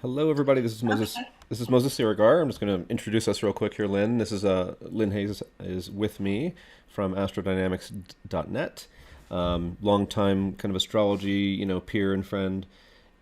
Hello, everybody. This is Moses. Okay. This is Moses Siregar. I'm just going to introduce us real quick here, Lynn. This is Lynn Hayes is with me from astrodynamics.net. Long time kind of astrology, peer and friend,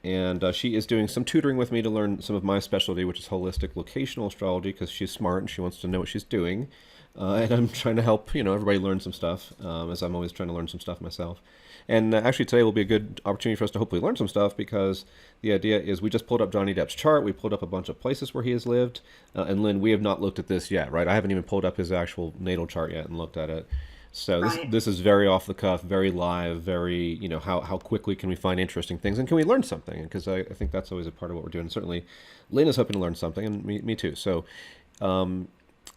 and she is doing some tutoring with me to learn some of my specialty, which is holistic locational astrology, because she's smart and she wants to know what she's doing. And I'm trying to help, everybody learn some stuff, as I'm always trying to learn some stuff myself. And actually, today will be a good opportunity for us to hopefully learn some stuff because the idea is we just pulled up Johnny Depp's chart. We pulled up a bunch of places where he has lived. And Lynn, we have not looked at this yet, right? I haven't even pulled up his actual natal chart yet and looked at it. So this Right. this is very off the cuff, very live, very, how quickly can we find interesting things and can we learn something? Because I think that's always a part of what we're doing. Certainly, Lynn is hoping to learn something, and me too. So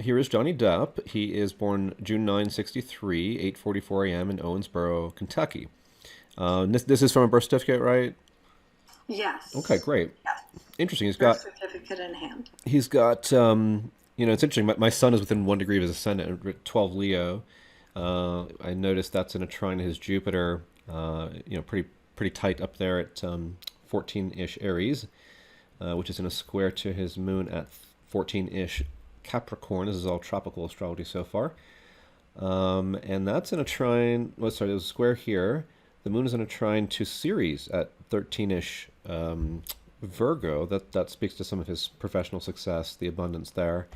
here is Johnny Depp. He is born June 9, 63, 8:44 a.m. in Owensboro, Kentucky. This is from a birth certificate, right? Okay, Yes. great. Yes. Interesting. Birth certificate in hand. He's got it's interesting. My son is within 1 degree of his ascendant, 12 Leo. I noticed that's in a trine to his Jupiter. Pretty tight up there at 14-ish Aries, which is in a square to his moon at 14-ish Capricorn. This is all tropical astrology so far. And that's in a trine. Well, sorry, there's a square here. The moon is in a trine to Ceres at 13-ish Virgo. That speaks to some of his professional success, the abundance there.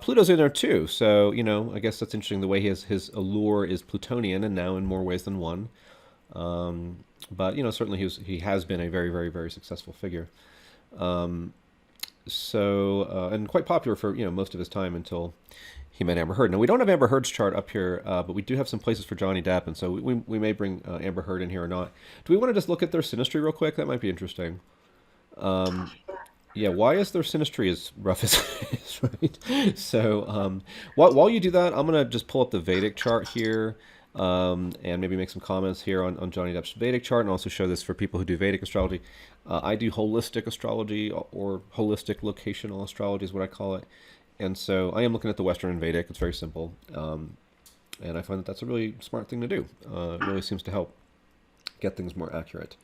Pluto's in there too, so I guess that's interesting. The way his allure is Plutonian, and now in more ways than one. But certainly he has been a very very very successful figure. And quite popular for most of his time until he met Amber Heard. Now we don't have Amber Heard's chart up here, but we do have some places for Johnny Depp, and so we may bring Amber Heard in here or not. Do we want to just look at their synastry real quick? That might be interesting. Yeah, why is their synastry as rough as it is, right? So while you do that, I'm gonna just pull up the Vedic chart here. And maybe make some comments here on Johnny Depp's Vedic chart, and also show this for people who do Vedic astrology. I do holistic astrology, or holistic locational astrology is what I call it. And so I am looking at the Western and Vedic. It's very simple. And I find that that's a really smart thing to do. It really seems to help get things more accurate.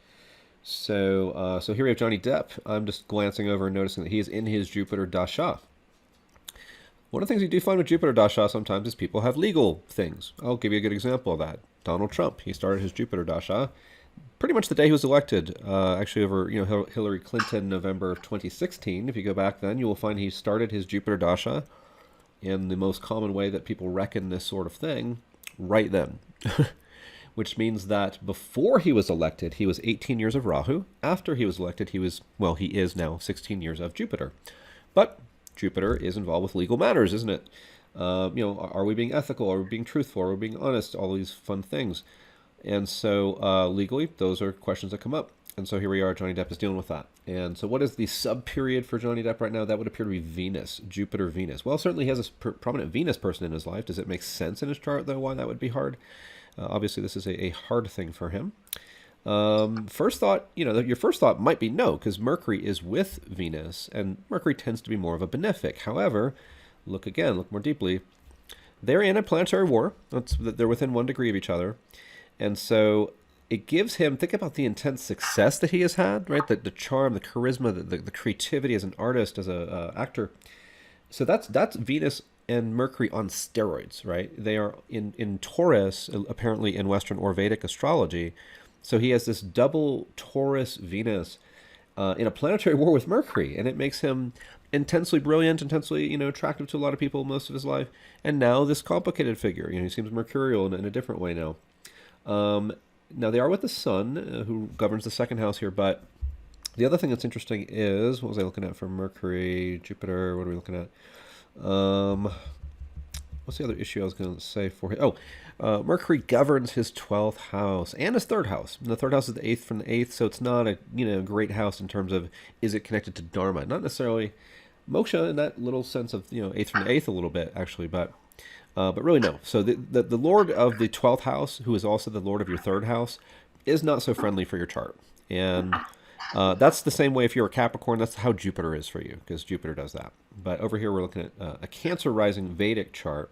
So here we have Johnny Depp. I'm just glancing over and noticing that he is in his Jupiter dasha. One of the things you do find with Jupiter dasha sometimes is people have legal things. I'll give you a good example of that. Donald Trump, he started his Jupiter dasha pretty much the day he was elected. Actually, over Hillary Clinton, November of 2016. If you go back then, you will find he started his Jupiter dasha in the most common way that people reckon this sort of thing, right then. Which means that before he was elected, he was 18 years of Rahu. After he was elected, he is now 16 years of Jupiter. But Jupiter is involved with legal matters, isn't it? Are we being ethical? Are we being truthful? Are we being honest? All these fun things. And so legally, those are questions that come up. And so here we are, Johnny Depp is dealing with that. And so what is the sub-period for Johnny Depp right now? That would appear to be Venus, Jupiter, Venus. Well, certainly he has a prominent Venus person in his life. Does it make sense in his chart, though, why that would be hard? Obviously, this is a hard thing for him. First thought, your first thought might be no, because Mercury is with Venus, and Mercury tends to be more of a benefic. However, look more deeply. They're in a planetary war. They're within 1 degree of each other. And so it gives him, think about the intense success that he has had, right? The charm, the charisma, the creativity as an artist, as a actor. So that's Venus and Mercury on steroids, right? They are in Taurus, apparently in Western or Vedic astrology. So he has this double Taurus Venus in a planetary war with Mercury, and it makes him intensely brilliant, intensely attractive to a lot of people most of his life, and now this complicated figure. He seems mercurial in a different way now. Now they are with the Sun, who governs the second house here, but the other thing that's interesting is, what was I looking at for Mercury, Jupiter? What are we looking at? What's the other issue I was going to say for him? Mercury governs his 12th house and his third house. And the third house is the eighth from the eighth, so it's not a great house in terms of is it connected to Dharma? Not necessarily moksha in that little sense of eighth from the eighth a little bit actually, but really no. So the Lord of the 12th house, who is also the Lord of your third house, is not so friendly for your chart. And that's the same way if you're a Capricorn. That's how Jupiter is for you, because Jupiter does that. But over here we're looking at a Cancer rising Vedic chart.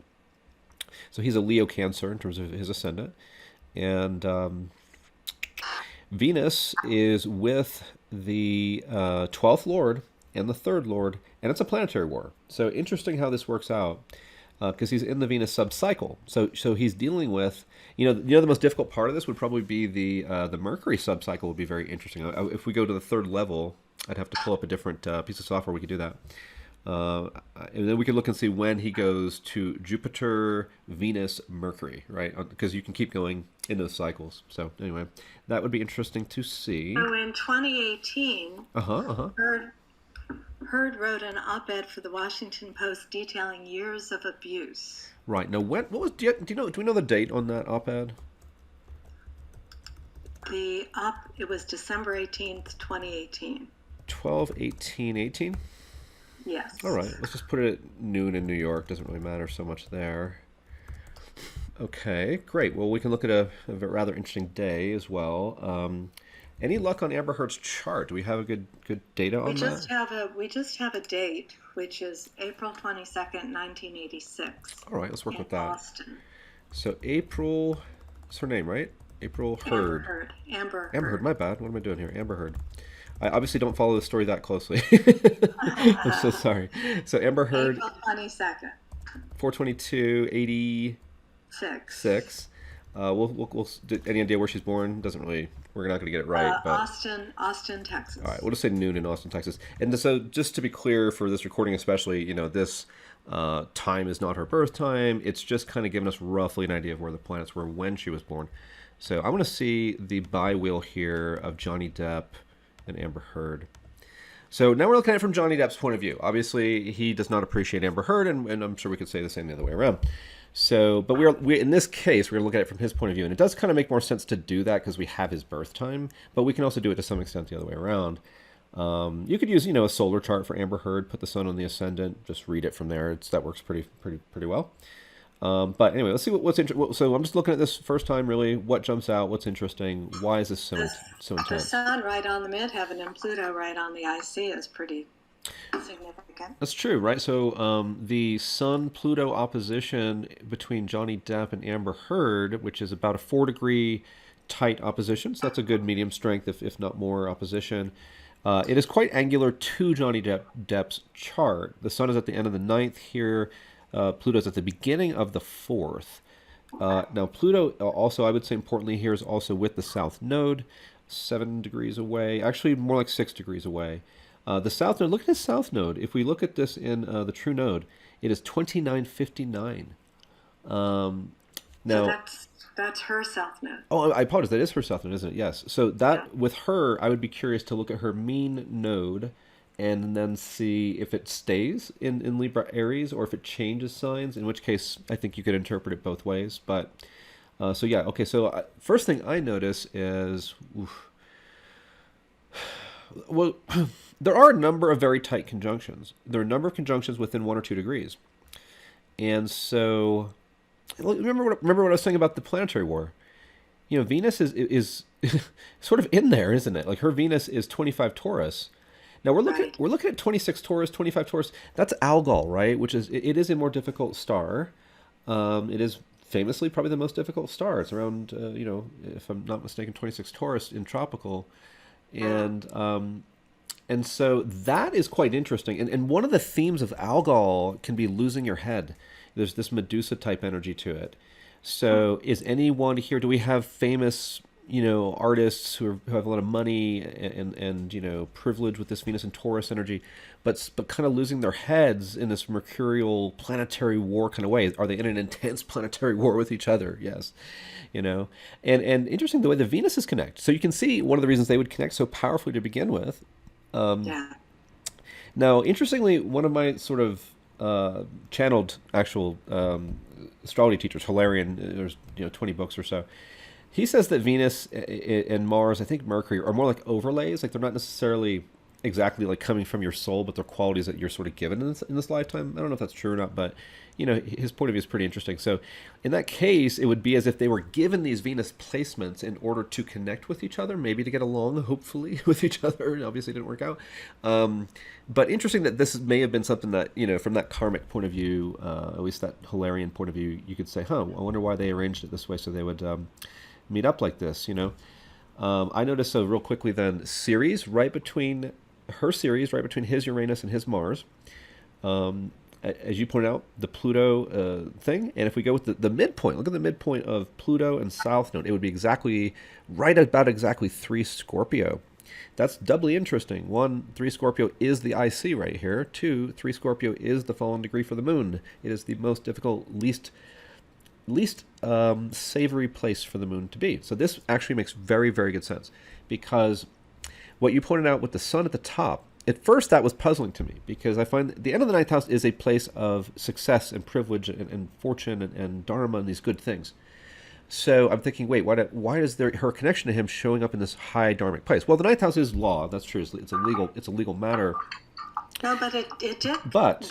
So he's a Leo Cancer in terms of his ascendant. And Venus is with the 12th Lord and the 3rd Lord, and it's a planetary war. So interesting how this works out, because he's in the Venus subcycle. So he's dealing with, the most difficult part of this would probably be the Mercury subcycle. Would be very interesting. If we go to the 3rd level, I'd have to pull up a different piece of software. We could do that. And then we could look and see when he goes to Jupiter, Venus, Mercury, right? Because you can keep going in those cycles. So anyway, that would be interesting to see. So in 2018, Heard wrote an op-ed for the Washington Post detailing years of abuse. Right. Now, what was? Do we know the date on that op-ed? It was December 18th, 2018. 12/18/18. Yes. All right. Let's just put it at noon in New York. Doesn't really matter so much there. Okay. Great. Well, we can look at a rather interesting day as well. Any luck on Amber Heard's chart? Do we have a good data on that? We just have a date, which is April 22nd, 1986. All right, let's work with that. Boston. So April, that's her name, right? April Heard. Amber Heard. My bad. What am I doing here? Amber Heard. I obviously don't follow the story that closely. I'm so sorry. So Amber Heard. April 22nd. 4/22/86. We'll any idea where she's born? Doesn't really. We're not going to get it right. But Austin, Texas. All right, we'll just say noon in Austin, Texas. And so, just to be clear for this recording, especially, this time is not her birth time. It's just kind of giving us roughly an idea of where the planets were when she was born. So I'm going to see the bi-wheel here of Johnny Depp and Amber Heard. So now we're looking at it from Johnny Depp's point of view. Obviously, he does not appreciate Amber Heard, and I'm sure we could say the same the other way around. So, but we in this case, we're going to look at it from his point of view, and it does kind of make more sense to do that because we have his birth time, but we can also do it to some extent the other way around. You could use, a solar chart for Amber Heard, put the sun on the ascendant, just read it from there. That works pretty well. But anyway, let's see what's interesting. So I'm just looking at this first time, really. What jumps out? What's interesting? Why is this so intense? The sun right on the midheaven and Pluto right on the IC is pretty significant. That's true, right? So the Sun-Pluto opposition between Johnny Depp and Amber Heard, which is about a 4-degree tight opposition, so that's a good medium strength, if not more, opposition. It is quite angular to Johnny Depp's chart. The Sun is at the end of the 9th here. Pluto's at the beginning of the 4th. Now, Pluto also, I would say importantly here, is also with the South Node, 7 degrees away. Actually, more like 6 degrees away. The South Node, look at his South Node. If we look at this in the True Node, it is 2959. Now, so that's her South Node. Oh, I apologize. That is her South Node, isn't it? Yes. So that, with her, I would be curious to look at her mean node and then see if it stays in Libra Aries or if it changes signs, in which case I think you could interpret it both ways. But, so yeah, okay. So first thing I notice is, well, there are a number of very tight conjunctions. There are a number of conjunctions within 1 or 2 degrees. And so, remember what I was saying about the planetary war? Venus is sort of in there, isn't it? Like her Venus is 25 Taurus. Now we're looking at 26 Taurus, 25 Taurus. That's Algol, right? Which is it is a more difficult star. It is famously probably the most difficult star. It's around if I'm not mistaken, 26 Taurus in tropical, and so that is quite interesting. And one of the themes of Algol can be losing your head. There's this Medusa type energy to it. So is anyone here? Do we have famous artists who have a lot of money and privilege with this Venus and Taurus energy, but kind of losing their heads in this mercurial planetary war kind of way? Are they in an intense planetary war with each other? Yes, and interesting the way the Venuses connect. So you can see one of the reasons they would connect so powerfully to begin with. Now, interestingly, one of my sort of channeled actual astrology teachers, Hilarion, there's 20 books or so. He says that Venus and Mars, I think Mercury, are more like overlays. Like they're not necessarily exactly like coming from your soul, but they're qualities that you're sort of given in this lifetime. I don't know if that's true or not, but his point of view is pretty interesting. So in that case, it would be as if they were given these Venus placements in order to connect with each other, maybe to get along, hopefully, with each other. It obviously didn't work out. But interesting that this may have been something that, from that karmic point of view, at least that Hilarion point of view, you could say, I wonder why they arranged it this way so they would meet up like this, I noticed so real quickly then Ceres right between her Ceres right between his Uranus and his Mars. As you pointed out, the Pluto thing. And if we go with the midpoint, look at the midpoint of Pluto and South Node. It would be exactly right about exactly 3 Scorpio. That's doubly interesting. 1, 3 Scorpio is the IC right here. 2, 3 Scorpio is the fallen degree for the moon. It is the most difficult, least savory place for the moon to be. So this actually makes very, very good sense, because what you pointed out with the sun at the top, at first that was puzzling to me, because I find the end of the ninth house is a place of success and privilege and fortune and dharma and these good things. So I'm thinking, wait, why is there her connection to him showing up in this high dharmic place? Well, the ninth house is law. That's true. It's a legal matter. No, but it did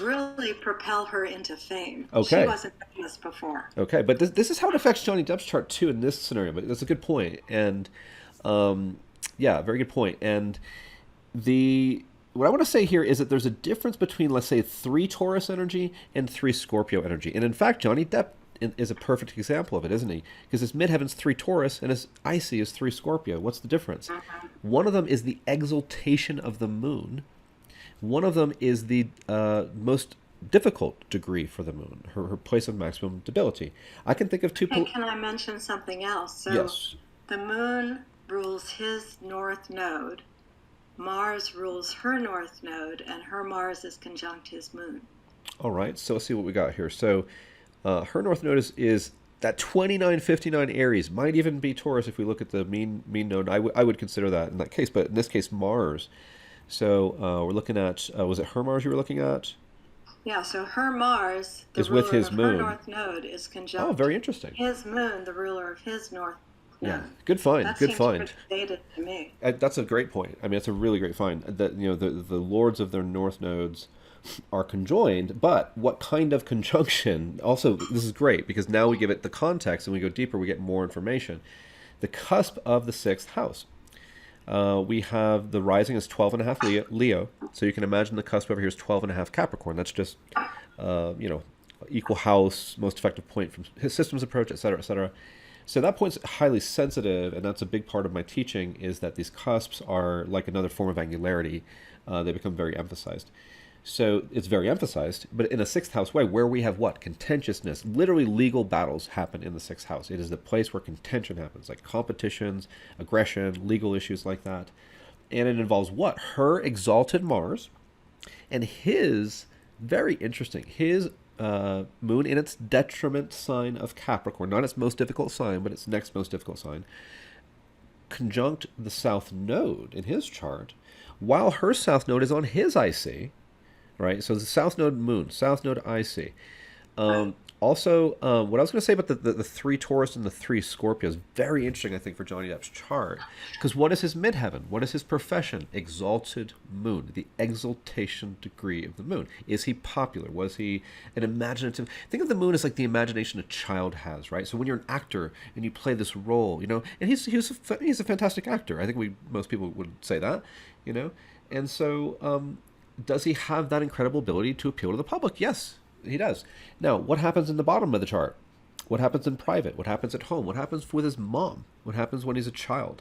really propel her into fame. Okay. She wasn't famous before. Okay, but this is how it affects Johnny Depp's chart too in this scenario. But that's a good point, and yeah, very good point. And what I want to say here is that there's a difference between, let's say, 3 Taurus energy and 3 Scorpio energy. And in fact, Johnny Depp is a perfect example of it, isn't he? Because his midheaven's 3 Taurus and his IC is 3 Scorpio. What's the difference? One of them is the exaltation of the moon. One of them is the most difficult degree for the moon, her place of maximum debility. I can think of 2... Can I mention something else? So yes. The moon rules his north node. Mars rules her north node, and her Mars is conjunct his moon. All right, so let's see what we got here. So her north node is that 2959 Aries. Might even be Taurus if we look at the mean node. I would consider that in that case, but in this case, Mars. So we're looking at, was it her Mars you were looking at? Yeah, so her Mars, the is ruler with his of moon. Her north node, is conjunct. Oh, very interesting. His moon, the ruler of his north node. Yeah, good find. That good seems find. pretty dated to me. That's a great point. I mean, it's a really great find. That the lords of their north nodes are conjoined, but what kind of conjunction? Also, this is great because now we give it the context and we go deeper. We get more information. The cusp of the 6th house. We have the rising is 12.5 Leo, so you can imagine the cusp over here is 12.5 Capricorn. That's just, equal house, most effective point from his systems approach, et cetera, et cetera. So that point's highly sensitive, and that's a big part of my teaching, is that these cusps are like another form of angularity. They become very emphasized. So it's very emphasized, but in a 6th house way, where we have what? Contentiousness. Literally legal battles happen in the 6th house. It is the place where contention happens, like competitions, aggression, legal issues like that. And it involves what? Her exalted Mars and his, very interesting, his moon in its detriment sign of Capricorn, not its most difficult sign, but its next most difficult sign, conjunct the South Node in his chart, while her South Node is on his IC. Right, so the South Node Moon, South Node IC. Also, what I was going to say about the 3 Taurus and the 3 Scorpio is very interesting, I think, for Johnny Depp's chart. Because what is his midheaven? What is his profession? Exalted moon, the exaltation degree of the moon. Is he popular? Was he an imaginative? Think of the moon as like the imagination a child has, right? So when you're an actor and you play this role, and he's a fantastic actor. I think most people would say that, and so. Does he have that incredible ability to appeal to the public? Yes, he does. Now, what happens in the bottom of the chart? What happens in private? What happens at home? What happens with his mom? What happens when he's a child?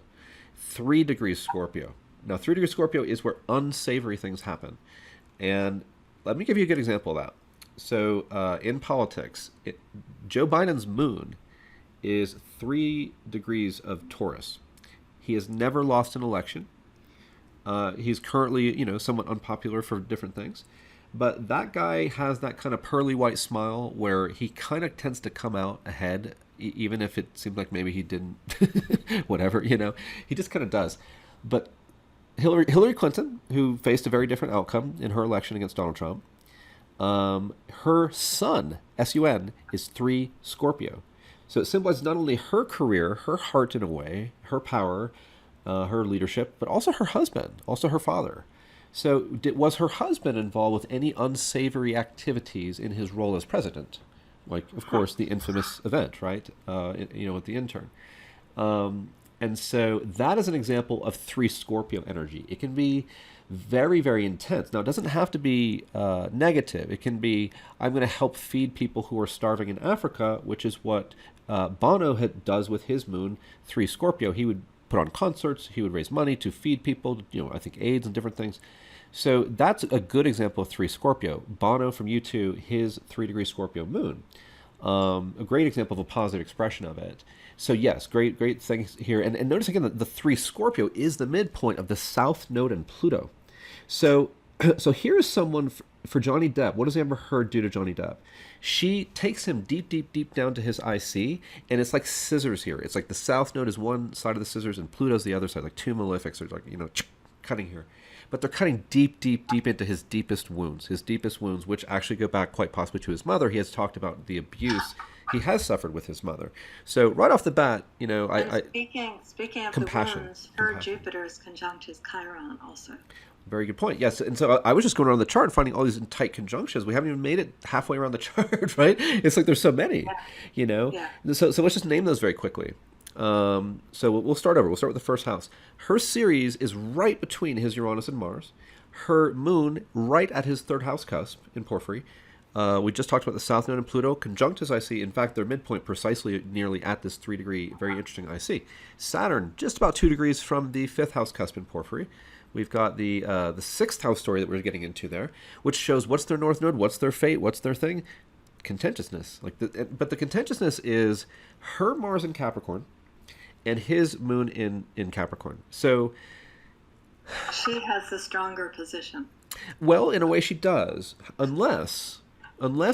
3 degrees Scorpio. Now, 3 degrees Scorpio is where unsavory things happen. And let me give you a good example of that. So in politics, Joe Biden's moon is 3 degrees of Taurus. He has never lost an election. He's currently, somewhat unpopular for different things. But that guy has that kind of pearly white smile where he kind of tends to come out ahead, even if it seems like maybe he didn't, whatever, he just kind of does. But Hillary Clinton, who faced a very different outcome in her election against Donald Trump, her sun, S-U-N, is 3 Scorpio. So it symbolizes not only her career, her heart in a way, her power, her leadership, but also her husband, also her father. So was her husband involved with any unsavory activities in his role as president? Like, of course, the infamous event, right? With the intern. And so that is an example of 3 Scorpio energy. It can be very, very intense. Now, it doesn't have to be negative. It can be, I'm going to help feed people who are starving in Africa, which is what Bono does with his moon, 3 Scorpio. He would put on concerts. He would raise money to feed people, I think AIDS and different things. So that's a good example of 3 Scorpio. Bono from U2, his 3-degree Scorpio moon. A great example of a positive expression of it. So yes, great things here. And notice again that the 3 Scorpio is the midpoint of the South Node and Pluto. So so here's someone for Johnny Depp. What does Amber Heard do to Johnny Depp? She takes him deep down to his IC, and it's like scissors here. It's like the South Node is one side of the scissors, and Pluto's the other side, like 2 malefics are like, cutting here. But they're cutting deep into his deepest wounds, which actually go back quite possibly to his mother. He has talked about the abuse he has suffered with his mother. So right off the bat, speaking of compassion, the wounds, her Jupiter is conjunct his Chiron also. Very good point. Yes, and so I was just going around the chart and finding all these tight conjunctions. We haven't even made it halfway around the chart, right? It's like there's so many, Yeah. So let's just name those very quickly. So we'll start over. We'll start with the first house. Her Ceres is right between his Uranus and Mars. Her moon right at his 3rd house cusp in Porphyry. We just talked about the South Node and Pluto conjunct his IC. In fact, their midpoint precisely nearly at this 3-degree, very interesting IC. Saturn just about 2 degrees from the 5th house cusp in Porphyry. We've got the 6th house story that we're getting into there, which shows what's their North Node, what's their fate, what's their thing. Contentiousness. But the contentiousness is her Mars in Capricorn and his moon in Capricorn. So she has the stronger position. Well, in a way she does, unless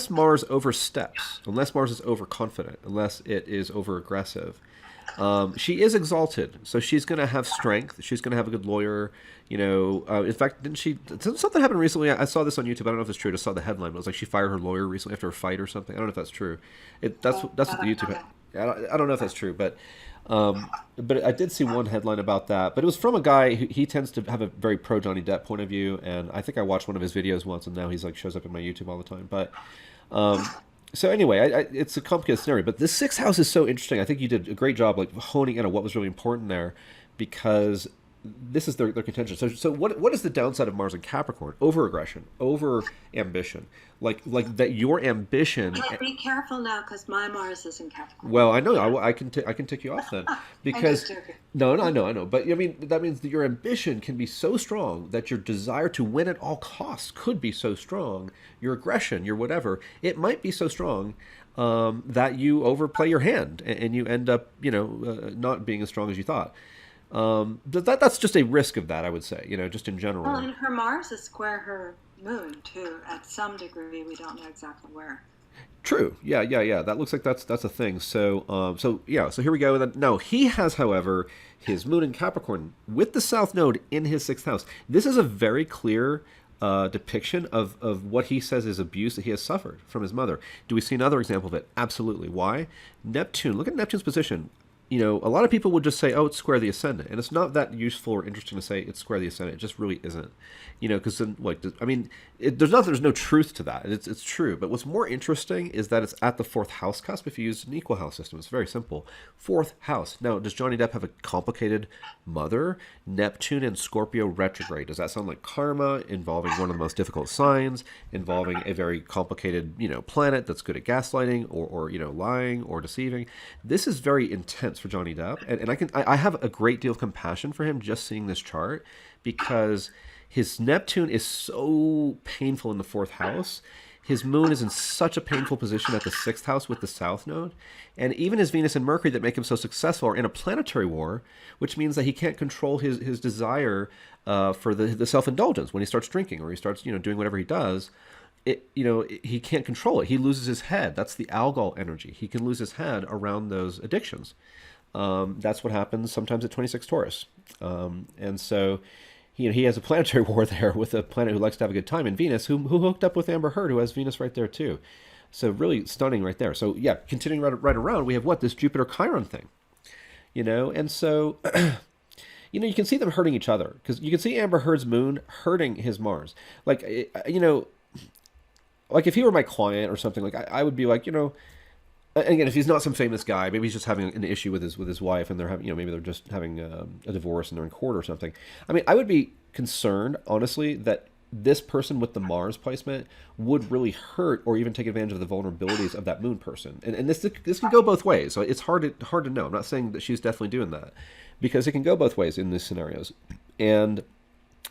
Mars oversteps, unless Mars is overconfident, unless it is overaggressive. She is exalted, so she's going to have strength. She's going to have a good lawyer. In fact, didn't something happen recently? I saw this on YouTube. I don't know if it's true. I just saw the headline. But it was like she fired her lawyer recently after a fight or something. I don't know if that's true. That's what the YouTube. I don't know if that's true, but I did see one headline about that. But it was from a guy who he tends to have a very pro Johnny Depp point of view, and I think I watched one of his videos once, and now he's like shows up in my YouTube all the time. But so anyway, it's a complicated scenario, but this 6th house is so interesting. I think you did a great job like honing in on what was really important there, because this is their contention. So what is the downside of Mars in Capricorn? Over-aggression, over-ambition. Like that your ambition... Be careful now, because my Mars is in Capricorn. Well, I know. I can tick you off then. Because No, I know. But I mean, that means that your ambition can be so strong that your desire to win at all costs could be so strong. Your aggression, your whatever, it might be so strong that you overplay your hand and you end up, not being as strong as you thought. That's just a risk of that, I would say, just in general. Well, and her Mars is square her moon, too, at some degree. We don't know exactly where. True. Yeah. That looks like that's a thing. So here we go. No, he has, however, his moon in Capricorn with the South Node in his 6th house. This is a very clear depiction of what he says is abuse that he has suffered from his mother. Do we see another example of it? Absolutely. Why? Neptune. Look at Neptune's position. A lot of people would just say, oh, it's square the ascendant. And it's not that useful or interesting to say it's square the ascendant. It just really isn't. Because there's no truth to that. It's true. But what's more interesting is that it's at the 4th house cusp if you use an equal house system. It's very simple. 4th house. Now, does Johnny Depp have a complicated mother? Neptune and Scorpio retrograde. Does that sound like karma involving one of the most difficult signs, involving a very complicated, planet that's good at gaslighting or lying or deceiving? This is very intense for Johnny Depp. And I have a great deal of compassion for him just seeing this chart, because his Neptune is so painful in the 4th house. His moon is in such a painful position at the 6th house with the South Node. And even his Venus and Mercury that make him so successful are in a planetary war, which means that he can't control his desire for the self-indulgence when he starts drinking or he starts doing whatever he does. He can't control it. He loses his head. That's the algol energy. He can lose his head around those addictions. That's what happens sometimes at 26 Taurus. And so... he has a planetary war there with a planet who likes to have a good time in Venus, who hooked up with Amber Heard, who has Venus right there too. So really stunning right there. So yeah, continuing right around, we have this Jupiter Chiron thing, and so, you can see them hurting each other, because you can see Amber Heard's moon hurting his Mars. Like, like if he were my client or something, like I would be like, and again, if he's not some famous guy, maybe he's just having an issue with his wife, and they're having, maybe they're just having a divorce and they're in court or something. I mean, I would be concerned, honestly, that this person with the Mars placement would really hurt or even take advantage of the vulnerabilities of that moon person. And this can go both ways. So it's hard to know. I'm not saying that she's definitely doing that, because it can go both ways in these scenarios. And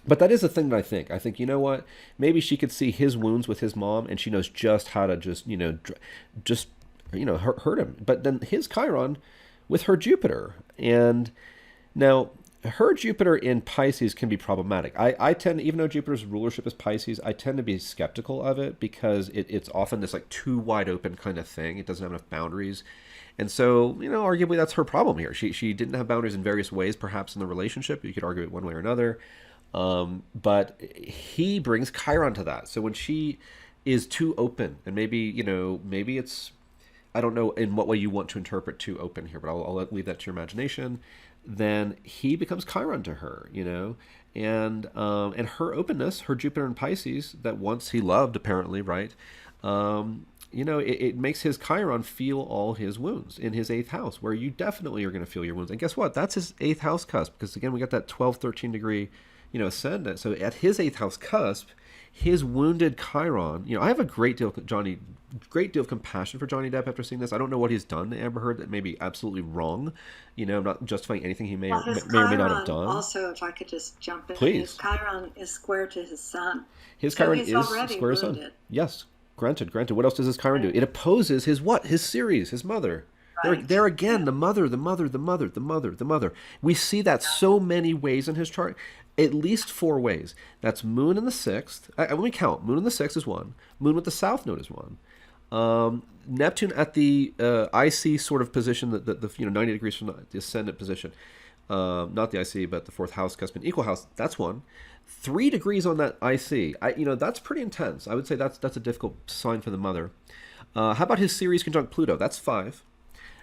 but that is the thing that I think. I think, you know what? Maybe she could see his wounds with his mom, and she knows just how to just hurt him. But then his Chiron with her Jupiter, and now her Jupiter in Pisces can be problematic. I tend, even though Jupiter's rulership is Pisces, I tend to be skeptical of it, because it's often this like too wide open kind of thing. It doesn't have enough boundaries. And so, arguably that's her problem here. She didn't have boundaries in various ways, perhaps in the relationship. You could argue it one way or another. But he brings Chiron to that. So when she is too open, and maybe it's, I don't know in what way you want to interpret too open here, but I'll leave that to your imagination. Then he becomes Chiron to her, and her openness, her Jupiter in Pisces, that once he loved, apparently, right? It makes his Chiron feel all his wounds in his 8th house, where you definitely are going to feel your wounds. And guess what? That's his 8th house cusp, because again, we got that 12, 13 degree, ascendant. So at his 8th house cusp, his wounded Chiron, I have a great deal of compassion for Johnny Depp after seeing this. I don't know what he's done to Amber Heard that may be absolutely wrong. I'm not justifying anything he may or may not have done. Also, if I could just jump in, please. His Chiron is square to his sun. His Chiron is square to his sun. Yes, granted. What else does his Chiron do? It opposes his what? His Ceres, his mother. Right. There again, the mother. We see that so many ways in his chart. At least 4 ways. That's Moon in the 6th. Let me count. Moon in the 6th is 1. Moon with the South Node is 1. Neptune at the IC sort of position, the 90 degrees from the ascendant position. Not the IC, but the 4th house, cusp and equal house. That's 1. 3 degrees on that IC. That's pretty intense. I would say that's a difficult sign for the mother. How about his Ceres conjunct Pluto? That's 5.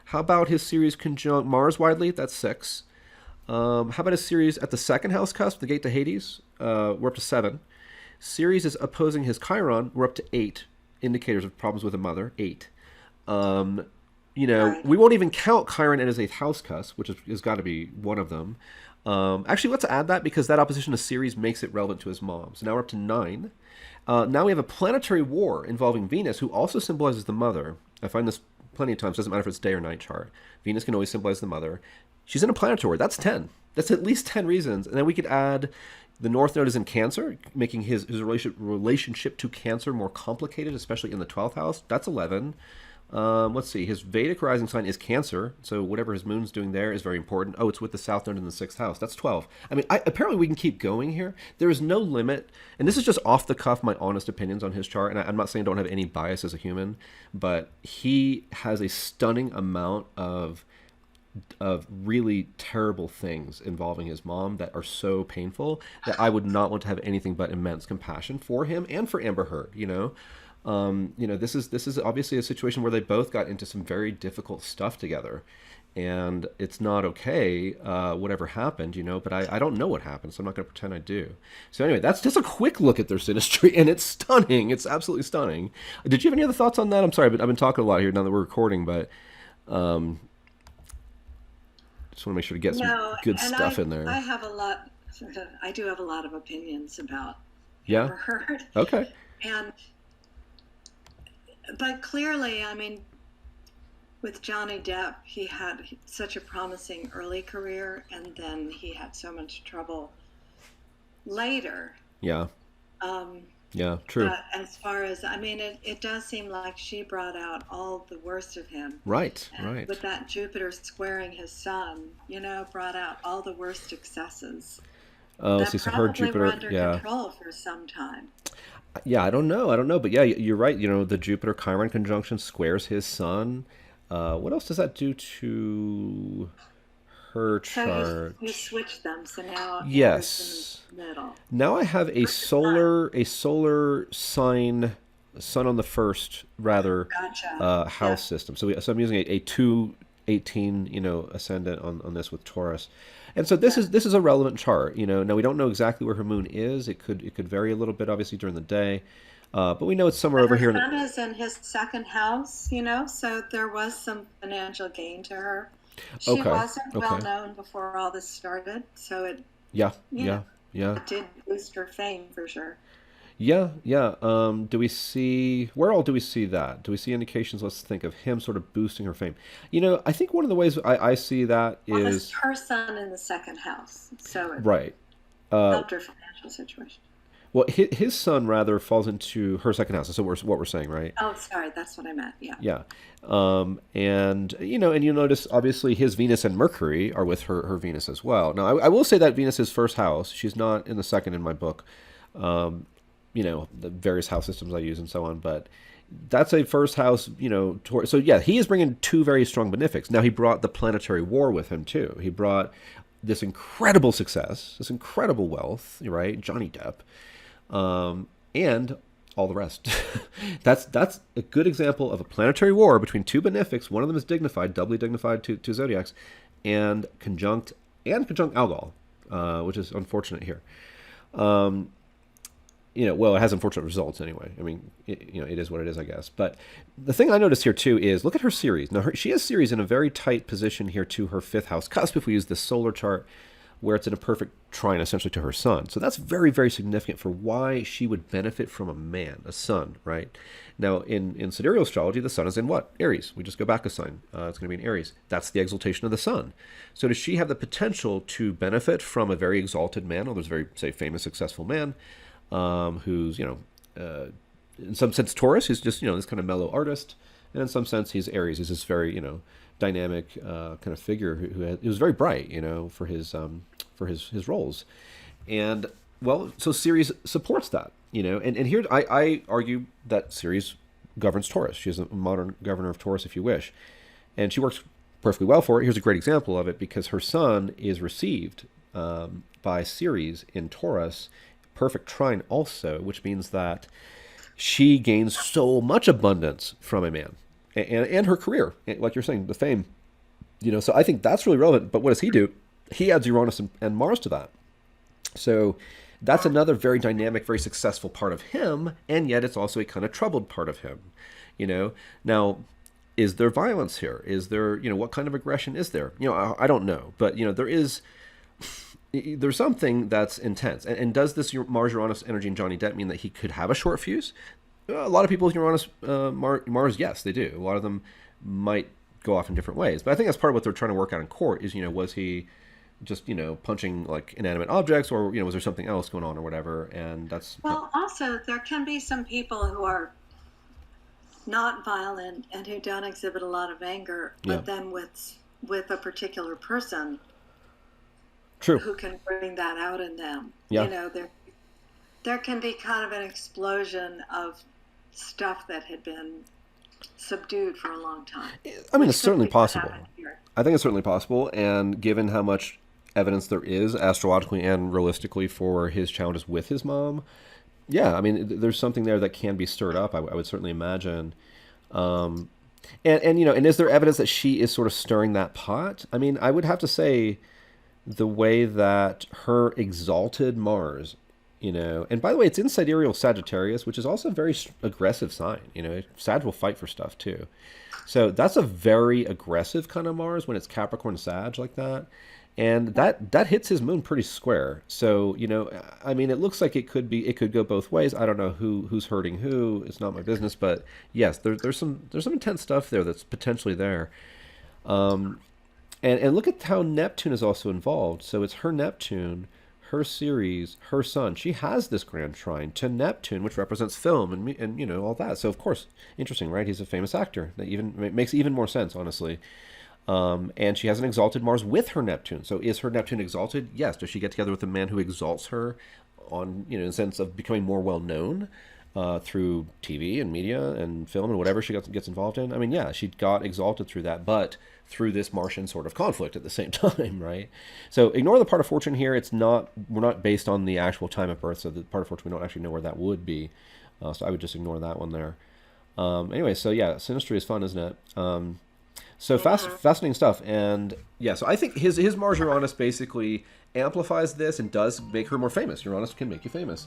How about his Ceres conjunct Mars widely? That's 6. How about a Ceres at the 2nd house cusp, the gate to Hades? We're up to 7. Ceres is opposing his Chiron. We're up to 8. Indicators of problems with a mother. 8. Right. We won't even count Chiron at his 8th house cusp, which has got to be one of them. Actually, let's add that, because that opposition to Ceres makes it relevant to his mom. So now we're up to 9. Now we have a planetary war involving Venus, who also symbolizes the mother. I find this plenty of times. Doesn't matter if it's day or night chart. Venus can always symbolize the mother. She's in a planetary. That's 10. That's at least 10 reasons. And then we could add the North Node is in Cancer, making his relationship to Cancer more complicated, especially in the 12th house. That's 11. Let's see. His Vedic rising sign is Cancer, so whatever his moon's doing there is very important. Oh, it's with the South Node in the 6th house. That's 12. Apparently we can keep going here. There is no limit, and this is just off the cuff, my honest opinions on his chart, and I'm not saying I don't have any bias as a human, but he has a stunning amount of really terrible things involving his mom that are so painful that I would not want to have anything but immense compassion for him and for Amber Heard. This is obviously a situation where they both got into some very difficult stuff together, and it's not okay, whatever happened, but I don't know what happened, so I'm not going to pretend I do. So anyway, that's just a quick look at their synastry, and it's stunning. It's absolutely stunning. Did you have any other thoughts on that? I'm sorry, but I've been talking a lot here now that we're recording, but just want to make sure to get some good stuff in there. I do have a lot of opinions about Amber Heard. Okay. But clearly, with Johnny Depp, he had such a promising early career, and then he had so much trouble later. Yeah. Yeah, true. But as far as, it does seem like she brought out all the worst of him. Right. With that Jupiter squaring his sun, brought out all the worst excesses. Oh, so her Jupiter, were under control for some time. Yeah, I don't know, but yeah, you're right. The Jupiter Chiron conjunction squares his sun. What else does that do to her chart? So you switch them, so now yes, in the middle. Now I have a solar sign, sun on the first house system. So I'm using a 218 ascendant on this with Taurus. And so this is a relevant chart. Now we don't know exactly where her moon is. It could vary a little bit, obviously, during the day. But we know it's somewhere over here. Her sun is in his 2nd house, so there was some financial gain to her. She wasn't well known before all this started, so it did boost her fame for sure. Yeah, yeah. Do we see where all do we see that? Do we see indications? Let's think of him sort of boosting her fame. I think one of the ways I see that Well, this is is her son in the second house, so it right. Uh, helped her financial situation. well, his son rather falls into her second house. So what we're saying, right? Oh, sorry, that's what I meant. Yeah. Yeah. And and you notice obviously his Venus and Mercury are with her Venus as well. Now, I will say that Venus is first house. She's not in the second in my book. Um, the various house systems I use and so on, but that's a first house, so yeah, he is bringing two very strong benefics. Now he brought the planetary war with him too. He brought this incredible success, this incredible wealth, right? Johnny Depp, and all the rest. That's a good example of a planetary war between two benefics. One of them is dignified, doubly dignified to zodiacs, and conjunct Algol, which is unfortunate here. Um, well, it has unfortunate results anyway. I mean, it is what it is, I guess. But the thing I noticed here too is look at her Ceres. Now, she has Ceres in a very tight position here to her fifth house cusp. If we use this solar chart, where it's in a perfect trine essentially to her sun. So that's very, very significant for why she would benefit from a man, a sun, right? Now, in sidereal astrology, the sun is in what? Aries. We just go back a sign. It's going to be in Aries. That's the exaltation of the sun. So does she have the potential to benefit from a very exalted man, or there's a very, say, famous, successful man, who's, in some sense Taurus, who's just, this kind of mellow artist. And in some sense, he's Aries. He's this very, dynamic kind of figure who was very bright, for his roles. And, well, so Ceres supports that, and here I argue that Ceres governs Taurus. She is a modern governor of Taurus, if you wish. And she works perfectly well for it. Here's a great example of it because her sun is received by Ceres in Taurus, perfect trine also, which means that she gains so much abundance from a man and her career, like you're saying, the fame, so I think that's really relevant. But what does he do? He adds Uranus and Mars to that. So that's another very dynamic, very successful part of him, and yet it's also a kind of troubled part of him. Now, is there violence here? Is there, what kind of aggression is there? I don't know, but there's something that's intense. And does this Mars Uranus energy in Johnny Depp mean that he could have a short fuse? A lot of people with Uranus Mars, yes, they do. A lot of them might go off in different ways. But I think that's part of what they're trying to work out in court is, was he just, punching like inanimate objects, or, was there something else going on or whatever? And that's... Well, also, there can be some people who are not violent and who don't exhibit a lot of anger, but Yeah. then with a particular person True. who can bring that out in them. Yeah. There can be kind of an explosion of stuff that had been subdued for a long time. I mean, Which it's certainly could be what possible. happened here. I think it's certainly possible, and given how much evidence there is astrologically and realistically for his challenges with his mom, yeah, I mean, there's something there that can be stirred up. I would certainly imagine. And and is there evidence that she is sort of stirring that pot? I mean, I would have to say the way that her exalted Mars, and by the way, it's in sidereal Sagittarius, which is also a very aggressive sign. Sag will fight for stuff too. So that's a very aggressive kind of Mars when it's Capricorn Sag like that. And that hits his moon pretty square. So, I mean, it looks like it could go both ways. I don't know who's hurting who. It's not my business, but yes, there's some intense stuff there that's potentially there. And look at how Neptune is also involved. So it's her Neptune, her Ceres, her Sun. She has this grand trine to Neptune, which represents film and all that. So of course, interesting, right? He's a famous actor. That even makes even more sense, honestly. And she has an exalted Mars with her Neptune. So is her Neptune exalted? Yes. Does she get together with a man who exalts her on, in the sense of becoming more well known through TV and media and film and whatever she gets involved in? I mean, yeah, she got exalted through that, but through this Martian sort of conflict at the same time, right? So ignore the part of fortune here. We're not based on the actual time of birth, so the part of fortune we don't actually know where that would be. So I would just ignore that one there. Anyway, so yeah, Synastry is fun, isn't it? So fascinating stuff. And yeah, so I think his Mars Uranus basically amplifies this and does make her more famous. Uranus can make you famous.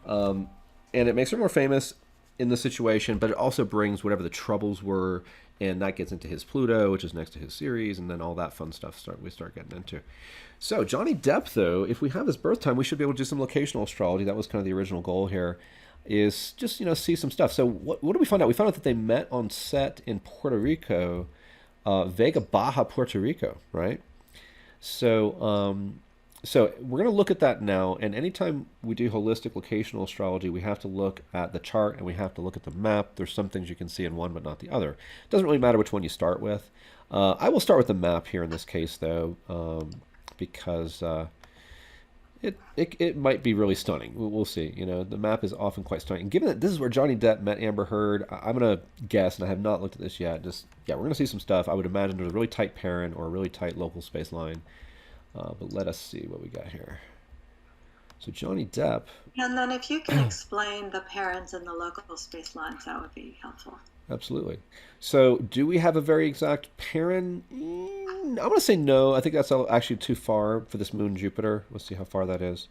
And it makes her more famous in the situation, but it also brings whatever the troubles were, and that gets into his Pluto, which is next to his Ceres, and then all that fun stuff we start getting into. So Johnny Depp, though, if we have his birth time, we should be able to do some locational astrology. That was kind of the original goal here. is just see some stuff. So what do we find out? We found out that they met on set in Puerto Rico, Vega Baja, Puerto Rico, right? So so we're going to look at that now. And anytime we do holistic locational astrology, we have to look at the chart and we have to look at the map. There's some things you can see in one but not the other. It doesn't really matter which one you start with. I will start with the map here in this case, though, because it might be really stunning. We'll see. The map is often quite stunning. Given that this is where Johnny Depp met Amber Heard, I'm going to guess, and I have not looked at this yet, we're going to see some stuff. I would imagine there's a really tight parent or a really tight local space line. But let us see what we got here. So Johnny Depp. And then if you can explain the parents and the local space lines, that would be helpful. Absolutely. So do we have a very exact parent? I'm going to say no. I think that's actually too far for this moon Jupiter. Let's see how far that is.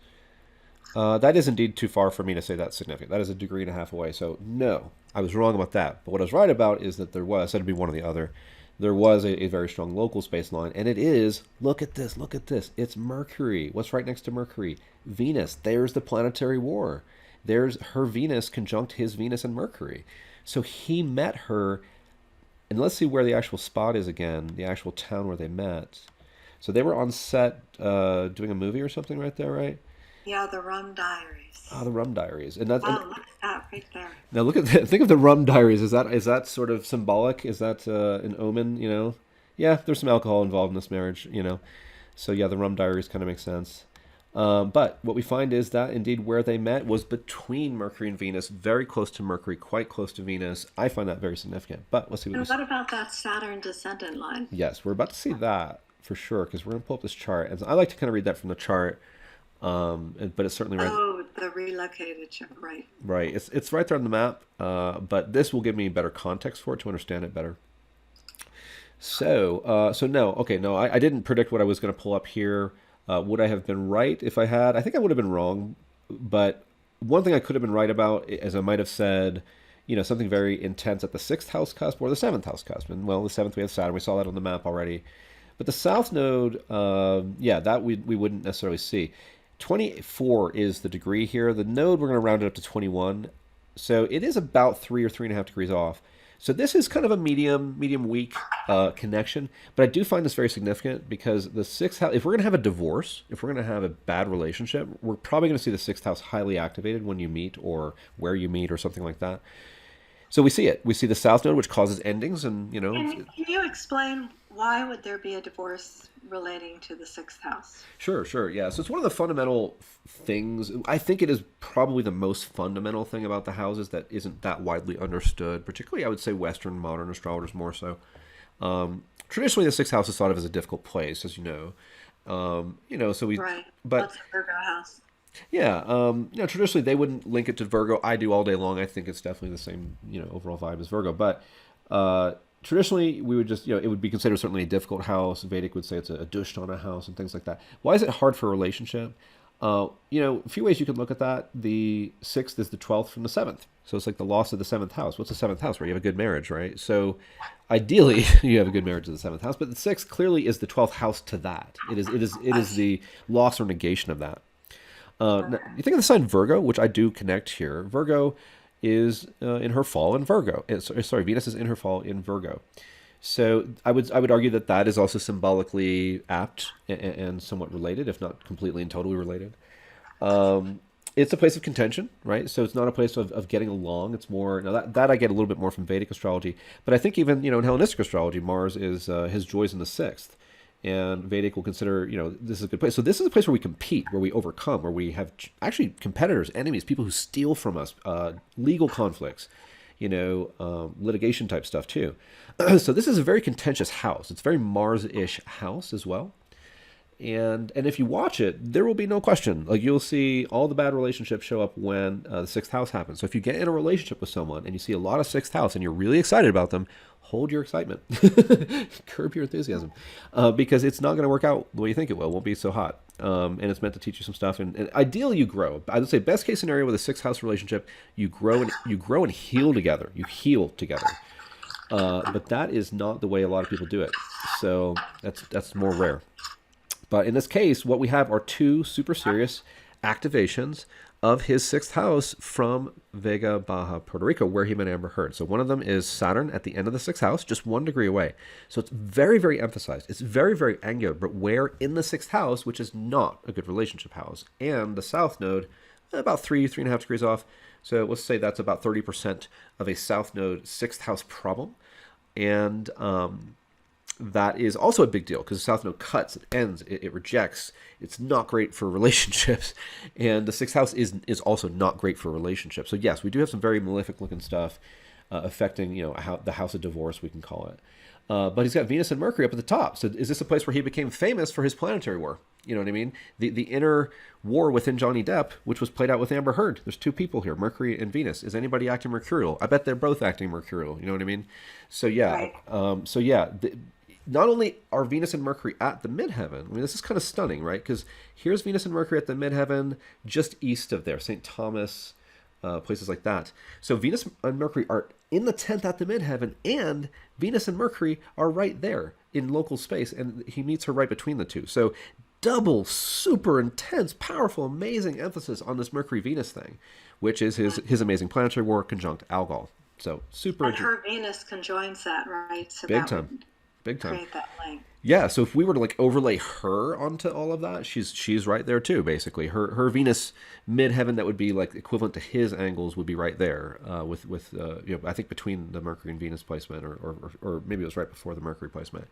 That is indeed too far for me to say that's significant. That is 1.5 degrees away. So no, I was wrong about that. But what I was right about is that there was, I said it'd be one or the other. There was a very strong local space line, and it is, look at this, it's Mercury. What's right next to Mercury? Venus. There's the planetary war. There's her Venus conjunct his Venus and Mercury. So he met her, and let's see where the actual spot is again, the actual town where they met. So they were on set doing a movie or something right there, right? Yeah, the Rum Diaries. Oh, the Rum Diaries. And that's, look at that right there. now look at that. Think of the Rum Diaries. Is that sort of symbolic? Is that an omen? Yeah, there's some alcohol involved in this marriage. So yeah, the Rum Diaries kind of makes sense. But what we find is that indeed where they met was between Mercury and Venus, very close to Mercury, quite close to Venus. I find that very significant. But let's see And what about that Saturn descendant line? Yes, we're about to see that for sure because we're going to pull up this chart. And I like to kind of read that from the chart. But it's certainly right. Oh, the relocated chart, right. Right. It's right there on the map. But this will give me better context for it to understand it better. So no. Okay, no, I didn't predict what I was going to pull up here. Would I have been right if I had? I think I would have been wrong. But one thing I could have been right about, as I might have said, something very intense at the 6th house cusp or the 7th house cusp. And well, the 7th we have Saturn. We saw that on the map already. But the south node, that we wouldn't necessarily see. 24 is the degree here. The node, we're going to round it up to 21. So it is about 3 or 3.5 degrees off. So this is kind of a medium weak connection. But I do find this very significant because the 6th house, if we're going to have a divorce, if we're going to have a bad relationship, we're probably going to see the 6th house highly activated when you meet or where you meet or something like that. So we see it. We see the south node, which causes endings. And, Can you explain why would there be a divorce relating to the 6th house? Sure. Yeah. So it's one of the fundamental things. I think it is probably the most fundamental thing about the houses that isn't that widely understood, particularly I would say Western modern astrologers more so. Traditionally, the 6th house is thought of as a difficult place, as you know. So we. Right. But What's the Virgo house? yeah, traditionally they wouldn't link it to Virgo. I do all day long. I think it's definitely the same, overall vibe as Virgo. But traditionally, we would just, it would be considered certainly a difficult house. Vedic would say it's a dushtana house and things like that. Why is it hard for a relationship? A few ways you can look at that. The 6th is the 12th from the 7th. So it's like the loss of the 7th house. What's the 7th house? Where you have a good marriage, right? So ideally, you have a good marriage to the 7th house. But the 6th clearly is the 12th house to that. It is the loss or negation of that. Now, you think of the sign Virgo, which I do connect here. Virgo is in her fall in Virgo. Venus is in her fall in Virgo. So I would argue that is also symbolically apt and somewhat related, if not completely and totally related. It's a place of contention, right? So it's not a place of getting along. It's more, now that I get a little bit more from Vedic astrology, but I think even, in Hellenistic astrology, Mars is his joys in the 6th. And Vedic will consider, this is a good place. So this is a place where we compete, where we overcome, where we have actually competitors, enemies, people who steal from us, legal conflicts, litigation type stuff too. So this is a very contentious house. It's a very Mars-ish house as well. And if you watch it, there will be no question. Like you'll see all the bad relationships show up when the 6th house happens. So if you get in a relationship with someone and you see a lot of 6th house and you're really excited about them, hold your excitement. Curb your enthusiasm. Because it's not going to work out the way you think it will. It won't be so hot. And it's meant to teach you some stuff. And ideally you grow. I would say best case scenario with a 6th house relationship, you grow and heal together. You heal together. But that is not the way a lot of people do it. So that's more rare. But in this case, what we have are two super serious activations of his sixth house from Vega, Baja, Puerto Rico, where he met Amber Heard. So one of them is Saturn at the end of the sixth house, just 1 degree away. So it's very, very emphasized. It's very, very angular, but where in the sixth house, which is not a good relationship house, and the south node, about 3.5 degrees off. So let's say that's about 30% of a south node sixth house problem. And that is also a big deal because the south node cuts, it ends, it rejects. It's not great for relationships, and the sixth house is also not great for relationships. So yes, we do have some very malefic looking stuff affecting the house of divorce, we can call it. But he's got Venus and Mercury up at the top. So is this a place where he became famous for his planetary war? You know what I mean? The inner war within Johnny Depp, which was played out with Amber Heard. There's two people here, Mercury and Venus. Is anybody acting mercurial? I bet they're both acting mercurial. You know what I mean? So yeah, Right. not only are Venus and Mercury at the midheaven, I mean, this is kind of stunning, right? Because here's Venus and Mercury at the midheaven, just east of there, St. Thomas, places like that. So Venus and Mercury are in the 10th at the midheaven, and Venus and Mercury are right there in local space, and he meets her right between the two. So double, super intense, powerful, amazing emphasis on this Mercury-Venus thing, which is his amazing planetary war conjunct Algol. So super And her Venus conjoins that, right? So big that time. would Big time. create that link. Yeah, so if we were to like overlay her onto all of that, she's right there too. Basically, her Venus midheaven that would be like equivalent to his angles would be right there with I think between the Mercury and Venus placement, or maybe it was right before the Mercury placement.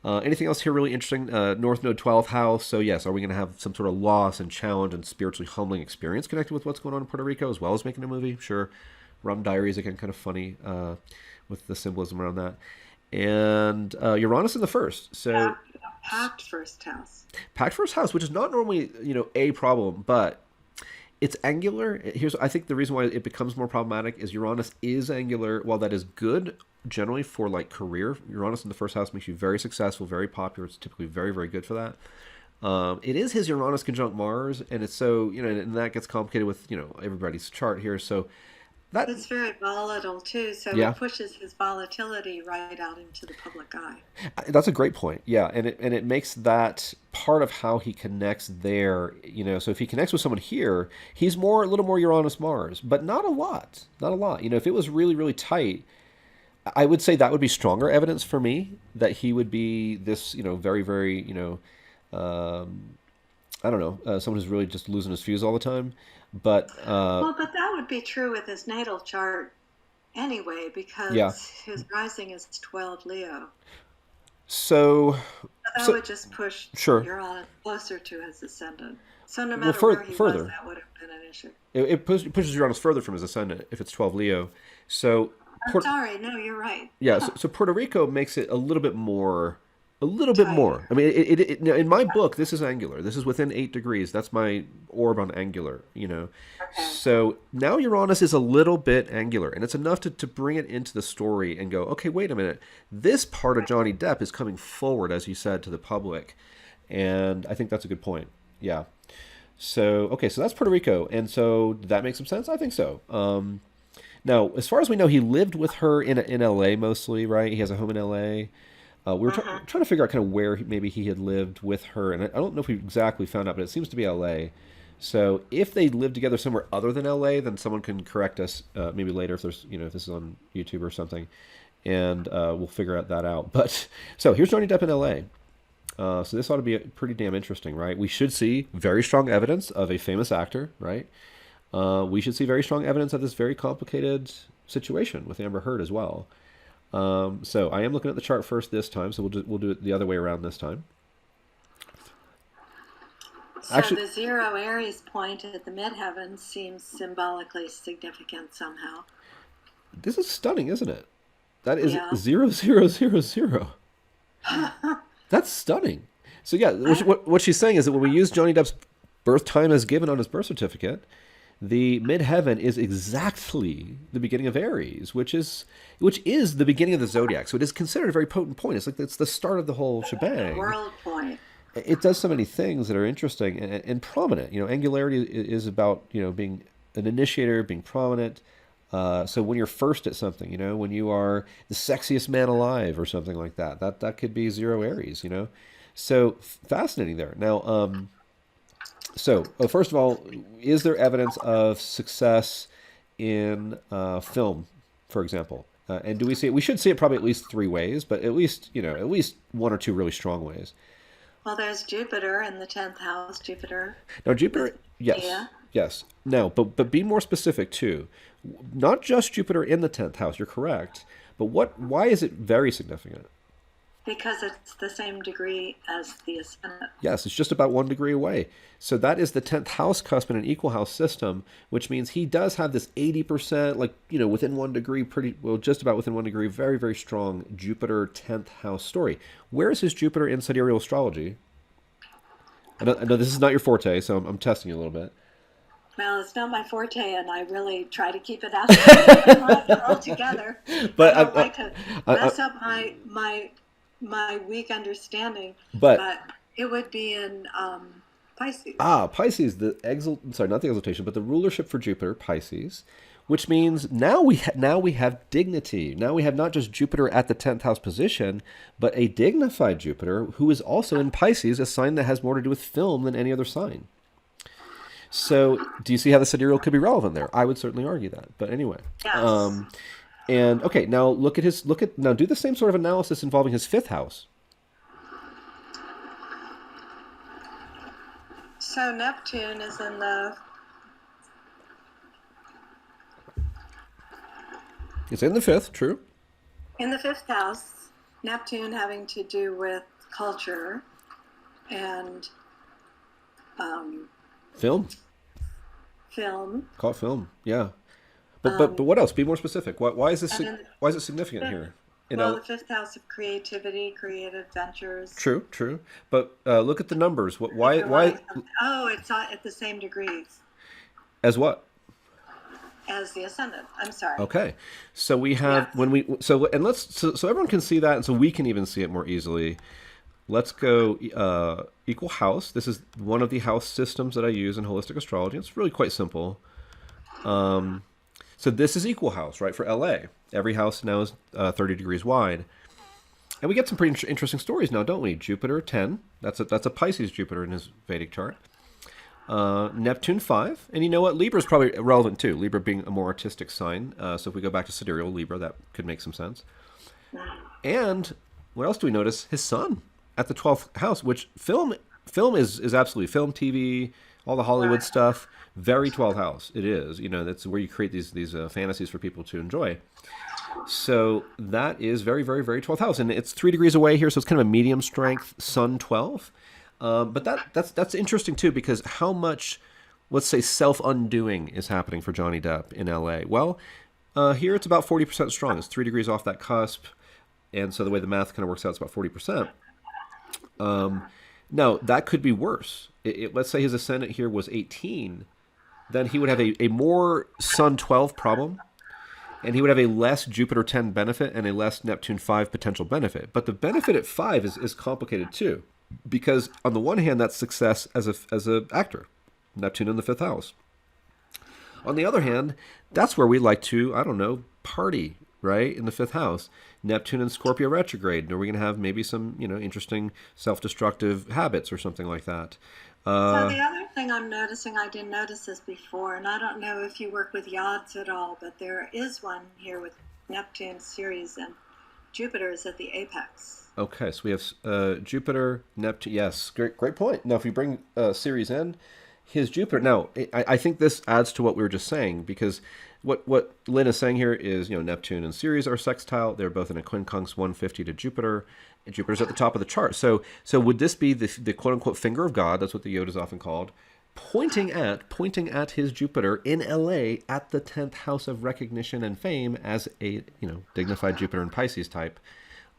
Anything else here really interesting? North Node 12th house. So yes, are we going to have some sort of loss and challenge and spiritually humbling experience connected with what's going on in Puerto Rico, as well as making a movie? Sure. Rum Diaries again, kind of funny with the symbolism around that. And Uranus in the first. So Packed first house. packed first house, which is not normally a problem, but it's angular. Here's I think the reason why it becomes more problematic is Uranus is angular. While that is good generally for like career, Uranus in the first house makes you very successful, very popular. It's typically very, very good for that. It is his Uranus conjunct Mars, and it's so and that gets complicated with everybody's chart here. So that It's very volatile too, so yeah, it pushes his volatility right out into the public eye. that's a great point. Yeah, and it makes that part of how he connects there. So if he connects with someone here, he's a little more Uranus Mars, but not a lot, not a lot. If it was really really tight, I would say that would be stronger evidence for me that he would be this very very I don't know, someone who's really just losing his fuse all the time. But Well, but that would be true with his natal chart anyway, yeah, because his rising is 12 Leo. so That so would just push sure. Uranus closer to his ascendant. So no Well, matter where he was, further. that would have been an issue. It pushes Uranus further from his ascendant if it's 12 Leo. So, I'm sorry, no, you're right. yeah, so Puerto Rico makes it a little bit more. Tighter. I mean, now, in my book, this is angular. This is within 8 degrees. That's my orb on angular. Okay. So now Uranus is a little bit angular, and it's enough to bring it into the story and go, okay, wait a minute. This part of Johnny Depp is coming forward, as you said, to the public. And I think that's a good point. Yeah. So, okay, so that's Puerto Rico. And so, did that make some sense? I think so. Now, as far as we know, he lived with her in LA mostly, right? He has a home in LA. We were trying to figure out kind of where maybe he had lived with her, and I don't know if we exactly found out, but it seems to be LA. So if they lived together somewhere other than LA, then someone can correct us maybe later if there's if this is on YouTube or something, and we'll figure that out. But so here's Johnny Depp in LA. So this ought to be pretty damn interesting, right? We should see very strong evidence of a famous actor, right? We should see very strong evidence of this very complicated situation with Amber Heard as well. So I am looking at the chart first this time, so we'll do it the other way around this time. So Actually, the zero Aries point at the midheaven seems symbolically significant somehow. this is stunning, isn't it? That is Yeah. 0000. That's stunning. So yeah, I, what she's saying is that when we use Johnny Depp's birth time as given on his birth certificate, the midheaven is exactly the beginning of Aries, which is the beginning of the zodiac. So it is considered a very potent point. It's like it's the start of the whole shebang. world point. It does so many things that are interesting and prominent. Angularity is about being an initiator, being prominent. So when you're first at something, when you are the sexiest man alive or something like that, that could be zero Aries. So fascinating there. Now, So, first of all, is there evidence of success in film, for example? And do we see it? We should see it probably at least three ways, but at least, at least one or two really strong ways. Well, there's Jupiter in the 10th house, Jupiter Now, with Jupiter, yes, Mia. yes. No, but be more specific too. Not just Jupiter in the 10th house, you're correct. But why is it very significant? Because it's the same degree as the ascendant. Yes, it's just about 1 degree away. So that is the 10th house cusp in an equal house system, which means he does have this 80%, like, within 1 degree, pretty well, just about within 1 degree, very, very strong Jupiter 10th house story. Where is his Jupiter in sidereal astrology? I know this is not your forte, so I'm testing you a little bit. Well, it's not my forte, and I really try to keep it astrology altogether. But I don't like to mess up my weak understanding. but But it would be in Pisces. Pisces, sorry, not the exaltation, but the rulership for Jupiter, Pisces, which means now we have dignity. Now we have not just Jupiter at the 10th house position, but a dignified Jupiter who is also in Pisces, a sign that has more to do with film than any other sign. So, do you see how the sidereal could be relevant there? I would certainly argue that. But anyway, Yes. and okay, now now do the same sort of analysis involving his 5th house. So Neptune is in the It's in the 5th, true. 5th house. Neptune having to do with culture and Film, film. call it film, yeah. But what else? Be more specific. Why is this And in why is it significant here? well, the 5th house of creativity, creative ventures. True, true. But look at the numbers. You're wanting something- Oh, it's at the same degrees as what? as the ascendant. I'm sorry. Okay, so we have Yes. so everyone can see that, and so we can even see it more easily. Let's go equal house. This is one of the house systems that I use in holistic astrology. It's really quite simple. So this is equal house, right, for LA. Every house now is 30 degrees wide. And we get some pretty interesting stories now, don't we? Jupiter 10, that's a Pisces Jupiter in his Vedic chart. Neptune 5. And you know what? Libra is probably relevant too. Libra being a more artistic sign. So if we go back to sidereal Libra, that could make some sense. And what else do we notice? His sun at the 12th house, which film is absolutely film, TV, all the Hollywood Right. stuff. Very 12th house. It is. That's where you create these fantasies for people to enjoy. So that is very, very, very 12th house. And it's 3 degrees away here, so it's kind of a medium strength sun 12. But that's interesting too, because how much, let's say, self-undoing is happening for Johnny Depp in LA? Well, here it's about 40% strong. It's 3 degrees off that cusp. And so the way the math kind of works out, it's about 40%. Now, that could be worse. Let's say his ascendant here was 18, then he would have a more Sun 12 problem, and he would have a less Jupiter 10 benefit and a less Neptune 5 potential benefit. But the benefit at 5 is complicated too, because on the one hand, that's success as a actor, Neptune in the 5th house. On the other hand, that's where we like to, I don't know, party, right, in the 5th house. Neptune in Scorpio retrograde, and we're going to have maybe some, interesting self-destructive habits or something like that. So the other thing I'm noticing, I didn't notice this before, and I don't know if you work with yachts at all, but there is one here with Neptune, Ceres, and Jupiter is at the apex. Okay, so we have Jupiter, Neptune. Yes, great point. Now, if we bring Ceres in, his Jupiter. Now, I think this adds to what we were just saying, because what Lynn is saying here is, Neptune and Ceres are sextile. They're both in a quincunx 150 to Jupiter. And Jupiter's at the top of the chart. So would this be the quote unquote finger of God? That's what the Yoda is often called, pointing at his Jupiter in LA at the 10th house of recognition and fame as a dignified Jupiter and Pisces type.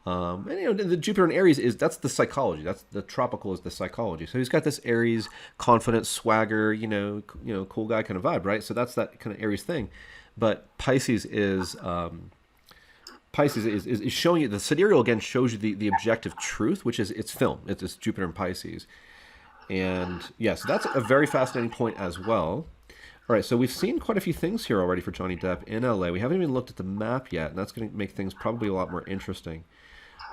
And the Jupiter in Aries that's the psychology. That's the tropical is the psychology. So he's got this Aries confident swagger, cool guy kind of vibe, right? So that's that kind of Aries thing. But Pisces is showing you, the sidereal again shows you the objective truth, which is it's film. It's Jupiter and Pisces. And yes, that's a very fascinating point as well. All right, so we've seen quite a few things here already for Johnny Depp in LA. We haven't even looked at the map yet, and that's going to make things probably a lot more interesting.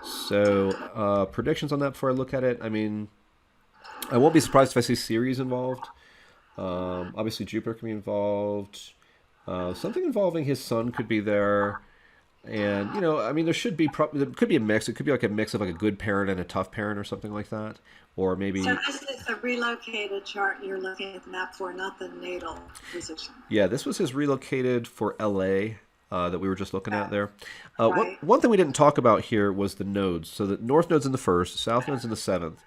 So predictions on that before I look at it. I mean, I won't be surprised if I see Ceres involved. Obviously, Jupiter can be involved. Something involving his son could be there. And I mean, there could be a mix. It could be like a mix of like a good parent and a tough parent or something like that, or So maybe this is the relocated chart you're looking at the map for, not the natal position. yeah. This was his relocated for L.A. That we were just looking at there. One Right. one thing we didn't talk about here was the nodes. So the north node's in the first, south node's in the seventh.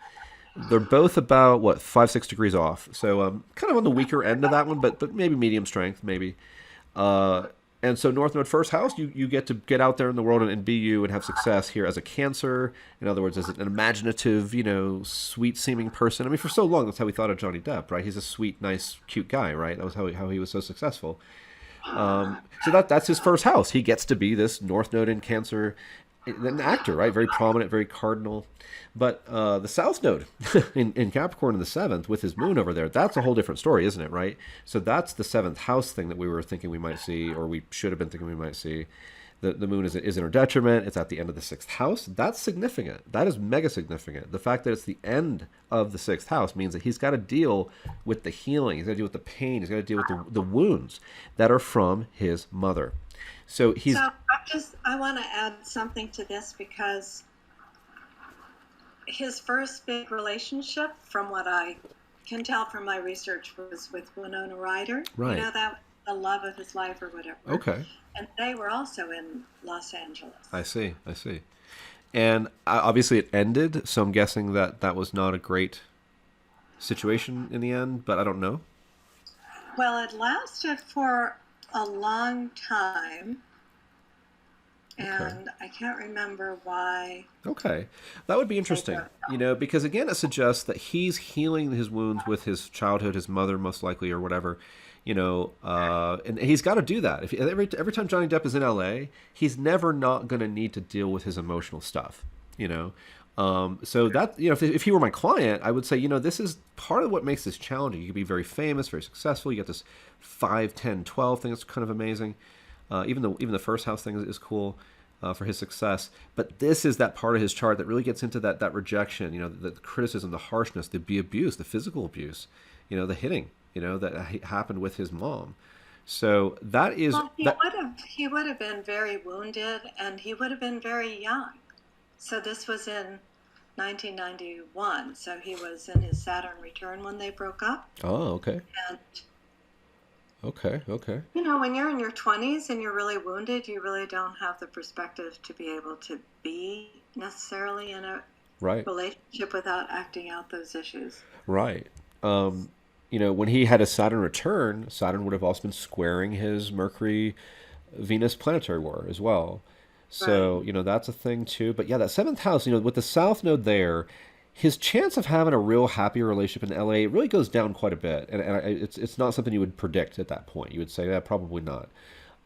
They're both about what 5-6 degrees off. So kind of on the weaker end of that one, but maybe medium strength, maybe. Uh, and so North Node first house, you get to get out there in the world and be you and have success here as a Cancer. In other words, as an imaginative, sweet seeming person. I mean, for so long, that's how we thought of Johnny Depp, right? He's a sweet, nice, cute guy, right? That was how he was so successful. So that's his first house. He gets to be this North Node in Cancer, an actor, right? Very prominent, very cardinal. But the South Node in Capricorn in the seventh with his moon over there, that's a whole different story, isn't it, right? So that's the seventh house thing that we were thinking we might see, or we should have been thinking we might see. The moon is in her detriment. It's at the end of the sixth house. That's significant. That is mega significant. The fact that it's the end of the sixth house means that he's got to deal with the healing. He's got to deal with the pain. He's got to deal with the wounds that are from his mother. So he's So I want to add something to this because his first big relationship, from what I can tell from my research, was with Winona Ryder. right. That the love of his life or whatever. Okay. And they were also in Los Angeles. I see. I see. And obviously it ended, so I'm guessing that that was not a great situation in the end, but I don't know. Well, it lasted for a long time, Okay. and I can't remember why Okay. That would be they interesting, broke up. because again, it suggests that he's healing his wounds with his childhood, his mother, most likely, or whatever, and he's got to do that. If every time Johnny Depp is in LA, he's never not going to need to deal with his emotional stuff, you know. So that, if he were my client, I would say, this is part of what makes this challenging. You could be very famous, very successful. You get this 5, 10, 12 thing that's kind of amazing. Even the first house thing is cool for his success. But this is that part of his chart that really gets into that rejection, the criticism, the harshness, the abuse, the physical abuse, the hitting, that happened with his mom. So that is Well, that. he would have been very wounded, and he would have been very young. So this was in 1991. So he was in his Saturn return when they broke up. Oh, okay, And okay, when you're in your 20s and you're really wounded, you really don't have the perspective to be able to be necessarily in a right, relationship without acting out those issues. right. When he had a Saturn return, Saturn would have also been squaring his Mercury Venus planetary war as well. Right. So, that's a thing too. But yeah, that seventh house, with the South Node there, his chance of having a real happy relationship in LA really goes down quite a bit. It's not something you would predict at that point. You would say, yeah, probably not.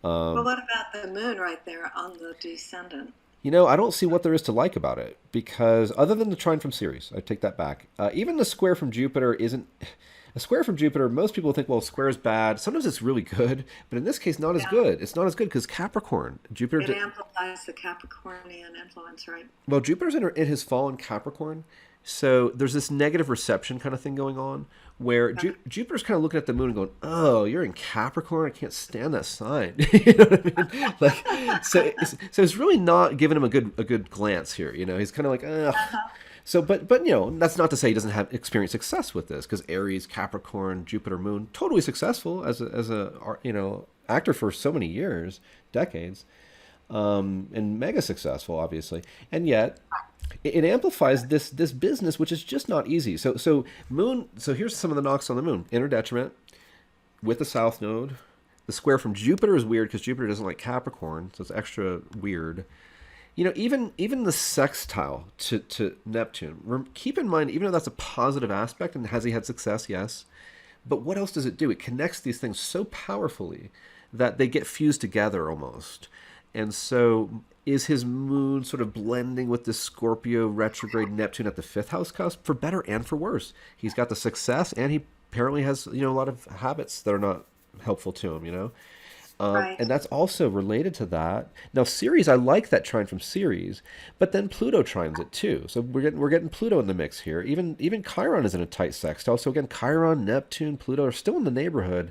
Well, what about the moon right there on the descendant? I don't see what there is to like about it because other than the trine from Ceres, I take that back. Even the square from Jupiter isn't. A square from Jupiter, most people think, well, square is bad. Sometimes it's really good, but in this case, not as Yeah. good. It's not as good because Capricorn, Jupiter. It amplifies the Capricornian influence, right? Well, Jupiter's in his fall in Capricorn, so there's this negative reception kind of thing going on where Jupiter's kind of looking at the moon and going, "Oh, you're in Capricorn. I can't stand that sign." You know what I mean? Like, so it's really not giving him a good glance here. He's kind of like, ugh. So, but that's not to say he doesn't have experienced success with this because Aries, Capricorn, Jupiter, Moon, totally successful as a actor for so many years, decades, and mega successful, obviously, and yet it amplifies this business, which is just not easy. So Moon. So here's some of the knocks on the Moon: inner detriment with the South Node. The square from Jupiter is weird because Jupiter doesn't like Capricorn, so it's extra weird. Even the sextile to Neptune. Keep in mind, even though that's a positive aspect, and has he had success? Yes. But what else does it do? It connects these things so powerfully that they get fused together almost. And so is his moon sort of blending with the Scorpio retrograde Neptune at the fifth house cusp, for better and for worse. He's got the success, and he apparently has, a lot of habits that are not helpful to him. Right. And that's also related to that. Now, Ceres, I like that trine from Ceres, but then Pluto trines it too. So we're getting Pluto in the mix here. Even Chiron is in a tight sextile. So again, Chiron, Neptune, Pluto are still in the neighborhood.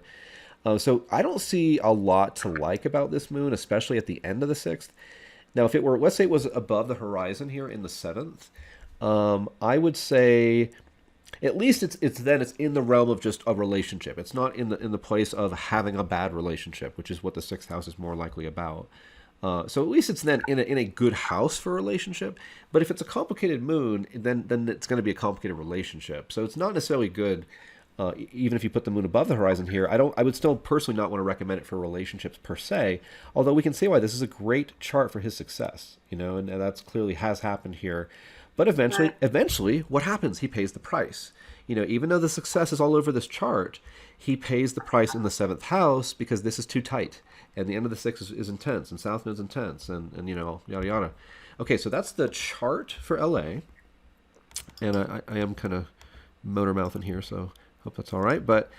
So I don't see a lot to like about this moon, especially at the end of the sixth. Now, if it were, let's say it was above the horizon here in the seventh, I would say at least it's in the realm of just a relationship. It's not in the place of having a bad relationship, which is what the sixth house is more likely about. So at least it's then in a good house for a relationship. But if it's a complicated moon, then it's going to be a complicated relationship. So it's not necessarily good. Even if you put the moon above the horizon here, I would still personally not want to recommend it for relationships per se. Although we can see why this is a great chart for his success, and that's clearly has happened here. But Right. eventually, what happens? He pays the price. Even though the success is all over this chart, he pays the price in the seventh house because this is too tight, and the end of the sixth is intense, and South Node's intense, and yada yada. Okay, so that's the chart for LA, and I am kind of motor mouthing here, so hope that's all right. But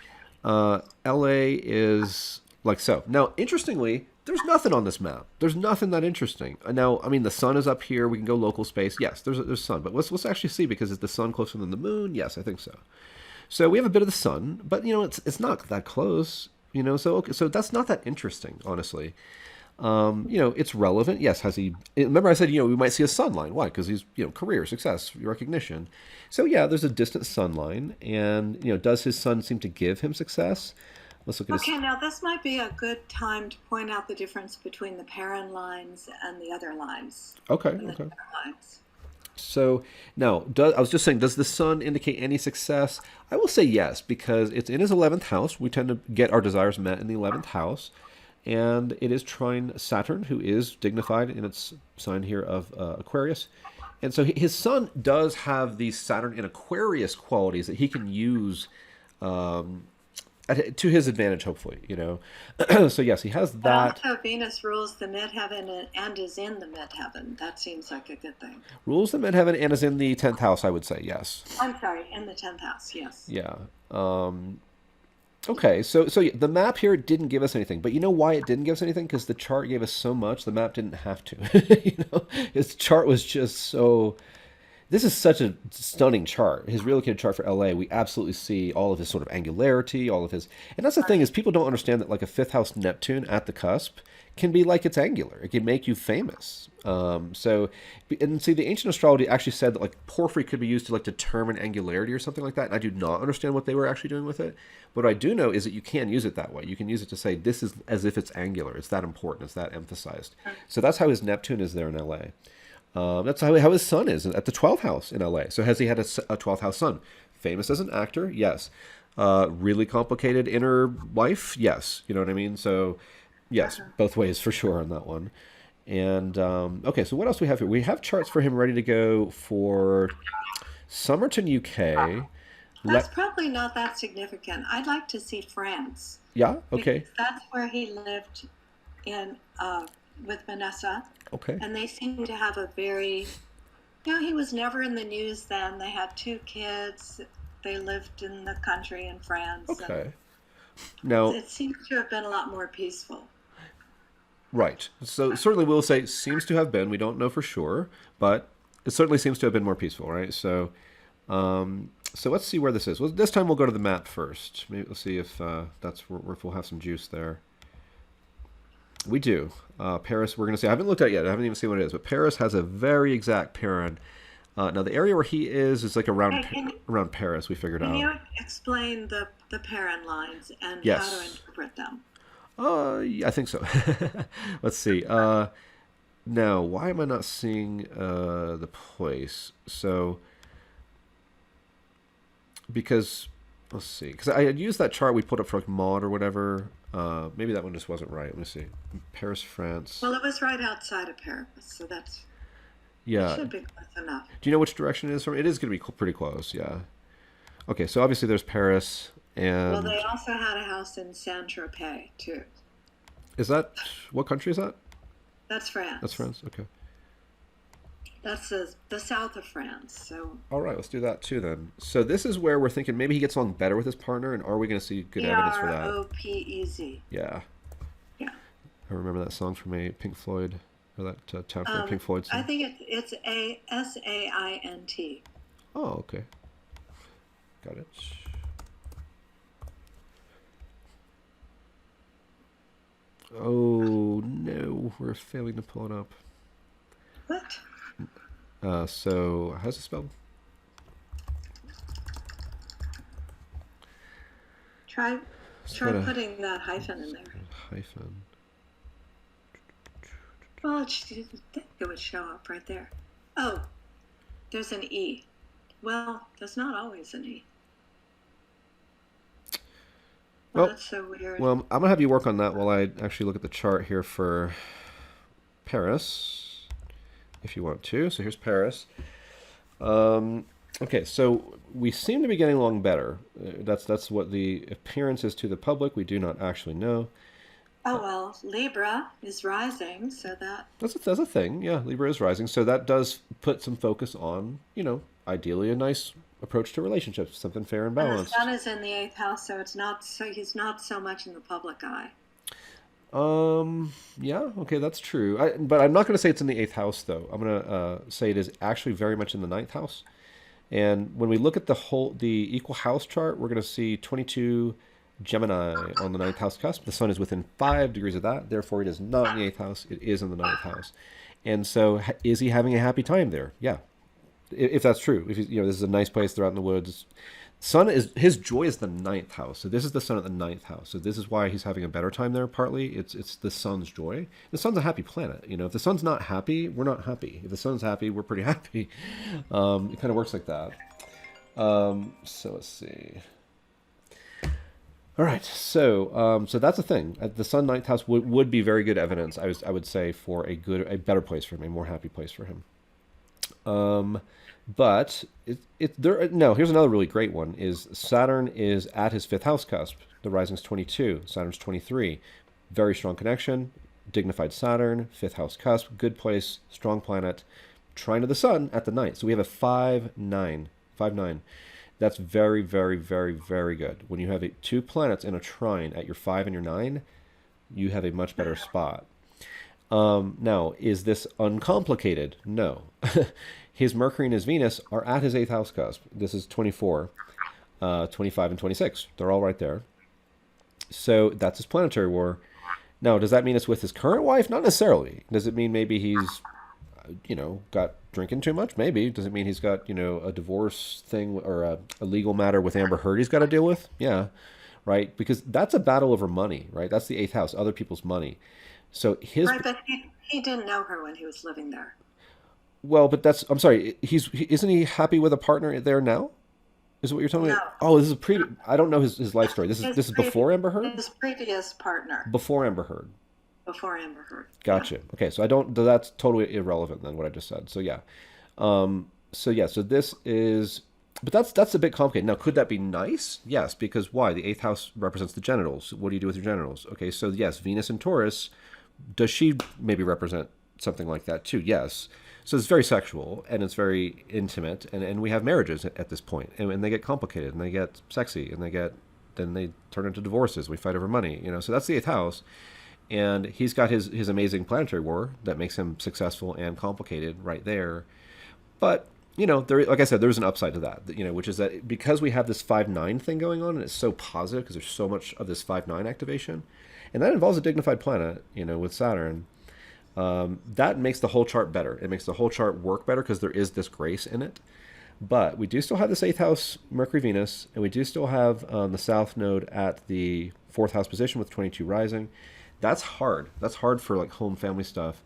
LA is like so. Now, interestingly, there's nothing on this map. There's nothing that interesting. Now, I mean, the sun is up here. We can go local space. Yes, there's sun, but let's actually see because is the sun closer than the moon? Yes, I think so. So we have a bit of the sun, but it's not that close. So okay, so that's not that interesting, honestly. It's relevant. Yes, has he? Remember, I said we might see a sun line. Why? Because he's career success, recognition. So yeah, there's a distant sun line, and does his sun seem to give him success? Let's look at his. Okay, now this might be a good time to point out the difference between the parent lines and the other lines, Okay, and the okay. different lines. So now, I was just saying, does the sun indicate any success? I will say yes, because it's in his 11th house. We tend to get our desires met in the 11th house. And it is trine Saturn, who is dignified in its sign here of Aquarius. And so his sun does have these Saturn in Aquarius qualities that he can use to his advantage, hopefully. So yes, he has But that. also, Venus rules the midheaven and is in the midheaven. That seems like a good thing. Rules the midheaven and is in the 10th house, I would say, yes. I'm sorry, in the 10th house, yes. Yeah. Okay, so yeah, the map here didn't give us anything, but you know why it didn't give us anything? Because the chart gave us so much, the map didn't have to. His chart was just so. This is such a stunning chart. His relocated chart for LA, we absolutely see all of his sort of angularity, all of his, and that's the thing is people don't understand that like a fifth house Neptune at the cusp can be like it's angular. It can make you famous. And see, the ancient astrology actually said that like porphyry could be used to like determine angularity or something like that. And I do not understand what they were actually doing with it. What I do know is that you can use it that way. You can use it to say this is as if it's angular. It's that important. It's that emphasized. So that's how his Neptune is there in LA. That's how his sun is at the 12th house in LA. So has he had a 12th house sun? Famous as an actor? Yes. Really complicated inner life? Yes. You know what I mean? So, yes, both ways for sure on that one. And, okay, so what else do we have here? We have charts for him ready to go for Somerton, UK. That's probably not that significant. I'd like to see France Yeah, because okay, that's where he lived in with Vanessa, okay, and they seem to have a very, he was never in the news then. They had two kids. They lived in the country in France, and okay. Now, it seems to have been a lot more peaceful. right. So certainly we'll say seems to have been. We don't know for sure, but it certainly seems to have been more peaceful, right? So let's see where this is. Well, this time we'll go to the map first. Maybe we'll see if that's where if we'll have some juice there. We do. Paris, we're going to see. I haven't looked at it yet. I haven't even seen what it is. But Paris has a very exact parent. Now, the area where he is like Hey, around Paris, we figured can out. you explain the parent lines and how to Yes. interpret them? Yeah, I think so. Let's see. Now, why am I not seeing the place? So, because, let's see. Because I had used that chart we put up for like mod or whatever. Maybe that one just wasn't right. Let me see. Paris, France. Well, it was right outside of Paris, so it Yeah. should be close enough. Do you know which direction it is from? It is going to be pretty close, yeah. Okay, so obviously there's Paris, Well, and they also had a house in Saint Tropez too. is that what country is that? That's That's France. France. Okay. That's the south of France. So All right, let's do that too then. So this is where we're thinking maybe he gets along better with his partner, and are we going to see good evidence for that? Propez. Yeah. Yeah. I remember that song from a Pink Floyd, or that town from a Pink Floyd I song. think it's Saint. Oh, okay. Got it. Oh, no. We're failing to pull it up. What? So, how's it spelled? Try It's try got a putting that hyphen in there. hyphen. Well, I think it would show up right there. Oh, there's an E. Well, there's not always an E. Well, Well, that's so weird. well, I'm gonna have you work on that while I actually look at the chart here for Paris, if you want to. So here's Paris. Okay, so we seem to be getting along better. That's what the appearance is to the public. We do not actually know. Oh, well, Libra is rising, so that. That's a thing. Yeah, Libra is rising, so that does put some focus on, ideally a nice approach to relationships, something fair and And the balanced. sun is in the eighth house, so he's not so much in the public eye. Yeah, okay, that's true. But I'm not going to say it's in the eighth house, though. I'm going to say it is actually very much in the ninth house. And when we look at the equal house chart, we're going to see 22 Gemini on the ninth house cusp. The sun is within 5 degrees of that. Therefore, it is not in the eighth house. It is in the ninth house. And so, is he having a happy time there? Yeah, if that's true. If this is a nice place. They're out in the woods. Sun is his joy is the ninth house. So this is the sun at the ninth house. So this is why he's having a better time there. Partly, it's the sun's joy. The sun's a happy planet. If the sun's not happy, we're not happy. If the sun's happy, we're pretty happy. It kind of works like that. So let's see. All right, so that's a thing. The Sun ninth house would be very good evidence. I would say for a better place for him, a more happy place for him. But here's another really great one. Is Saturn is at his fifth house cusp. The rising's 22. Saturn's 23. Very strong connection. Dignified Saturn, fifth house cusp, good place, strong planet, trine to the Sun at the ninth. So we have a 5-9. 5-9. That's very, very, very, very good. When you have two planets in a trine at your 5 and your 9, you have a much better spot. Now, is this uncomplicated? No. His Mercury and his Venus are at his eighth house cusp. This is 24, 25, and 26. They're all right there. So that's his planetary war. Now, does that mean it's with his current wife? Not necessarily. Does it mean maybe he's got drinking too much? Maybe. Does it mean he's got, a divorce thing or a legal matter with Amber Heard he's got to deal with? Yeah, right? Because that's a battle over money, right? That's the eighth house, other people's money. So Right, but he didn't know her when he was living there. well, but I'm sorry, isn't he happy with a partner there now? Is what you're telling me? No, Oh, this is I don't know his life story. This is his this is before Amber Heard? his previous partner Before Amber Heard. before Amber Heard. Yeah. Gotcha. Okay, so that's totally irrelevant then what I just said. So yeah. So this is but that's a bit complicated. Now, could that be nice? Yes, because why? The eighth house represents the genitals. What do you do with your genitals? Okay, so yes, Venus in Taurus, does she maybe represent something like that too? Yes. So it's very sexual and it's very intimate, and we have marriages at this point, and they get complicated and they get sexy and then they turn into divorces. We fight over money, So that's the eighth house. And he's got his amazing planetary war that makes him successful and complicated right there. But, there, like I said, there's an upside to that, which is that because we have this 5-9 thing going on, and it's so positive because there's so much of this 5-9 activation, and that involves a dignified planet, with Saturn, that makes the whole chart better. It makes the whole chart work better because there is this grace in it. But we do still have this eighth house Mercury Venus, and we do still have the South Node at the fourth house position with 22 rising. That's hard. That's hard for like home family stuff.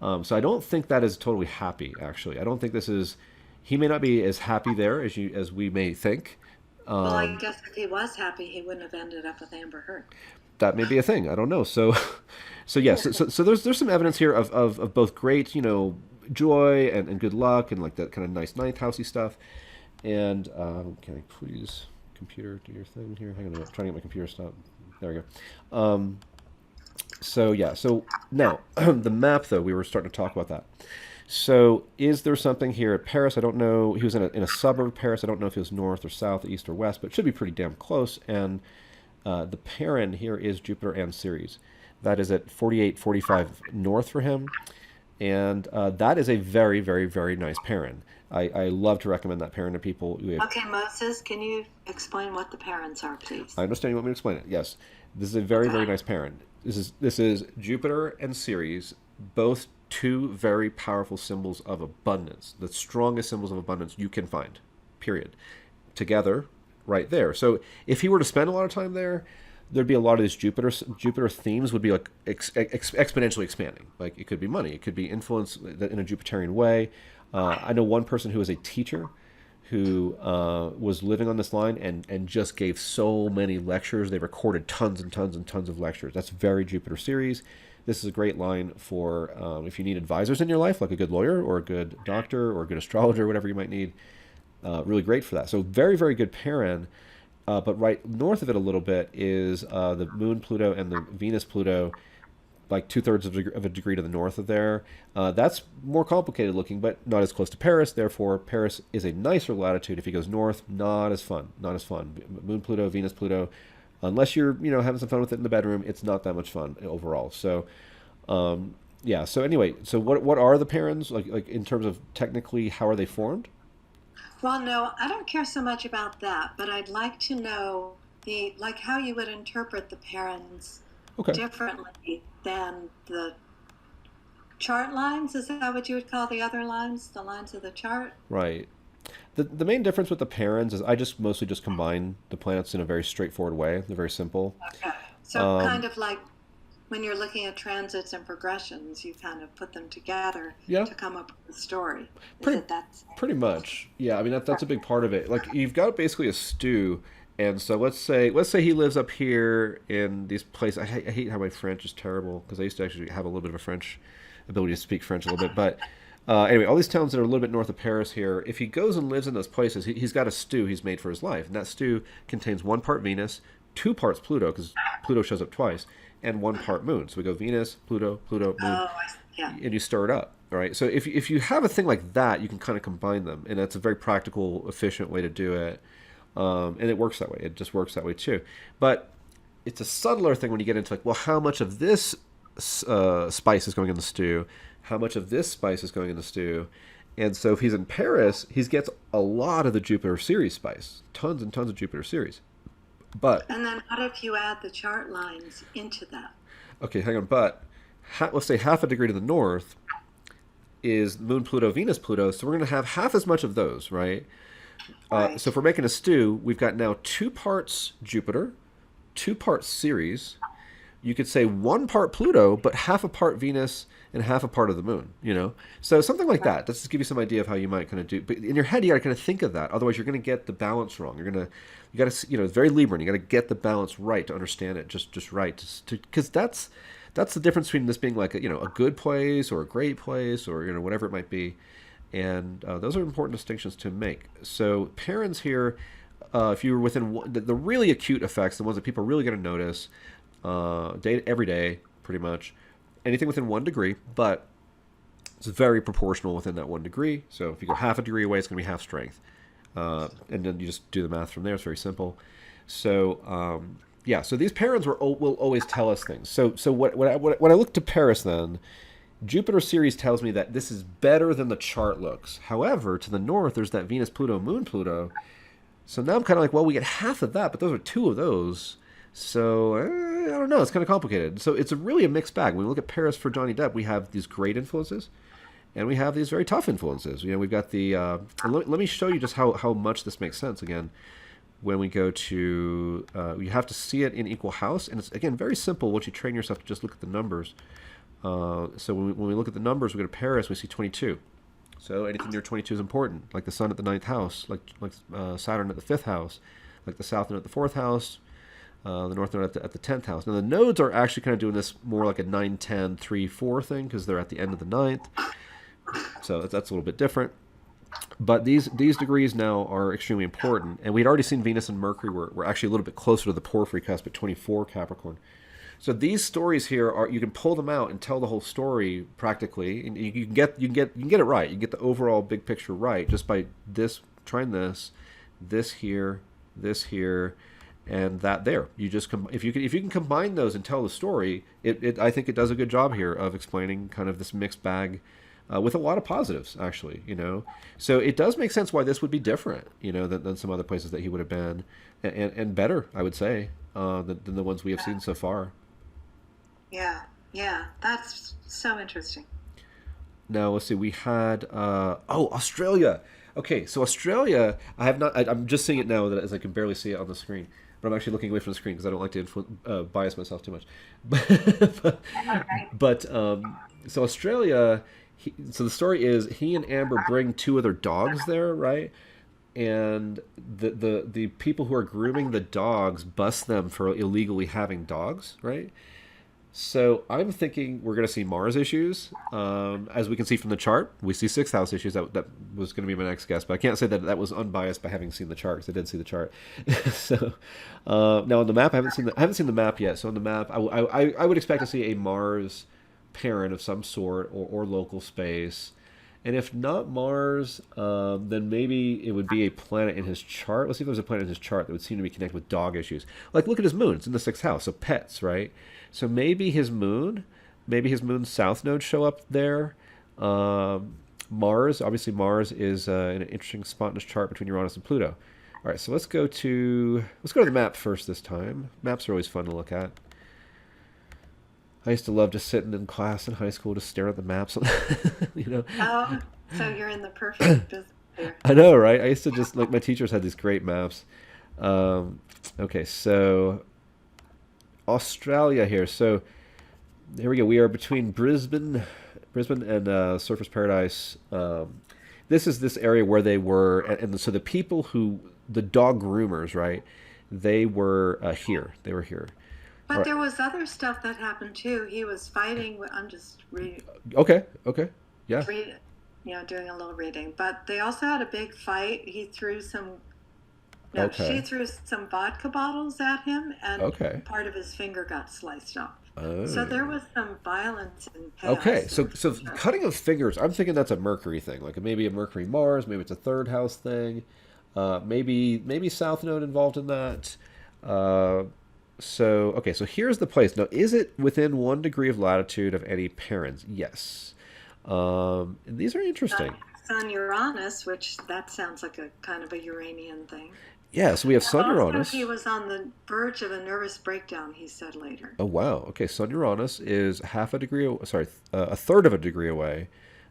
So I don't think that is totally happy. Actually, I don't think this is. He may not be as happy there as we may think. Well, I guess if he was happy, he wouldn't have ended up with Amber Heard. That may be a thing. I don't know. So, yes. So there's some evidence here of both great joy and good luck and like that kind of nice ninth housey stuff. And can I please computer do your thing here? Hang on, I'm trying to get my computer stopped. There we go. So now the map though, we were starting to talk about that. So is there something here at Paris? I don't know. He was in a suburb of Paris. I don't know if it was north or south, east or west, but it should be pretty damn close. And the parent here is Jupiter and Ceres. That is at 4845 north for him. And that is a very, very, very nice pairing. I love to recommend that pairing to people. Okay, Moses, can you explain what the parents are, please? I understand you want me to explain it. Yes, this is a very, very Okay. nice pairing. This is Jupiter and Ceres, both two very powerful symbols of abundance, the strongest symbols of abundance you can find. Period. Together, right there. So if he were to spend a lot of time there, there'd be a lot of these Jupiter themes would be like exponentially expanding. Like it could be money, it could be influence in a Jupiterian way. I know one person who is a teacher who was living on this line and just gave so many lectures. They recorded tons and tons and tons of lectures. That's very Jupiter series. This is a great line for if you need advisors in your life, like a good lawyer or a good doctor or a good astrologer, whatever you might need. Really great for that. So very, very good pairing. But right north of it a little bit is the Moon Pluto and the Venus Pluto, like 2/3 of a degree to the north of there. That's more complicated looking, but not as close to Paris. Therefore, Paris is a nicer latitude. If he goes north, not as fun. Not as fun. Moon Pluto, Venus Pluto, unless you're having some fun with it in the bedroom, it's not that much fun overall. So, yeah. So anyway, so what are the parents like in terms of technically how are they formed? Well, no, I don't care so much about that, but I'd like to know the like how you would interpret the parents Okay. differently than the chart lines. Is that what you would call the other lines? The lines of the chart? Right. The main difference with the parents is I just mostly just combine the planets in a very straightforward way. They're very simple. Okay. So kind of like when you're looking at transits and progressions, you kind of put them together Yeah, to come up with a story. Is pretty it that? pretty much. Yeah, I mean that's a big part of it. Like you've got basically a stew, and so let's say he lives up here in these places. I hate how my French is terrible because I used to actually have a little bit of a French ability to speak French a little bit, but. Anyway, all these towns that are a little bit north of Paris here, if he goes and lives in those places, he's got a stew he's made for his life. And that stew contains 1 part Venus, 2 parts Pluto, because Pluto shows up twice, and 1 part Moon. So we go Venus, Pluto, Pluto, Moon, Oh, yeah. and you stir it up. All right. So if you have a thing like that, you can kind of combine them, and that's a very practical, efficient way to do it. And it works that way. It just works that way too. But it's a subtler thing when you get into like, well, how much of this spice is going in the stew? How much of this spice is going in the stew? And so if he's in Paris, he gets a lot of the Jupiter Ceres spice, tons and tons of Jupiter Ceres. But And then what if you add the chart lines into that? okay, hang on. But let's say half a degree to the north is Moon Pluto, Venus Pluto. So we're going to have half as much of those, right? So Right. if we're making a stew, we've got now 2 parts Jupiter, 2 parts Ceres. You could say 1 part Pluto, but half a part Venus and half a part of the moon, So something like Right. that. Let's just give you some idea of how you might kind of do. But in your head, you got to kind of think of that. Otherwise, you're going to get the balance wrong. You got to, it's very Libran. You got to get the balance right to understand it just right. Because that's the difference between this being like a good place or a great place or whatever it might be. And those are important distinctions to make. So parents here, if you were within the really acute effects, the ones that people are really going to notice, every day, pretty much, anything within 1 degree, but it's very proportional within that 1 degree. So if you go half a degree away, it's going to be half strength, and then you just do the math from there. It's very simple. So yeah, so these parents will always tell us things. So when I look to Paris then. Jupiter series tells me that this is better than the chart looks. However, to the north, there's that Venus Pluto, Moon Pluto. So now I'm kind of like, well, we get half of that, but those are 2 of those. So I don't know. It's kind of complicated. So it's really a mixed bag. When we look at Paris for Johnny Depp, we have these great influences, and we have these very tough influences. We've got the. Let me show you just how much this makes sense again. When we go to, you have to see it in equal house, and it's again very simple. Once you train yourself to just look at the numbers. So when we look at the numbers, we go to Paris, we see 22. So anything near 22 is important, like the Sun at the ninth house, like Saturn at the fifth house, like the South Node at the fourth house, the North Node at the 10th house. Now the nodes are actually kind of doing this more like a 9, 10, 3, 4 thing because they're at the end of the ninth. So that's a little bit different. But these degrees now are extremely important. And we'd already seen Venus and Mercury were actually a little bit closer to the porphyry cusp at 24 Capricorn. So these stories here are you can pull them out and tell the whole story practically, and you can get it right. You can get the overall big picture right just by trying this here, and that there you just if you can combine those and tell the story, I think it does a good job here of explaining kind of this mixed bag, with a lot of positives actually, so it does make sense why this would be different, than some other places that he would have been, and better, I would say, than the ones we have seen so far. Yeah, yeah, that's so interesting. Now let's see. We had Australia. Okay, so Australia. I have not. I'm just seeing it now that as I can barely see it on the screen, but I'm actually looking away from the screen because I don't like to bias myself too much. but Okay. so Australia. So the story is he and Amber bring two of their dogs there, right? And the people who are grooming the dogs bust them for illegally having dogs, right? So I'm thinking we're going to see Mars issues. As we can see from the chart, we see sixth house issues. That was going to be my next guess, but I can't say that that was unbiased by having seen the chart, because I did see the chart. So now on the map, I haven't seen the map yet. So on the map, I would expect to see a Mars parent of some sort, or local space. And if not Mars, then maybe it would be a planet in his chart. Let's see if there's a planet in his chart that would seem to be connected with dog issues. Like, look at his moon. It's in the sixth house, so pets, right? So maybe his moon's south node show up there. Mars, obviously Mars is in an interesting spot in his chart between Uranus and Pluto. All right, so let's go to the map first this time. Maps are always fun to look at. I used to love just sitting in class in high school, just staring at the maps. you know, Oh, so you're in the perfect business here. I know, right? I used to just like, my teachers had these great maps. Okay, so Australia here. So here we go. We are between Brisbane and Surfers Paradise. This is this area where they were, and so the people the dog groomers, right? They were here. They were here. All But right. there was other stuff that happened too. He was fighting. I'm just Okay. Okay. Yeah. read, doing a little reading. But they also had a big fight. He threw some. No, she Okay. threw some vodka bottles at him, and Okay. part of his finger got sliced off. So there Oh. was some violence and Okay. chaos So there for so sure. cutting of fingers. I'm thinking that's a Mercury thing. Like maybe a Mercury Mars. Maybe it's a third house thing. Maybe South Node involved in that. Uh, so okay. So here's the place. Now, is it within 1 degree of latitude of any parents? Yes. And these are Uh, interesting. Sun Uranus, which that sounds like a kind of a Uranian thing. Yeah. So we have And Sun also, he Uranus. was on the verge of a nervous breakdown, he said later. Oh wow. Okay. Sun Uranus is half a degree. Sorry, a third of a degree away.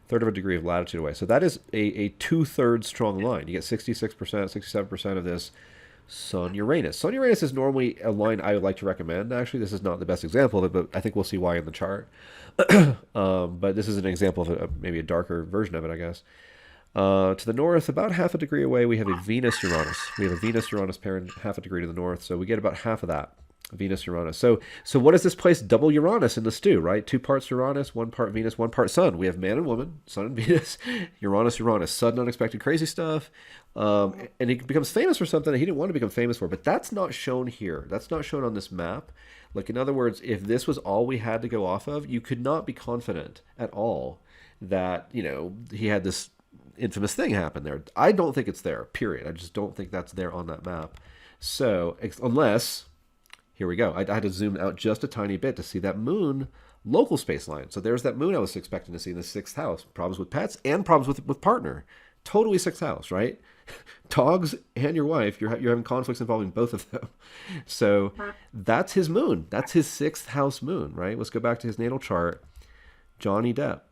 Third of a degree of latitude away. So that is a two-thirds strong line. You get 66%, 67% of this Sun Uranus. Sun Uranus is normally a line I would like to recommend. Actually, this is not the best example of it, but I think we'll see why in the chart. But this is an example of maybe a darker version of it, I guess. To the north, about half a degree away, we have a Venus Uranus. We have a Venus Uranus pair half a degree to the north, so we get about half of that. Venus Uranus. So what is this place? Double Uranus in the stew, right? Two parts Uranus, one part Venus, one part Sun. We have man and woman, Sun and Venus, Uranus, Uranus, sudden unexpected crazy stuff. And he becomes famous for something that he didn't want to become famous for, but that's not shown here. That's not shown on this map. Like, in other words, if this was all we had to go off of, you could not be confident at all that, he had this infamous thing happen there. I don't think it's there, period. I just don't think that's there on that map. So, unless, here we go. I had to zoom out just a tiny bit to see that moon local space line. So there's that moon I was expecting to see in the sixth house. Problems with pets and problems with partner. Totally sixth house, right? Dogs and your wife, you're having conflicts involving both of them. So that's his moon. That's his sixth house moon, right? Let's go back to his natal chart. Johnny Depp.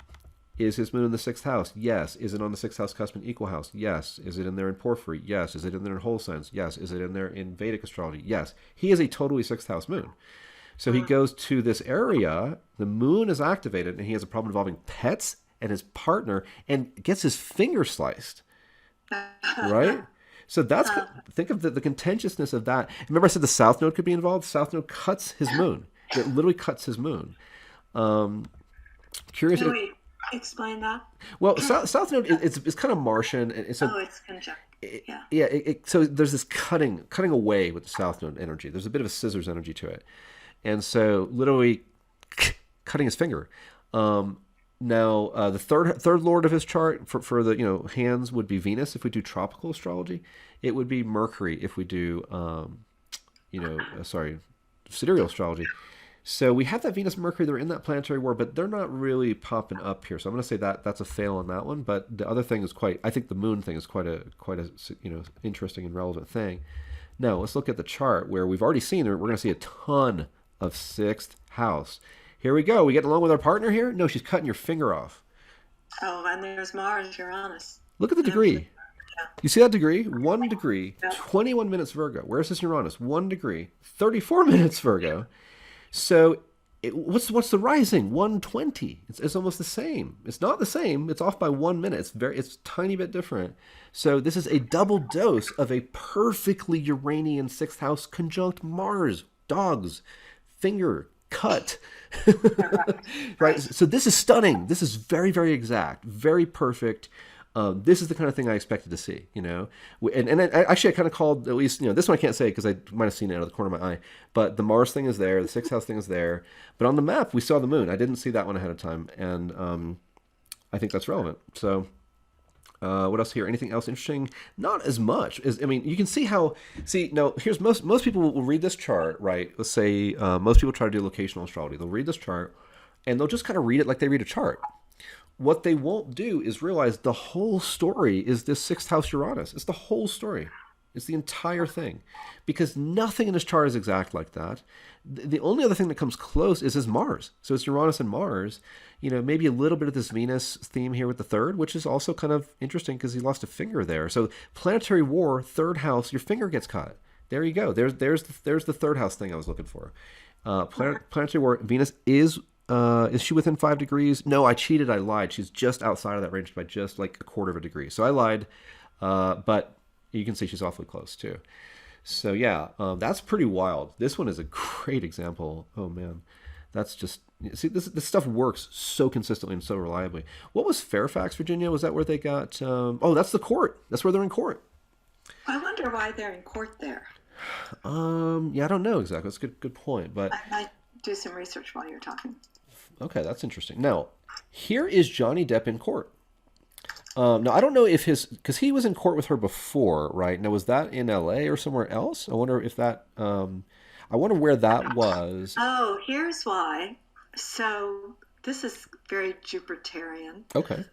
Is his moon in the sixth house? Yes. Is it on the sixth house cusp and equal house? Yes. Is it in there in porphyry? Yes. Is it in there in whole sense? Yes. Is it in there in Vedic astrology? Yes. He is a totally sixth house moon. So he goes to this area, the moon is activated, and he has a problem involving pets and his partner, and gets his finger sliced, right? So think of the contentiousness of that. Remember I said the south node could be involved? South node cuts his moon. It literally cuts his moon. Um, Curious. No, wait, explain that. Well, South Node it's kind of Martian, and so Oh, it's conjunct. Yeah. yeah. So there's this cutting away with the South Node energy. There's a bit of a scissors energy to it, and so literally cutting his finger. Now the third lord of his chart for the hands would be Venus if we do tropical astrology. It would be Mercury if we do sidereal astrology. So we have that Venus Mercury. They're in that planetary war, but they're not really popping up here. So I'm going to say that that's a fail on that one. But the other thing is quite. I think the moon thing is quite a interesting and relevant thing. Now let's look at the chart where we've already seen. We're going to see a ton of sixth house. Here we go. We getting along with our partner here? No, she's cutting your finger off. Oh, and there's Mars, Uranus. Look at the degree. Yeah. You see that degree? 1 degree, 21 minutes Virgo. Where's this Uranus? 1 degree, 34 minutes Virgo. So what's the rising? 120. It's almost the same. It's not the same. It's off by 1 minute. It's a tiny bit different. So this is a double dose of a perfectly Uranian sixth house conjunct Mars. Dogs, finger, cut. Right. So this is stunning. This is very, very exact, very perfect. This is the kind of thing I expected to see, and actually I kind of called, at least, this one I can't say because I might have seen it out of the corner of my eye, but the Mars thing is there, the sixth house thing is there, but on the map we saw the moon. I didn't see that one ahead of time, and I think that's relevant. So what else here? Anything else interesting? Not as much. You can see how, here's most people will read this chart, right? Let's say most people try to do locational astrology. They'll read this chart and they'll just kind of read it like they read a chart. What they won't do is realize the whole story is this sixth house Uranus. It's the whole story. It's the entire thing. Because nothing in this chart is exact like that. The only other thing that comes close is his Mars. So it's Uranus and Mars. Maybe a little bit of this Venus theme here with the third, which is also kind of interesting because he lost a finger there. So planetary war, third house, your finger gets caught. There you go. There's the third house thing I was looking for. Planetary war, Venus is she within 5 degrees? No, I cheated. I lied. She's just outside of that range by just like a quarter of a degree. So I lied, but you can see she's awfully close too. So yeah, that's pretty wild. This one is a great example. Oh man, that's just, see, this stuff works so consistently and so reliably. What was Fairfax, Virginia? Was that where they got? Oh, that's the court. That's where they're in court. I wonder why they're in court there. Yeah, I don't know exactly. That's a good point. But I might do some research while you're talking. Okay, that's interesting. Now, here is Johnny Depp in court. Now, I don't know if because he was in court with her before, right? Now, was that in LA or somewhere else? I wonder if that, I wonder where that was. Oh, here's why. So this is very Jupiterian. Okay.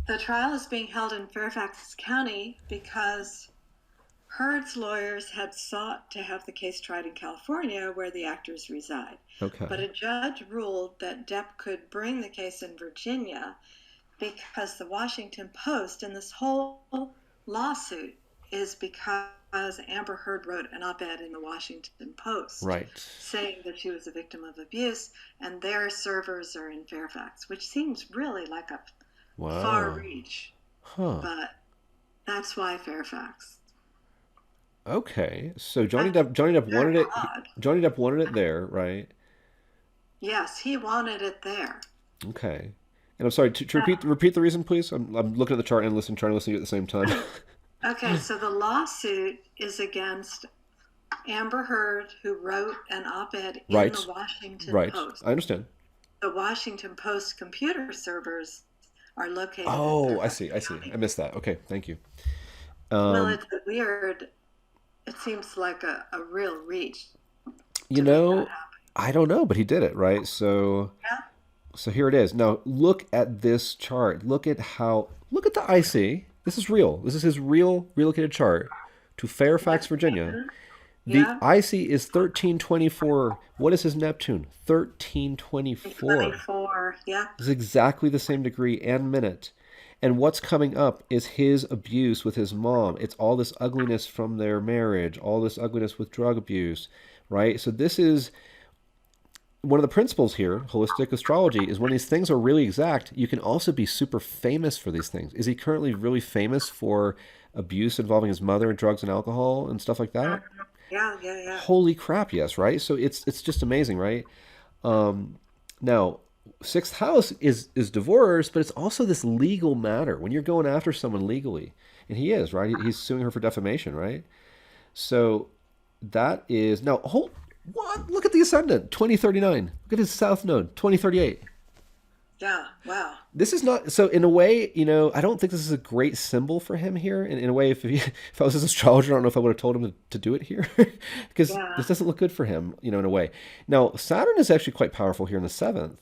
The trial is being held in Fairfax County because Heard's lawyers had sought to have the case tried in California, where the actors reside. Okay. But a judge ruled that Depp could bring the case in Virginia because the Washington Post, and this whole lawsuit is because Amber Heard wrote an op-ed in the Washington Post, right, saying that she was a victim of abuse, and their servers are in Fairfax, which seems really like a far reach. Huh. But that's why Fairfax. Okay, so Johnny Depp wanted it. Johnny Depp wanted it there, right? Yes, he wanted it there. Okay, and I'm sorry to repeat the reason, please. I'm looking at the chart and trying to listen to you at the same time. Okay, so the lawsuit is against Amber Heard, who wrote an op-ed in the Washington Post. I understand. The Washington Post computer servers are located. Oh, I see. I missed that. Okay, thank you. Well, it's weird. It seems like a real reach. I don't know, but he did it, right? So, yeah. So here it is. Now, look at this chart. Look at the IC. This is real. This is his real relocated chart to Fairfax, Virginia. The IC is 1324. What is his Neptune? 1324. 24, yeah. It's exactly the same degree and minute. And what's coming up is his abuse with his mom. It's all this ugliness from their marriage, all this ugliness with drug abuse, right? So this is one of the principles here, holistic astrology, is when these things are really exact, you can also be super famous for these things. Is he currently really famous for abuse involving his mother, drugs and alcohol and stuff like that? Yeah. Holy crap, yes, right? So it's just amazing, right? Now, sixth house is divorce, but it's also this legal matter when you're going after someone legally, and he is, right? He's suing her for defamation, right? So that is now. What? Look at the ascendant, 2039. Look at his south node, 2038. Yeah. Wow. This is not so. In a way, I don't think this is a great symbol for him here. In a way, if I was his astrologer, I don't know if I would have told him to do it here, because Yeah. this doesn't look good for him. In a way. Now, Saturn is actually quite powerful here in the seventh.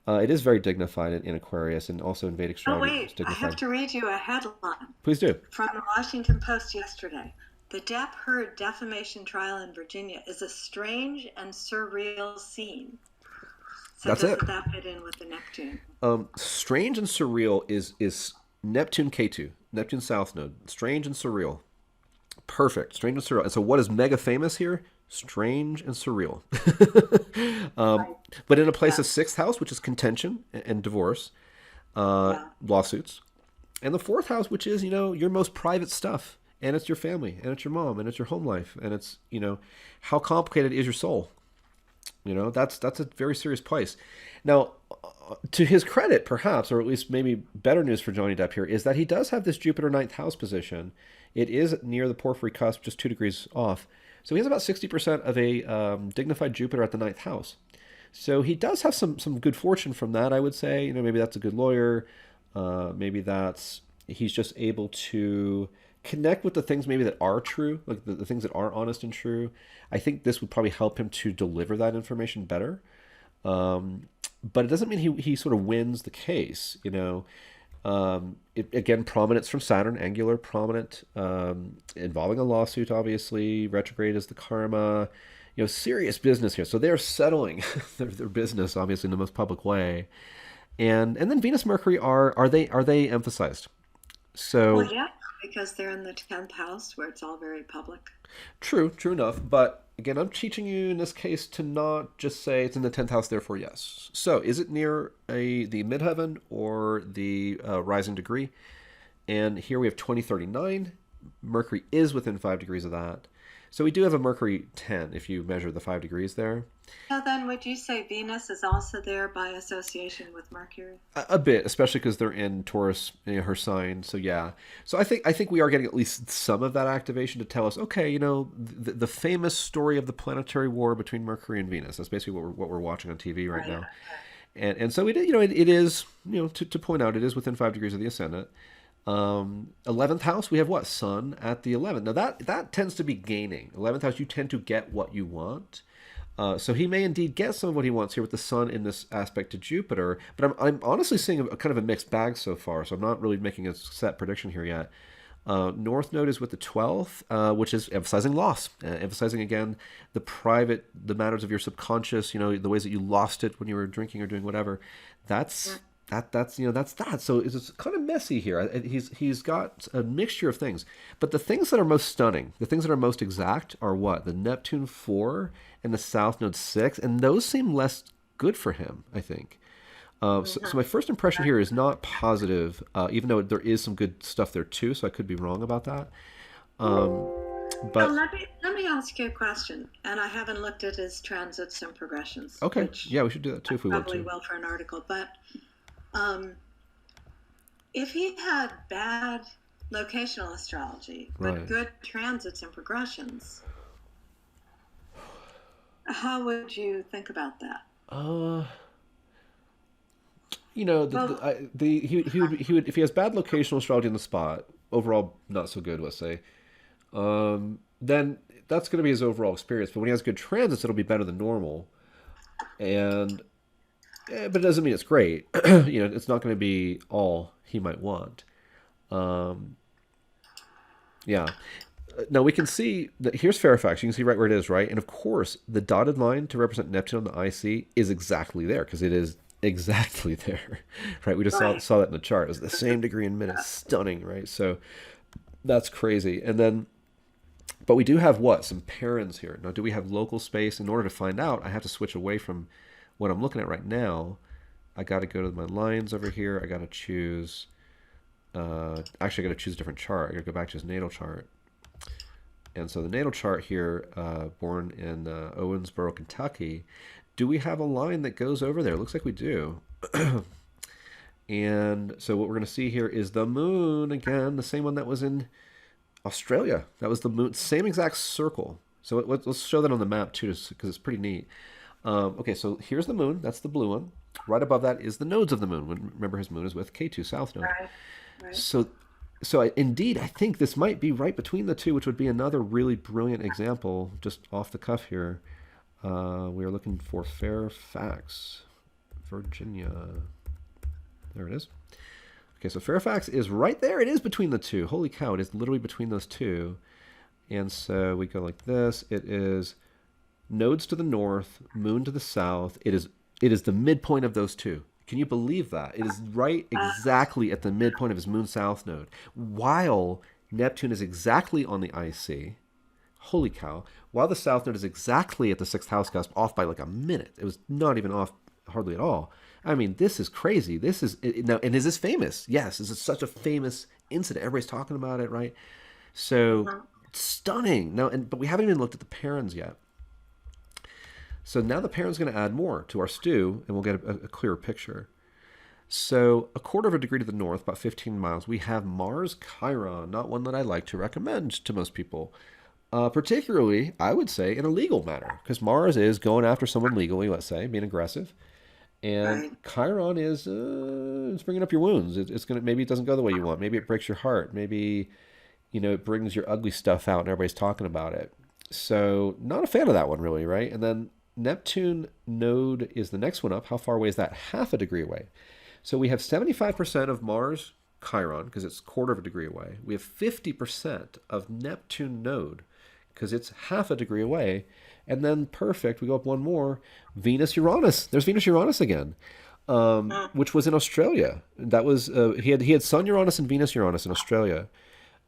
It is very dignified in Aquarius, and also in Vedic Oh, astrology, it's wait. I have dignified. to read you a headline Please do. from the Washington Post yesterday. The Depp Heard defamation trial in Virginia is a strange and surreal scene. So That's it. doesn't that fit in with the Neptune? Strange and surreal is Neptune K2, Neptune South Node. Strange and surreal. Perfect. Strange and surreal. And so, what is mega famous here? Strange and surreal. Right. But in a place Yeah. of sixth house, which is contention and divorce, Yeah. lawsuits, and the fourth house, which is your most private stuff, and it's your family, and it's your mom, and it's your home life, and it's how complicated is your soul. That's a very serious place. Now, to his credit, perhaps, or at least maybe better news for Johnny Depp here, is that he does have this Jupiter ninth house position. It is near the Porphyry cusp, just 2 degrees off. So he has about 60% of a dignified Jupiter at the ninth house. So he does have some good fortune from that, I would say. Maybe that's a good lawyer. Maybe that's he's just able to connect with the things maybe that are true, like the things that are honest and true. I think this would probably help him to deliver that information better. But it doesn't mean he sort of wins the case. Again, prominence from Saturn, angular prominent, involving a lawsuit, obviously. Retrograde is the karma. Serious business here. So they're settling their business, obviously, in the most public way. And then Venus, Mercury are they emphasized? Well, So yeah, because they're in the 10th house where it's all very public. true enough. But again, I'm teaching you in this case to not just say it's in the 10th house, therefore yes. So is it near the midheaven or the rising degree? And here we have 2039. Mercury is within 5 degrees of that. So we do have a Mercury 10 if you measure the 5 degrees there. So then would you say Venus is also there by association with Mercury? A bit, especially because they're in Taurus, her sign. So yeah. So I think we are getting at least some of that activation to tell us, okay, the famous story of the planetary war between Mercury and Venus. That's basically what we're watching on TV right Right. now. And so it is to point out it is within 5 degrees of the ascendant. 11th house, we have what? Sun at the 11th. Now that tends to be gaining. 11th house, you tend to get what you want. So he may indeed get some of what he wants here with the Sun in this aspect to Jupiter. But I'm honestly seeing a kind of a mixed bag so far. So I'm not really making a set prediction here yet. North Node is with the 12th, which is emphasizing loss, emphasizing again the matters of your subconscious. The ways that you lost it when you were drinking or doing whatever. That's that's that. So it's kind of messy here. He's got a mixture of things, but the things that are most stunning, the things that are most exact, are what? The Neptune 4 and the South Node 6, and those seem less good for him, I think. So my first impression here is not positive, even though there is some good stuff there too. So I could be wrong about that. Um, Well, but let me ask you a question. And I haven't looked at his transits and progressions, okay, which yeah, we should do that too I if we want probably to. will for an article. But um, if he had bad locational astrology, but Right. good transits and progressions, how would you think about that? Uh, you know, Well, he would if he has bad locational astrology in the spot, overall not so good, let's say. Then that's going to be his overall experience. But when he has good transits, it'll be better than normal. And but it doesn't mean it's great. It's not going to be all he might want. Um, yeah. Now we can see that here's Fairfax. You can see right where it is, right? And of course, the dotted line to represent Neptune on the IC is exactly there because it is exactly there, right? We just saw, right. saw that in the chart. It's the same degree in minutes. Stunning, right? So that's crazy. And then, but we do have what? Some parents here. Now, do we have local space? In order to find out, I have to switch away from what I'm looking at right now. I got to go to my lines over here. I got to choose. Actually, I got to choose a different chart. I got to go back to his natal chart. And so the natal chart here, born in Owensboro, Kentucky, do we have a line that goes over there? It looks like we do. And so what we're going to see here is the moon again, the same one that was in Australia. That was the moon, same exact circle. So let's show that on the map too, because it's pretty neat. Okay, so here's the moon. That's the blue one. Right above that is the nodes of the moon. Remember, his moon is with K2, south node. Right. Right. So, indeed, I think this might be right between the two, which would be another really brilliant example, just off the cuff here. We are looking for Fairfax, Virginia. There it is. Okay, so Fairfax is right there. It is between the two. Holy cow, it is literally between those two. And so we go like this. It is nodes to the north, moon to the south. It is the midpoint of those two. Can you believe that? It is right exactly at the midpoint of his moon south node, while Neptune is exactly on the IC. Holy cow. While the south node is exactly at the sixth house cusp, off by like a minute. It was not even off hardly at all. I mean, this is crazy. This is now, and is this famous? Yes, this is such a famous incident. Everybody's talking about it, right? So stunning. Now, but we haven't even looked at the parents yet. So now the parent's going to add more to our stew, and we'll get a clearer picture. So a quarter of a degree to the north, about 15 miles, we have Mars Chiron, not one that I like to recommend to most people. Particularly, I would say, in a legal matter, because Mars is going after someone legally, let's say, being aggressive. And Right. Chiron is it's bringing up your wounds. It's gonna, maybe it doesn't go the way you want. Maybe it breaks your heart. Maybe it brings your ugly stuff out and everybody's talking about it. So not a fan of that one really, right? And then Neptune node is the next one up. How far away is that? Half a degree away. So we have 75% of Mars Chiron because it's quarter of a degree away. We have 50% of Neptune node because it's half a degree away. And then perfect, we go up one more, Venus Uranus. There's Venus Uranus again, which was in Australia. That was he had Sun Uranus and Venus Uranus in Australia.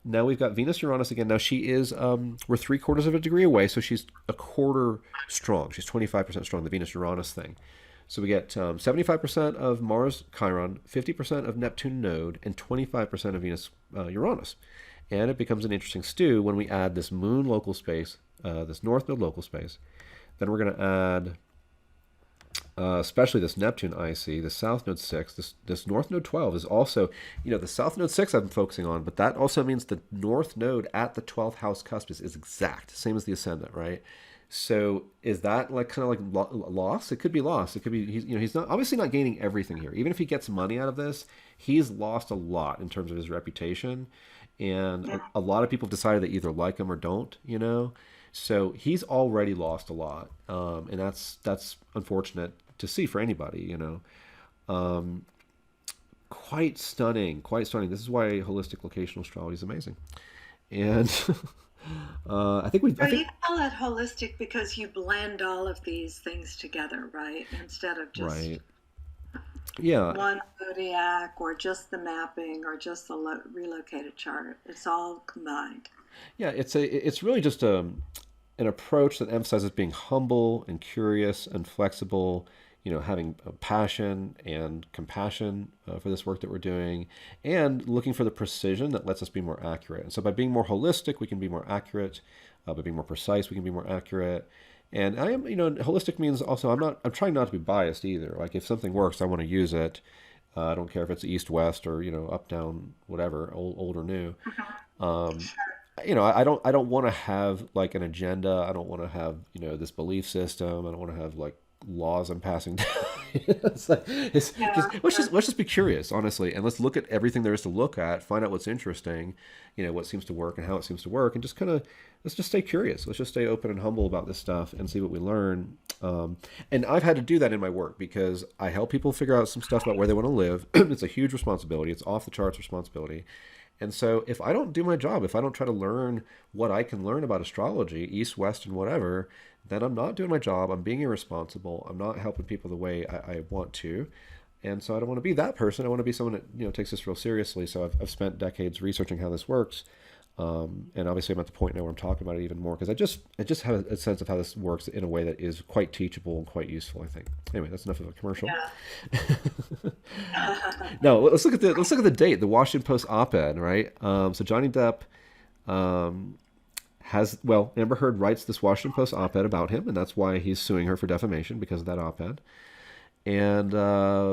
Now we've got Venus Uranus again. Now she is we're three quarters of a degree away, so she's a quarter strong. She's 25% strong. The Venus Uranus thing. So we get 75% of Mars Chiron, 50% of Neptune node, and 25% of Venus Uranus. And it becomes an interesting stew when we add this moon local space, this north node local space. Then we're going to add, especially this Neptune IC, the south node 6, this north node 12 is also, the south node 6 I'm focusing on, but that also means the north node at the 12th house cusp is exact, same as the ascendant, right? So is that like kind of like loss? It could be loss. It could be he's not obviously not gaining everything here. Even if he gets money out of this, he's lost a lot in terms of his reputation, and a lot of people have decided they either like him or don't. So he's already lost a lot, and that's unfortunate to see for anybody. Quite stunning, quite stunning. This is why holistic locational astrology is amazing, and I So think you call it holistic because you blend all of these things together, right? Instead of just right, yeah. one zodiac or just the mapping or just the relocated chart. It's all combined. Yeah, it's really just an approach that emphasizes being humble and curious and flexible, having a passion and compassion for this work that we're doing, and looking for the precision that lets us be more accurate. And so by being more holistic, we can be more accurate. By being more precise, we can be more accurate. And I am, holistic means also I'm trying not to be biased either. Like if something works, I want to use it. I don't care if it's east, west, or up, down, whatever, old or new. Um, I don't want to have like an agenda. I don't want to have this belief system. I don't want to have like laws I'm passing down. It's like it's just Yeah. let's just be curious, honestly, and let's look at everything there is to look at, find out what's interesting, what seems to work and how it seems to work, and just kind of let's just stay curious. Let's just stay open and humble about this stuff and see what we learn. And I've had to do that in my work because I help people figure out some stuff about where they want to live. It's a huge responsibility. It's off the charts responsibility. And so if I don't do my job, if I don't try to learn what I can learn about astrology, east, west, and whatever, then I'm not doing my job. I'm being irresponsible. I'm not helping people the way I want to. And so I don't want to be that person. I want to be someone that takes this real seriously. So I've spent decades researching how this works. And obviously I'm at the point now where I'm talking about it even more because I just have a sense of how this works in a way that is quite teachable and quite useful, I think. Anyway, that's enough of a commercial. Yeah. No, let's look at the date, the Washington Post op-ed, right? So Johnny Depp Amber Heard writes this Washington Post op-ed about him, and that's why he's suing her for defamation because of that op-ed. And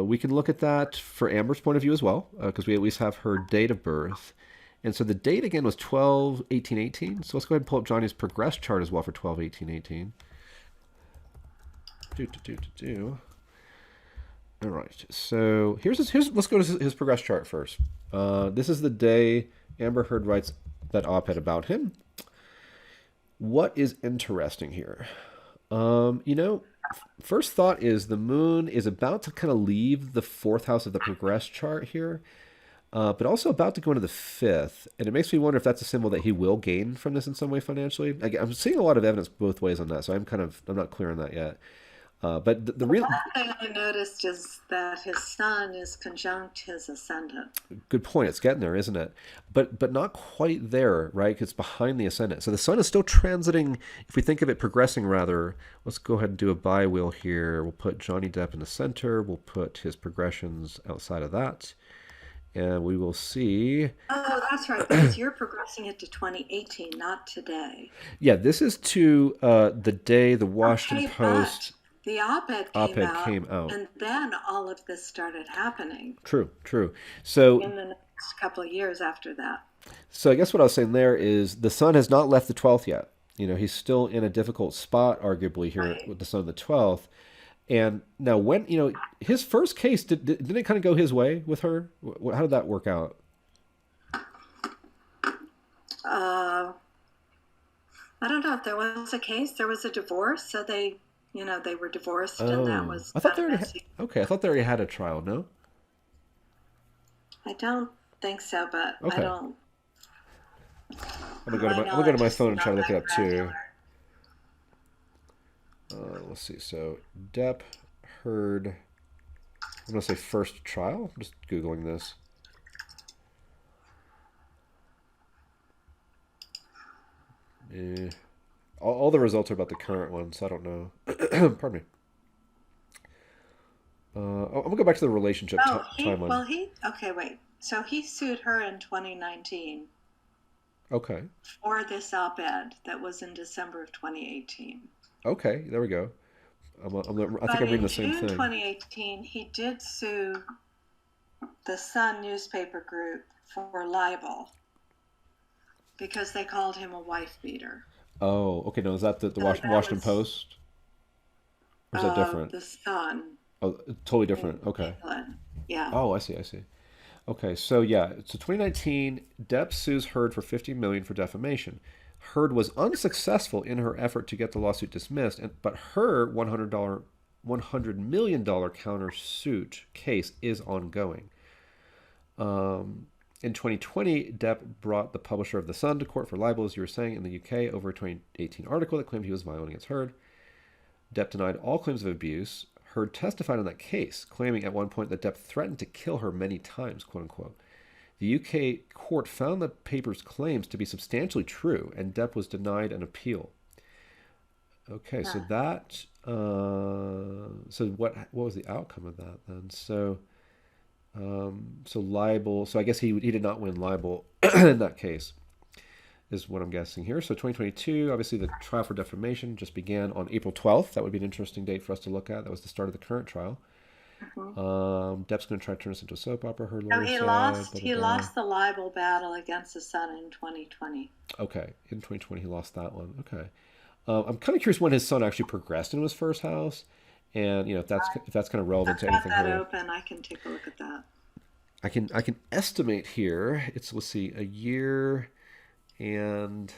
we can look at that for Amber's point of view as well, because we at least have her date of birth. And so the date again was 12/18/18. So let's go ahead and pull up Johnny's progress chart as well for 12/18/18. All right. So here's let's go to his progress chart first. This is the day Amber Heard writes that op-ed about him. What is interesting here? You know, first thought is the moon is about to kind of leave the fourth house of the progress chart here, but also about to go into the fifth. And it makes me wonder if that's a symbol that he will gain from this in some way financially. I'm seeing a lot of evidence both ways on that, so I'm not clear on that yet. But the real One thing I noticed is that his sun is conjunct his ascendant. good point. It's getting there, isn't it? But not quite there, right? 'Cause it's behind the ascendant. So the sun is still transiting. If we think of it progressing, rather, let's go ahead and do a bi-wheel here. We'll put Johnny Depp in the center. We'll put his progressions outside of that, and we will see. Oh, that's right, because you're progressing it to 2018, not today. Yeah, this is to the day the Washington Okay, Post but the op-ed op-ed came out. and then all of this started happening True, true. So in the next couple of years after that. So I guess what I was saying there is the sun has not left the 12th yet. You know, he's still in a difficult spot, arguably, here Right. with the sun on the 12th. And now when, his first case, didn't it kind of go his way with her? How did that work out? Uh, I don't know if there was a case. There was a divorce, so they were divorced, and that Oh, was I thought kind they of already messy. okay, I thought they already had a trial, no? I don't think so, but I Okay. don't. I'm My gonna go to knowledge my is phone and try not to look it that up too. granular. Let's see. So Depp Heard, I'm gonna say first trial. I'm just Googling this. Eh. All the results are about the current one, so I don't know. Pardon me. I'm gonna go back to the relationship Oh, timeline. okay, wait. So he sued her in 2019 Okay. for this op-ed that was in December of 2018. Okay. There we go. I think But I'm reading in the same June thing. 2018, he did sue the Sun newspaper group for libel because they called him a wife beater. Oh, okay. No, is that the So that Washington was Post? Or is that different? the Sun Oh, totally in different. Okay. England. Yeah. Oh, I see. I see. Okay, so yeah, so 2019, Depp sues Heard for 50 million for defamation. Heard was unsuccessful in her effort to get the lawsuit dismissed, but her $100 million countersuit case is ongoing. In 2020, Depp brought the publisher of The Sun to court for libel, as you were saying, in the UK over a 2018 article that claimed he was violating against Heard. Depp denied all claims of abuse. Heard testified in that case, claiming at one point that Depp threatened to kill her many times, quote unquote. The UK court found the paper's claims to be substantially true, and Depp was denied an appeal. Okay, so Huh. that, so what was the outcome of that then? So libel. So I guess he did not win libel in that case, is what I'm guessing here. So 2022, obviously the trial for defamation just began on April 12th. That would be an interesting date for us to look at. That was the start of the current trial. Mhm. Depp's going to try to turn this into a soap opera. Her So lawyer he said, lost. blah, He blah, blah. lost the libel battle against the Sun in 2020. Okay, in 2020 he lost that one. Okay, I'm kind of curious when his son actually progressed into his first house, and if that's kind of relevant I've to got anything that here. open. I can take a look at that. I can estimate here. Let's see, a year and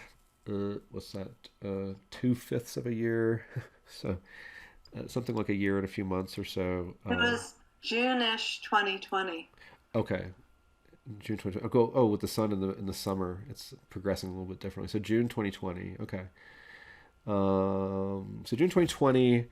what's that? 2/5 of a year, so something like a year and a few months or so. It was June-ish 2020. Okay, June 2020. Oh, with the sun in the summer, it's progressing a little bit differently. So June 2020. Okay. So June 2020.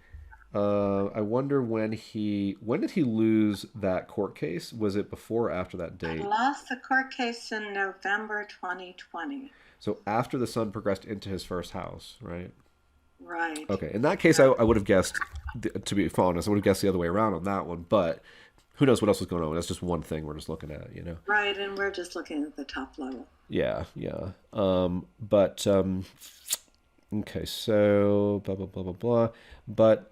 I wonder when did he lose that court case? Was it before or after that I date? lost the court case in November 2020. So after the sun progressed into his first house, right? Right. Okay. In that case, I would have guessed, to be honest, I would have guessed the other way around on that one. But who knows what else was going on? That's just one thing we're just looking at. Right, and we're just looking at the top level. Yeah, yeah. But okay, so blah blah blah blah blah. But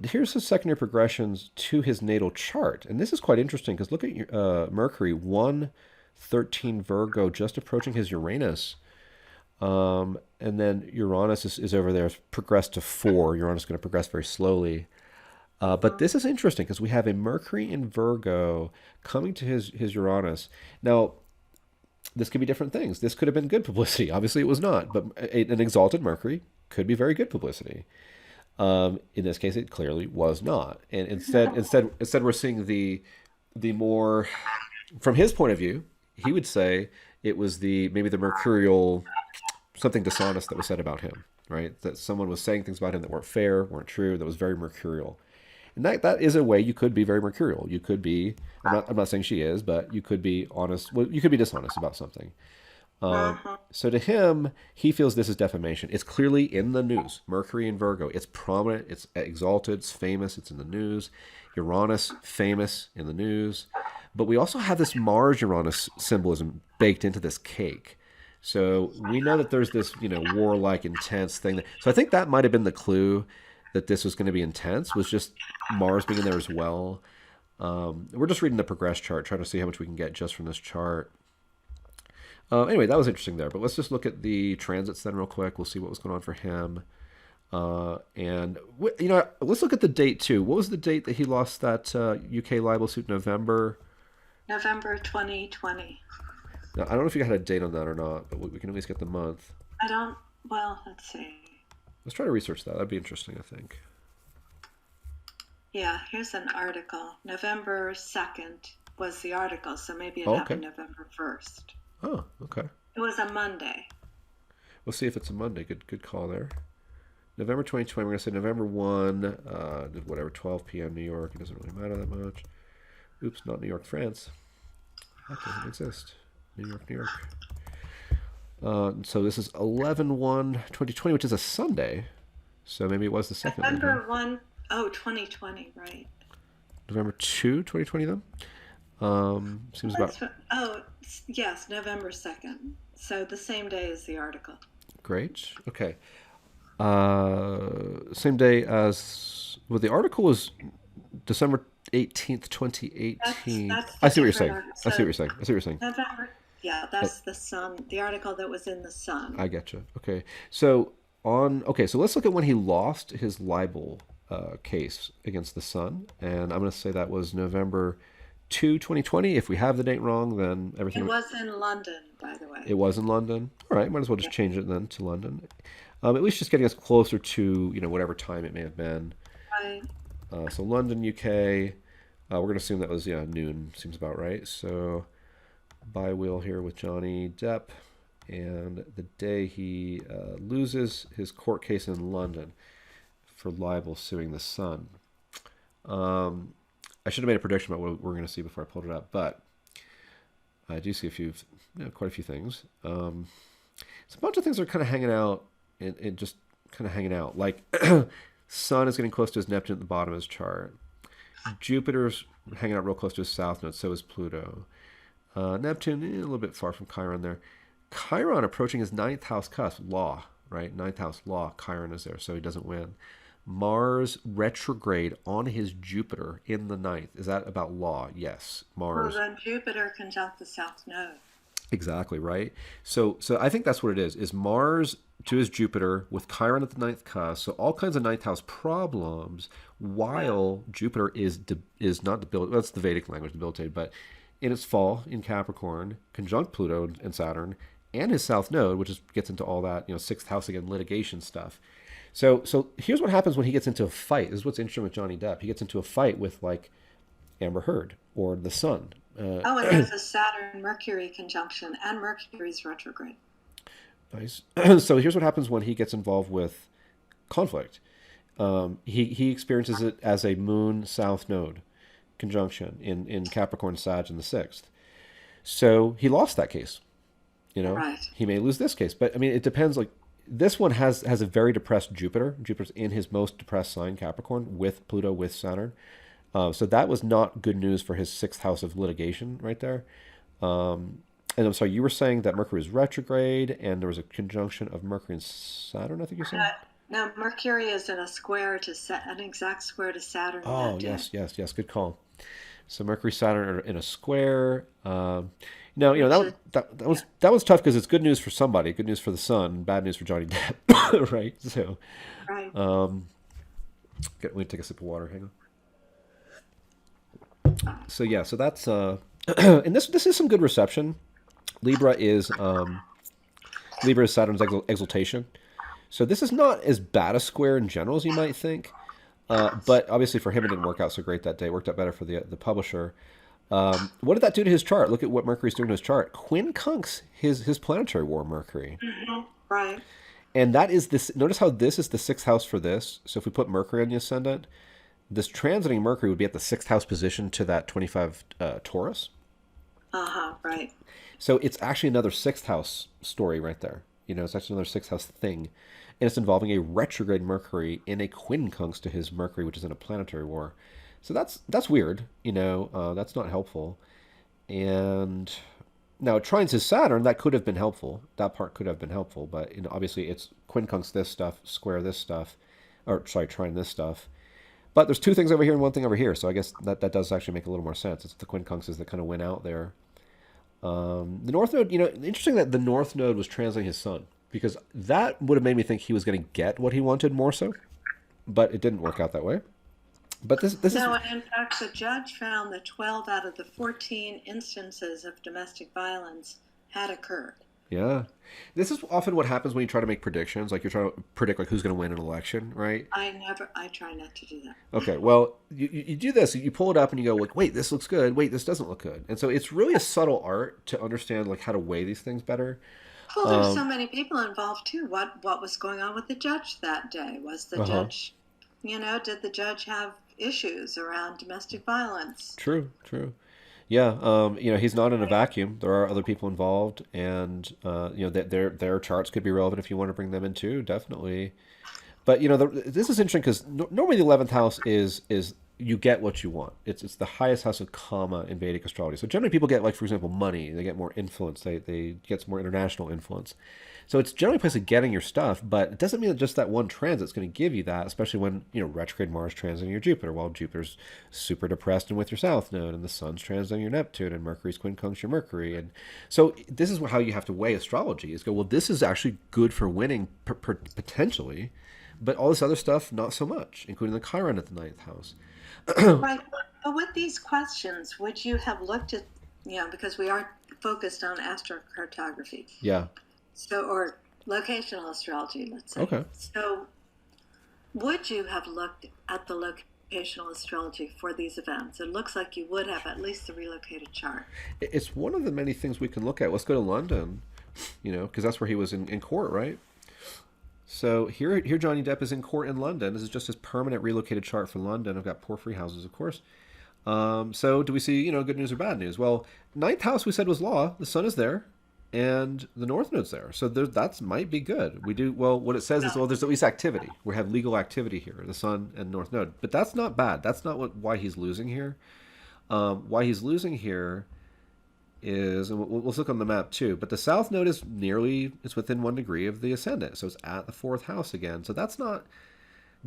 here's the secondary progressions to his natal chart, and this is quite interesting because look at your Mercury 113 Virgo just approaching his Uranus, and then Uranus is over there, progressed to 4. Uranus is going to progress very slowly. But this is interesting because we have a Mercury in Virgo coming to his Uranus. Now, this could be different things. This could have been good publicity. Obviously, it was not, but an exalted Mercury could be very good publicity. In this case, it clearly was not, and instead, we're seeing the more, from his point of view, he would say it was the maybe the mercurial something dishonest that was said about him, right? That someone was saying things about him that weren't fair, weren't true, that was very mercurial. And that is a way you could be very mercurial. You could be, I'm not saying she is, but you could be honest. Well, you could be dishonest about something. Uh-huh. So to him, he feels this is defamation. It's clearly in the news. Mercury in Virgo. It's prominent. It's exalted. It's famous. It's in the news. Uranus, famous in the news. But we also have this Mars Uranus symbolism baked into this cake. So we know that there's this, warlike, intense thing. So I think that might have been the clue that this was going to be intense, was just Mars being in there as well. We're just reading the progress chart, trying to see how much we can get just from this chart. Anyway, that was interesting there. But let's just look at the transits then real quick. We'll see what was going on for him. Let's look at the date too. What was the date that he lost that UK libel suit? November? November 2020. Now, I don't know if you had a date on that or not, but we can at least get the month. I don't, well, let's see. Let's try to research that. That'd be interesting, I think. Yeah, here's an article. November 2nd was the article, so maybe it Oh, okay. happened November 1st. Oh, okay. It was a Monday. We'll see if it's a Monday. Good call there. November 2020, we're going to say November 1, whatever, 12 p.m. New York. It doesn't really matter that much. Oops, not New York, France. That doesn't exist. New York, New York. So this is 11/1/2020, which is a Sunday. So maybe it was the second one. November 1, oh, 2020, right. November 2, 2020 then? Seems about Yes, November 2nd. So the same day as the article. great. Okay. Same day as, well, the article was December 18th, 2018. That's I the see what you're different saying. article. I see what you're saying. I see what you're saying. November, yeah, that's the Sun, the article that was in the Sun. I get you. Okay. So let's look at when he lost his libel case against the Sun, and I'm going to say that was November 2, 2020. If we have the date wrong, then everything. It was in London, by the way. It was in London. All right, might as well just change it then to London. At least just getting us closer to whatever time it may have been. Right. So London, UK. We're gonna assume that was noon. Seems about right. So by wheel here with Johnny Depp, and the day he loses his court case in London for libel suing the Sun. I should have made a prediction about what we're going to see before I pulled it up, but I do see quite a few things. It's a bunch of things that are kind of hanging out and just kind of hanging out. Like Sun is getting close to his Neptune at the bottom of his chart. Jupiter's hanging out real close to his south node. So is Pluto. Neptune a little bit far from Chiron there. Chiron approaching his ninth house cusp. Law, right? Ninth house law. Chiron is there, so he doesn't win. Mars retrograde on his Jupiter in the ninth. Is that about law? Yes. Mars. Well, then Jupiter conjunct the South Node. Exactly, right? So I think that's what it is Mars to his Jupiter with Chiron at the ninth cusp. So all kinds of ninth house problems while Jupiter is not debilitated. That's the Vedic language, debilitated, but in its fall in Capricorn, conjunct Pluto and Saturn, and his south node, which gets into all that, sixth house again, litigation stuff. So here's what happens when he gets into a fight. This is what's interesting with Johnny Depp. He gets into a fight with like Amber Heard or the Sun. And there's a Saturn-Mercury conjunction, and Mercury's retrograde. Nice. So here's what happens when he gets involved with conflict. He experiences it as a Moon South Node conjunction in Capricorn Sag in the sixth. So he lost that case. Right. He may lose this case, but I mean, it depends. Like this one has a very depressed Jupiter. Jupiter's in his most depressed sign, Capricorn, with Pluto, with Saturn. So that was not good news for his sixth house of litigation right there. And I'm sorry, you were saying that Mercury is retrograde and there was a conjunction of Mercury and Saturn, I think you said? No, Mercury is in a square to an exact square to Saturn. Oh, yes, good call. So Mercury, Saturn are in a square. Now, that was tough because it's good news for somebody, good news for the Sun, bad news for Johnny Depp, right? So, right. let me take a sip of water. Hang on. So yeah, so that's and this is some good reception. Libra is Libra is Saturn's exaltation. So this is not as bad a square in general as you might think. But obviously for him it didn't work out so great that day. It worked out better for the publisher. What did that do to his chart? Look at what Mercury's doing to his chart. Quincunx his planetary war Mercury. Right. And that is this. Notice how this is the sixth house for this. So if we put Mercury on the ascendant, this transiting Mercury would be at the sixth house position to that 25 Taurus. Right. So it's actually another sixth house story right there. It's actually another sixth house thing. And it's involving a retrograde Mercury in a quincunx to his Mercury, which is in a planetary war. So that's weird. That's not helpful. And now it trines his Saturn. That could have been helpful. That part could have been helpful. But obviously it's quincunx this stuff, square this stuff, or sorry, trine this stuff. But there's two things over here and one thing over here. So I guess that does actually make a little more sense. It's the quincunxes that kind of went out there. The North Node, interesting that the North Node was translating his Sun, because that would have made me think he was going to get what he wanted more so, but it didn't work out that way. But this no, in fact, the judge found that 12 out of the 14 instances of domestic violence had occurred. Yeah. This is often what happens when you try to make predictions, like you're trying to predict like who's going to win an election, right? I try not to do that. Okay, well, you do this, you pull it up and you go like, wait, this looks good, wait, this doesn't look good. And so it's really a subtle art to understand like how to weigh these things better. Well, there's so many people involved too. What was going on with the judge that day? Was the judge, did the judge have issues around domestic violence? True. Yeah, he's not in a vacuum. There are other people involved, and their charts could be relevant if you want to bring them in too, definitely. But this is interesting because normally the 11th house is you get what you want. It's the highest house of karma in Vedic astrology. So generally people get, like, for example, money. They get more influence. They get some more international influence. So it's generally a place of getting your stuff, but it doesn't mean that just that one transit is going to give you that, especially when, retrograde Mars transiting your Jupiter, while Jupiter's super depressed and with your South Node, and the Sun's transiting your Neptune, and Mercury's quincunx your Mercury. And so this is how you have to weigh astrology, is go, well, this is actually good for winning potentially, but all this other stuff, not so much, including the Chiron at the 9th house. Right. But with these questions, would you have looked at, because we are focused on astrocartography. Yeah. So, or locational astrology, let's say. Okay. So, would you have looked at the locational astrology for these events? It looks like you would have at least the relocated chart. It's one of the many things we can look at. Let's go to London, because that's where he was in court, right? So here Johnny Depp is in court in London. This is just his permanent relocated chart for London. I've got porphyry houses, of course. So do we see, good news or bad news? Well, 9th house we said was law. The Sun is there. And the North Node's there. So that might be good. We do, well, what it says is, well, there's at least activity. We have legal activity here, the Sun and North Node. But that's not bad. That's not why he's losing here. Why he's losing here is, and we'll look on the map too, but the South Node is within 1 degree of the ascendant. So it's at the 4th house again. So that's not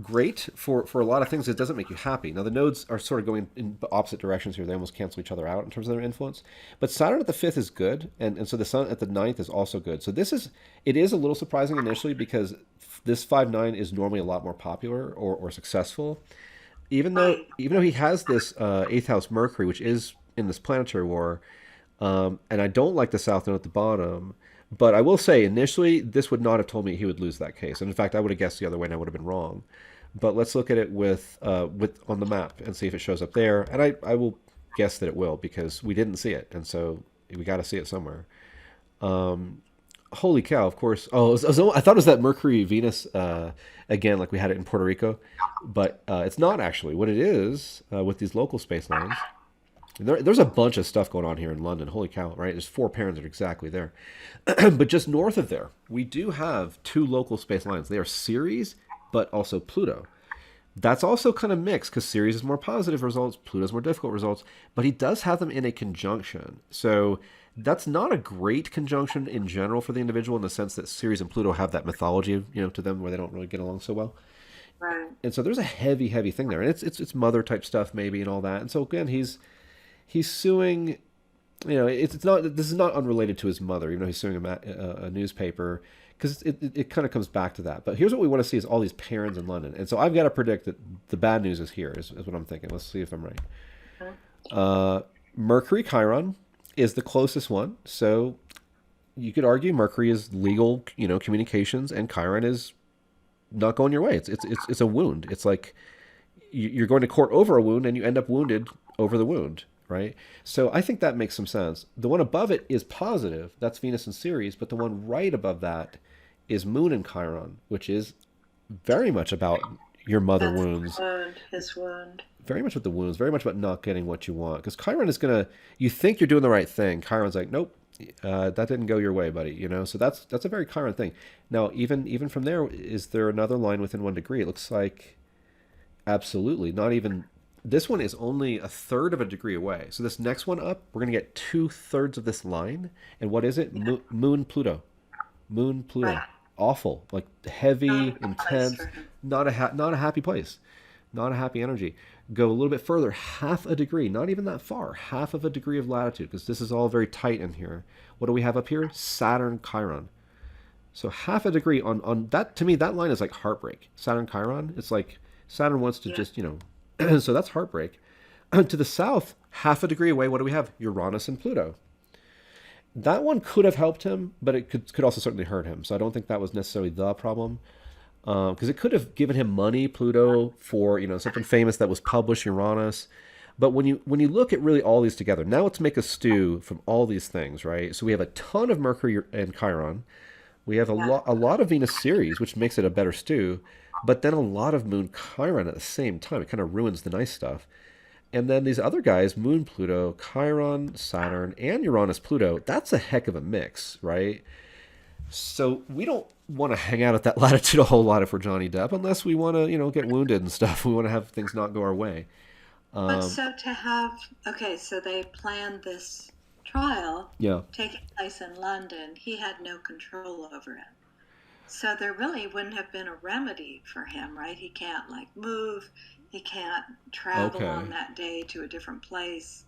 great for a lot of things. It doesn't make you happy. Now the nodes are sort of going in opposite directions here. They almost cancel each other out in terms of their influence. But Saturn at the 5th is good, and so the Sun at the 9th is also good. So it is a little surprising initially, because this 5-9 is normally a lot more popular or successful. Even though he has this 8th house Mercury, which is in this planetary war, and I don't like the South Node at the bottom. But I will say, initially, this would not have told me he would lose that case. And in fact, I would have guessed the other way, and I would have been wrong. But let's look at it with on the map and see if it shows up there. And I will guess that it will, because we didn't see it, and so we got to see it somewhere. Holy cow! Of course. Oh, I thought it was that Mercury Venus again, like we had it in Puerto Rico, but it's not actually. What it is with these local space lines. There's a bunch of stuff going on here in London. Holy cow, right? There's 4 parents that are exactly there. But just north of there, we do have 2 local space lines. They are Ceres, but also Pluto. That's also kind of mixed, because Ceres is more positive results, Pluto's more difficult results, but he does have them in a conjunction. So that's not a great conjunction in general for the individual, in the sense that Ceres and Pluto have that mythology, to them, where they don't really get along so well. Right. And so there's a heavy thing there. And it's mother type stuff maybe and all that. And so again, he's suing, it's not, this is not unrelated to his mother, even though he's suing a newspaper, because it kind of comes back to that. But here's what we want to see, is all these parents in London. And so I've got to predict that the bad news is here, is what I'm thinking. Let's see if I'm right. Mercury Chiron is the closest one. So you could argue Mercury is legal, communications, and Chiron is not going your way. It's a wound. It's like you're going to court over a wound and you end up wounded over the wound, right? So I think that makes some sense. The one above it is positive. That's Venus in Ceres, but the one right above that is Moon in Chiron, which is very much about your mother That's wounds, his wound. very much with the wounds, very much about not getting what you want. Because Chiron is gonna, you think you're doing the right thing. Chiron's like, nope, that didn't go your way, buddy. So that's a very Chiron thing. Now, even from there, is there another line within 1 degree? It looks like absolutely not even. This one is only a third of a degree away. So this next one up, we're gonna get 2/3 of this line. And what is it? Moon Pluto. Moon Pluto. Right. Awful, like Not heavy, a good place intense, for him. not a happy place, not a happy energy. Go a little bit further, half a degree, not even that far, half of a degree of latitude, because this is all very tight in here. What do we have up here? Saturn Chiron. So half a degree on that, to me, that line is like heartbreak. Saturn Chiron, it's like Saturn wants to Yeah. just, so that's heartbreak. To the south, half a degree away, what do we have? Uranus and Pluto. That one could have helped him, but it could also certainly hurt him. So I don't think that was necessarily the problem, because it could have given him money, Pluto, for something famous that was published, Uranus. But when you look at really all these together, now let's make a stew from all these things, right? So we have a ton of Mercury and Chiron. We have Yeah. a lot of Venus Ceres, which makes it a better stew, but then a lot of Moon Chiron at the same time. It kind of ruins the nice stuff. And then these other guys, Moon Pluto, Chiron, Saturn, and Uranus Pluto, that's a heck of a mix, right? So we don't want to hang out at that latitude a whole lot if we're Johnny Depp, unless we want to, get wounded and stuff. We want to have things not go our way. But so to have, okay, so they planned this trial Yeah. taking place in London. He had no control over it. So there really wouldn't have been a remedy for him, right? He can't like move, he can't travel on Okay. that day to a different place.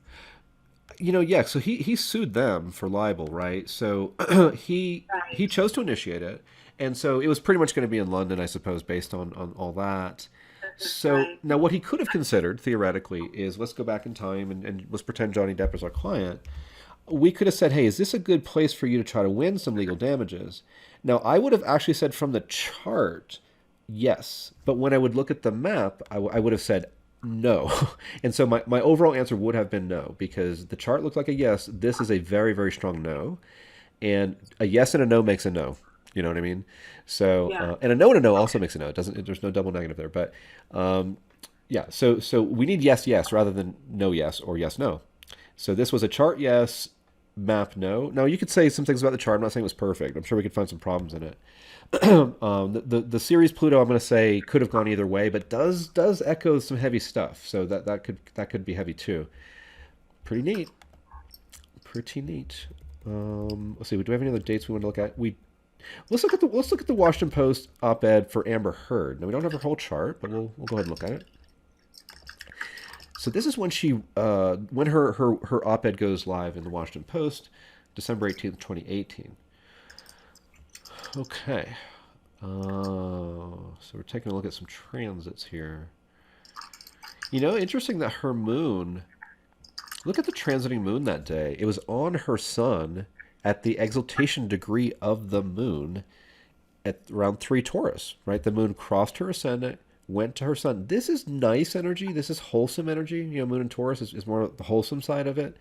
Yeah. So he sued them for libel, right? So he Right, chose to initiate it, and so it was pretty much going to be in London, I suppose, based on all that. So right. now what he could have considered theoretically is let's go back in time and let's pretend Johnny Depp is our client. We could have said, hey, is this a good place for you to try to win some legal damages? Now, I would have actually said from the chart, yes. But when I would look at the map, I would have said no. And so my overall answer would have been no, because the chart looked like a yes. This is a very, very strong no. And a yes and a no makes a no. You know what I mean? So, Yeah. and a no and a no also makes a no. It doesn't, there's no double negative there. But yeah, so we need yes, yes rather than no, yes or yes, no. So this was a chart yes, map no. Now you could say some things about the chart. I'm not saying it was perfect. I'm sure we could find some problems in it. The series Pluto, I'm going to say could have gone either way, but does echo some heavy stuff. So that could be heavy too. Pretty neat. Pretty neat. Let's see. Do we have any other dates we want to look at? Let's look at the Washington Post op-ed for Amber Heard. Now we don't have her whole chart, but we'll go ahead and look at it. So this is when her op-ed goes live in the Washington Post, December 18th, 2018. Okay. So we're taking a look at some transits here. Interesting that her moon. Look at the transiting moon that day. It was on her sun at the exaltation degree of the moon at around 3 Taurus, right? The moon crossed her ascendant, went to her sun. This is nice energy. This is wholesome energy. Moon in Taurus is more the wholesome side of it.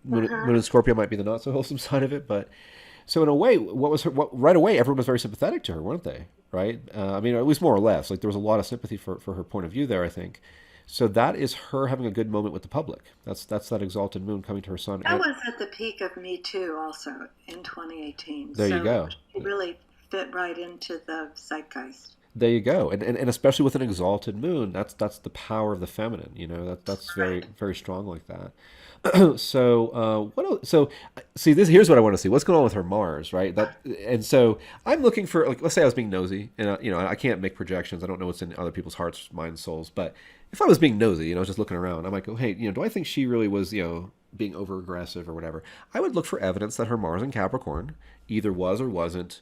Moon Uh-huh. in Scorpio might be the not so wholesome side of it, but so in a way, right away, everyone was very sympathetic to her, weren't they? Right? I mean, at least more or less. Like there was a lot of sympathy for her point of view there, I think. So that is her having a good moment with the public. That's that exalted moon coming to her sun. That was at the peak of Me Too also in 2018. There you So go. she really fit right into the zeitgeist. There you go. And especially with an exalted moon, that's the power of the feminine. That's very Right. very strong like that. So what else? So see this here's what I want to see. What's going on with her Mars, right? And so I'm looking for like let's say I was being nosy, and I can't make projections. I don't know what's in other people's hearts, minds, souls. But if I was being nosy, just looking around, I might go, hey, do I think she really was being over aggressive or whatever? I would look for evidence that her Mars in Capricorn either was or wasn't,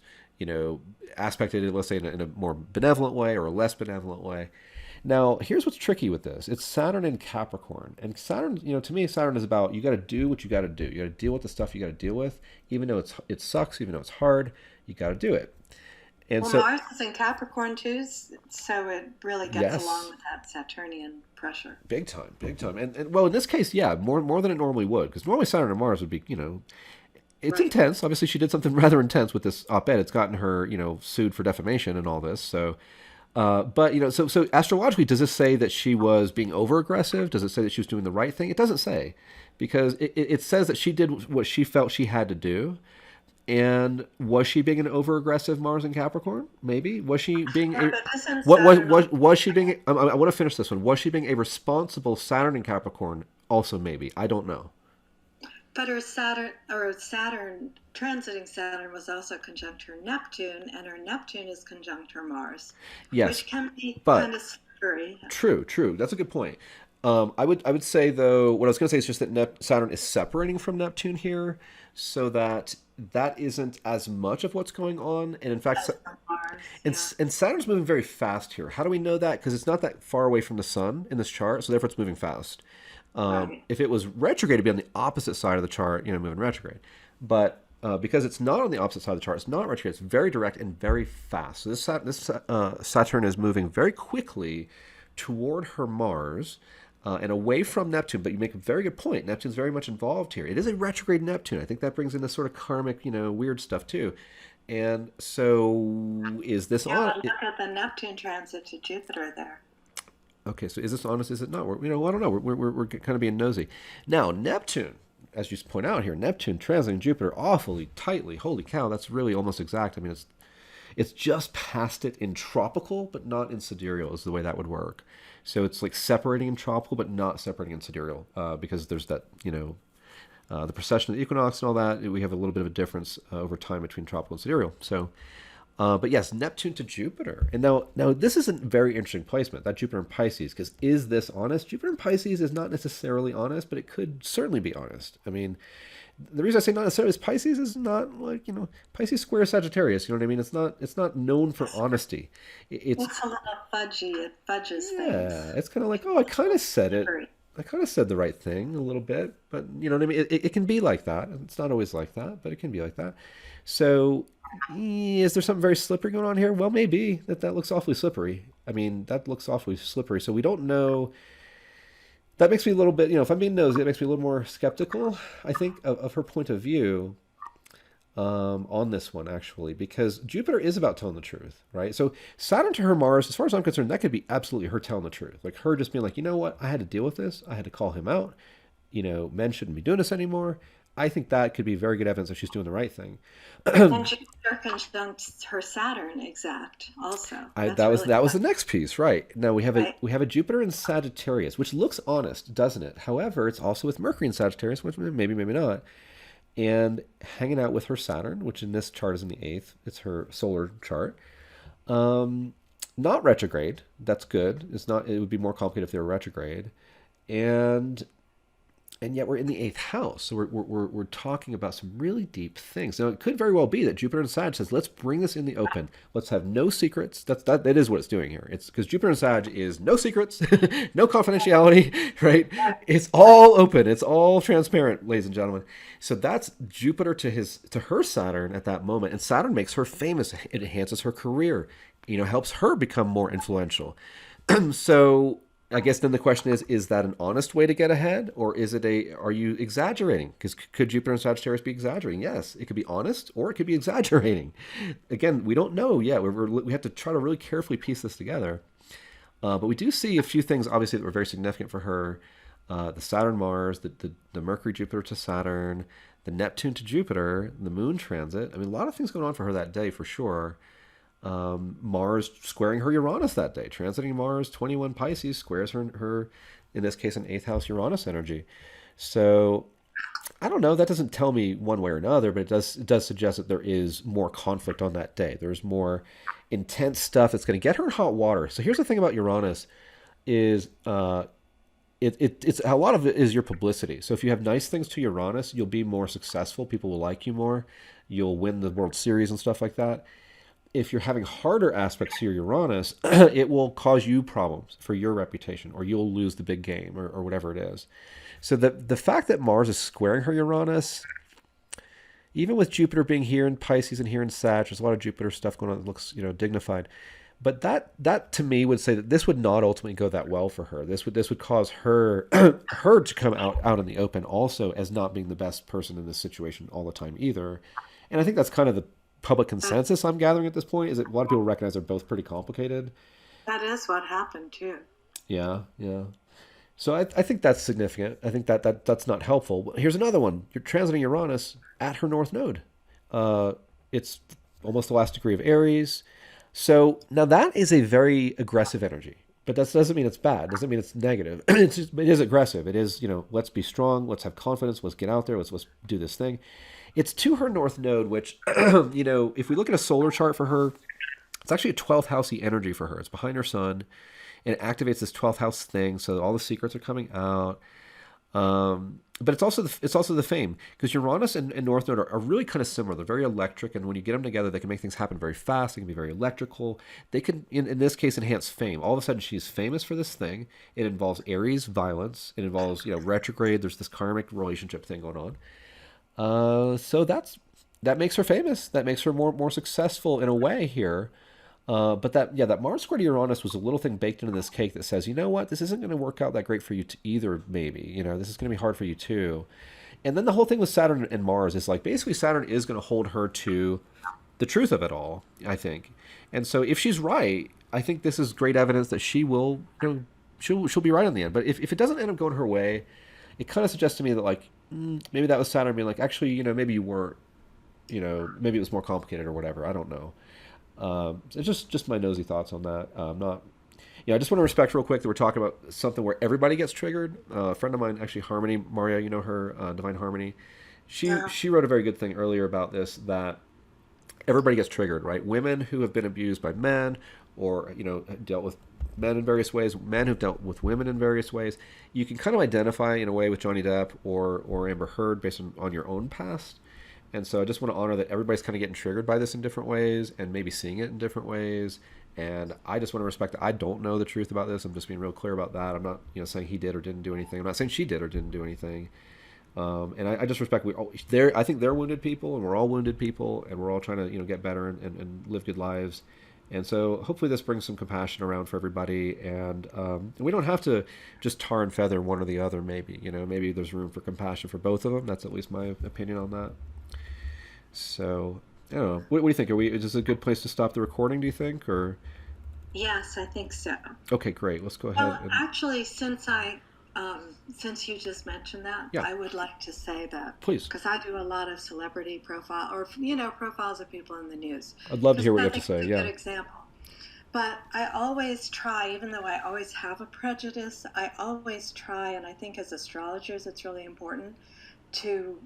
aspected, let's say in a more benevolent way or a less benevolent way. Now, here's what's tricky with this. It's Saturn in Capricorn. And Saturn, to me, Saturn is about you got to do what you got to do. You got to deal with the stuff you got to deal with. Even though it sucks, even though it's hard, you got to do it. And Well, so, Mars is in Capricorn too, so it really gets along yes, with that Saturnian pressure. big time, big time. And well, in this case, yeah, more than it normally would. Because normally Saturn and Mars would be, it's Right. intense. Obviously, she did something rather intense with this op-ed. It's gotten her, sued for defamation and all this. So, but so astrologically, does this say that she was being over aggressive? Does it say that she was doing the right thing? It doesn't say, because it says that she did what she felt she had to do. And was she being an over aggressive Mars in Capricorn? Maybe was she being Yeah, a but isn't what Saturn was she being? I want to finish this one. Was she being a responsible Saturn in Capricorn? Also, maybe I don't know. But her Saturn transiting Saturn was also conjunct her Neptune, and her Neptune is conjunct her Mars, Yes, which can be kind but of scary. true. That's a good point. I would say though, what I was going to say is just that Saturn is separating from Neptune here, so that isn't as much of what's going on. And in fact, As for Mars, and yeah, and Saturn's moving very fast here. How do we know that? Because it's not that far away from the Sun in this chart, so therefore it's moving fast. right. If it was retrograde, it'd be on the opposite side of the chart, moving retrograde. But because it's not on the opposite side of the chart, it's not retrograde. It's very direct and very fast. So this Saturn is moving very quickly toward her Mars. And away from Neptune, but you make a very good point. Neptune's very much involved here. It is a retrograde Neptune. I think that brings in this sort of karmic, weird stuff too. And so, is this Yeah, on? but look at the Neptune transit to Jupiter there. Okay, so is this honest? Is it not? I don't know. We're kind of being nosy. Now, Neptune, as you point out here, Neptune transiting Jupiter awfully tightly. Holy cow, that's really almost exact. I mean, it's just past it in tropical, but not in sidereal, is the way that would work. So it's like separating in tropical, but not separating in sidereal, because there's that, the precession of the equinox and all that. We have a little bit of a difference over time between tropical and sidereal. So, but yes, Neptune to Jupiter. And now this is a very interesting placement, that Jupiter in Pisces, because is this honest? Jupiter in Pisces is not necessarily honest, but it could certainly be honest. I mean, the reason I say not necessarily is Pisces is not like, Pisces square Sagittarius, you know what I mean? It's not known for honesty. It's It's a little fudgy. It fudges things. yeah, it's kind of like, oh, I kind of said it. Very. I kind of said the right thing a little bit, but you know what I mean? It can be like that. It's not always like that, but it can be like that. So, is there something very slippery going on here? Well, maybe that looks awfully slippery. I mean, that looks awfully slippery. So we don't know. That makes me a little bit, if I'm being nosy, it makes me a little more skeptical, I think, of her point of view on this one, actually, because Jupiter is about telling the truth, right? So Saturn to her Mars, as far as I'm concerned, that could be absolutely her telling the truth. Like her just being like, you know what, I had to deal with this. I had to call him out. Men shouldn't be doing this anymore. I think that could be very good evidence that she's doing the right thing. And Jupiter conjunct her Saturn exact also. I That's that was really that was the fun, next piece, right? Now right? we have a Jupiter in Sagittarius, which looks honest, doesn't it? However, it's also with Mercury in Sagittarius, which maybe not, and hanging out with her Saturn, which in this chart is in the eighth. It's her solar chart. Um, Not retrograde. That's good. It's not. It would be more complicated if they were retrograde, and yet we're in the eighth house. So we're talking about some really deep things. Now, it could very well be that Jupiter and Sag says, let's bring this in the open. Let's have no secrets. That is what it's doing here. It's because Jupiter and Sag is no secrets, no confidentiality, right? It's all open. It's all transparent, ladies and gentlemen. So that's Jupiter to her Saturn at that moment. And Saturn makes her famous. It enhances her career, helps her become more influential. So I guess then the question is that an honest way to get ahead, or are you exaggerating? Because could Jupiter and Sagittarius be exaggerating? Yes, it could be honest, or it could be exaggerating. Again, we don't know yet. We have to try to really carefully piece this together. But we do see a few things, obviously, that were very significant for her. The Saturn Mars, the Mercury Jupiter to Saturn, the Neptune to Jupiter, the Moon transit. I mean, a lot of things going on for her that day for sure. Mars squaring her Uranus that day. Transiting Mars, 21 Pisces squares her in this case, an eighth house Uranus energy. So I don't know. That doesn't tell me one way or another, but it does suggest that there is more conflict on that day. There's more intense stuff that's going to get her in hot water. So here's the thing about Uranus is it's a lot of it is your publicity. So if you have nice things to Uranus, you'll be more successful. People will like you more. You'll win the World Series and stuff like that. if you're having harder aspects to your Uranus, it will cause you problems for your reputation, or you'll lose the big game, or whatever it is. So the fact that Mars is squaring her Uranus, even with Jupiter being here in Pisces and here in Sag, there's a lot of Jupiter stuff going on that looks, dignified. But that to me would say that this would not ultimately go that well for her. This would cause her her to come out in the open also as not being the best person in this situation all the time either. And I think that's kind of the public consensus I'm gathering at this point, is that a lot of people recognize they're both pretty complicated. That is what happened too. Yeah, yeah. So I think that's significant. I think that's not helpful. Here's another one. You're transiting Uranus at her north node. It's almost the last degree of Aries. So now that is a very aggressive energy. But that doesn't mean it's bad. Doesn't mean it's negative. It is aggressive. It is, let's be strong. Let's have confidence. Let's get out there. Let's do this thing. It's to her north node, which, if we look at a solar chart for her, it's actually a 12th housey energy for her. It's behind her sun, and it activates this 12th house thing, so all the secrets are coming out. But it's also the fame, because Uranus and North Node are really kind of similar. They're very electric, and when you get them together, they can make things happen very fast. They can be very electrical. They can, in this case, enhance fame. All of a sudden, she's famous for this thing. It involves Aries violence. It involves retrograde. There's this karmic relationship thing going on. So that makes her famous. That makes her more successful in a way here. But that Mars square to Uranus was a little thing baked into this cake that says, you know what, this isn't going to work out that great for you either, maybe. This is going to be hard for you too. And then the whole thing with Saturn and Mars is like, basically Saturn is going to hold her to the truth of it all, I think. And so if she's right, I think this is great evidence that she will, she'll be right in the end. But if it doesn't end up going her way, it kind of suggests to me that like, maybe that was Saturn being like, actually, maybe you weren't, maybe it was more complicated or whatever. I don't know. It's just my nosy thoughts on that. I just want to respect real quick that we're talking about something where everybody gets triggered. A friend of mine, actually, Harmony, Maria, you know her, Divine Harmony. She wrote a very good thing earlier about this, that everybody gets triggered, right? Women who have been abused by men, or dealt with men in various ways, men who've dealt with women in various ways. You can kind of identify in a way with Johnny Depp or Amber Heard based on your own past. And so I just want to honor that everybody's kind of getting triggered by this in different ways and maybe seeing it in different ways. And I just want to respect that I don't know the truth about this. I'm just being real clear about that. I'm not, saying he did or didn't do anything. I'm not saying she did or didn't do anything. And I just respect I think they're wounded people, and we're all wounded people, and we're all trying to, get better and live good lives. And so hopefully this brings some compassion around for everybody. And we don't have to just tar and feather one or the other, maybe. Maybe there's room for compassion for both of them. That's at least my opinion on that. So, I don't know. What do you think? Is this a good place to stop the recording, do you think? Or Yes, I think so. Okay, great. Let's go ahead. Actually, since you just mentioned that, Yeah. I would like to say that. Please. Because I do a lot of celebrity profile, or, profiles of people in the news. I'd love to hear what you have to say. That's a Yeah. good example. But I always try, even though I always have a prejudice, I always try, and I think as astrologers it's really important to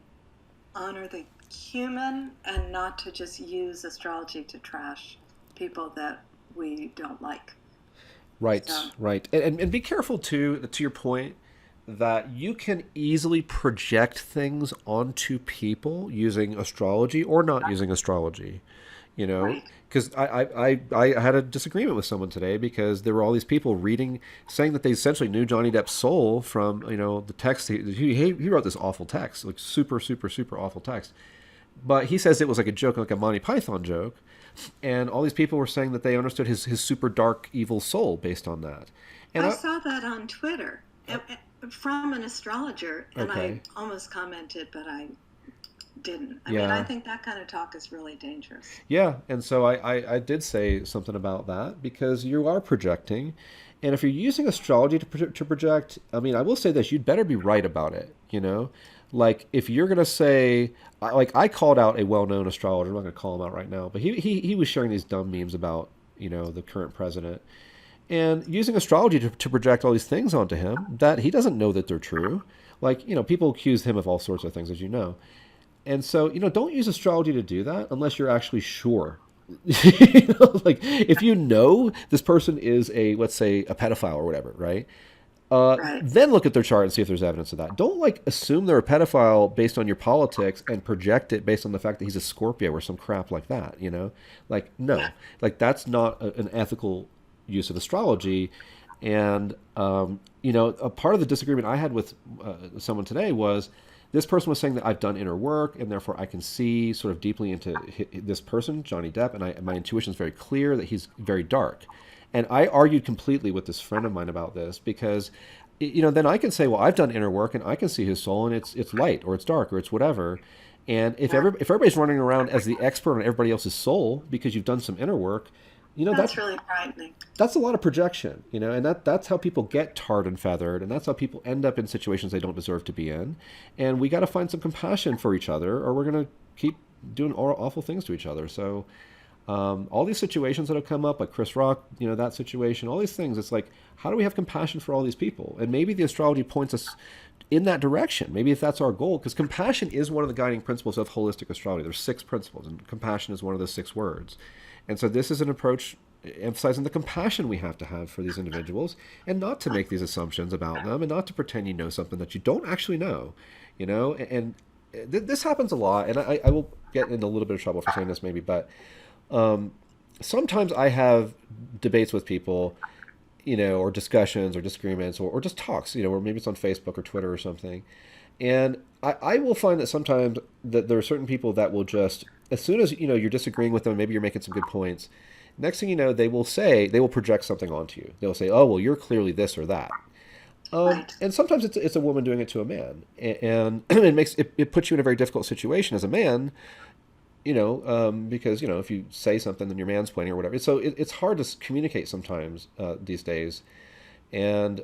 honor the human and not to just use astrology to trash people that we don't like. Right, So, right. And be careful, too, to your point, that you can easily project things onto people using astrology or not using astrology. right. Because I had a disagreement with someone today because there were all these people saying that they essentially knew Johnny Depp's soul from, the text. He wrote this awful text, like super, super, super awful text. But he says it was like a joke, like a Monty Python joke. And all these people were saying that they understood his super dark, evil soul based on that. And I saw that on Twitter from an astrologer, and Okay. I almost commented, but I didn't. I mean, Yeah. I think that kind of talk is really dangerous. Yeah, and so I did say something about that because you are projecting, and if you're using astrology to project, I mean, I will say this: you'd better be right about it. Like if you're gonna say, like I called out a well-known astrologer. I'm not gonna call him out right now, but he was sharing these dumb memes about the current president and using astrology to project all these things onto him that he doesn't know that they're true. Like people accuse him of all sorts of things, as you know. And so, don't use astrology to do that unless you're actually sure. Like if this person is let's say a pedophile or whatever, right? Right. Then look at their chart and see if there's evidence of that. Don't like assume they're a pedophile based on your politics and project it based on the fact that he's a Scorpio or some crap like that. You know, like no, like that's not an ethical use of astrology. And you know, a part of the disagreement I had with someone today was this person was saying that I've done inner work and therefore I can see sort of deeply into this person, Johnny Depp, and my intuition is very clear that he's very dark. And I argued completely with this friend of mine about this because, you know, then I can say, well, I've done inner work and I can see his soul and it's light or it's dark or it's whatever. And if everybody's running around as the expert on everybody else's soul because you've done some inner work, you know, That's really frightening. that's a lot of projection, you know, and that's how people get tarred and feathered, and that's how people end up in situations they don't deserve to be in. And we got to find some compassion for each other, or we're going to keep doing awful things to each other. So, all these situations that have come up, like Chris Rock, you know, that situation, all these things, it's like, how do we have compassion for all these people? And maybe the astrology points us in that direction. Maybe if that's our goal, because compassion is one of the guiding principles of holistic astrology. There's 6 principles, and compassion is one of those 6 words. And so this is an approach emphasizing the compassion we have to have for these individuals and not to make these assumptions about them and not to pretend you know something that you don't actually know, you know. And this happens a lot, and I will get in a little bit of trouble for saying this maybe, but sometimes I have debates with people, you know, or discussions or disagreements or just talks, you know, or maybe it's on Facebook or Twitter or something. And I will find that sometimes that there are certain people that will just, as soon as, you know, you're disagreeing with them, maybe you're making some good points, next thing you know, they will project something onto you. They'll say, oh, well, you're clearly this or that. Right. And sometimes it's a woman doing it to a man. And it puts you in a very difficult situation as a man, you know, because, you know, if you say something, then your man's pointing or whatever. So it's hard to communicate sometimes these days. And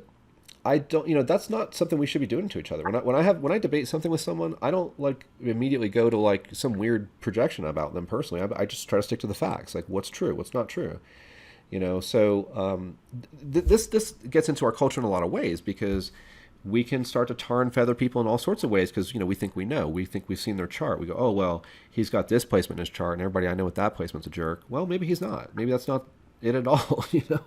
I don't, you know, that's not something we should be doing to each other. When I debate something with someone, I don't like immediately go to like some weird projection about them personally. I just try to stick to the facts, like what's true, what's not true, you know. So this gets into our culture in a lot of ways because we can start to tar and feather people in all sorts of ways because, you know, we think we've seen their chart. We go, oh well, he's got this placement in his chart, and everybody I know with that placement's a jerk. Well, maybe he's not. Maybe that's not it at all, you know.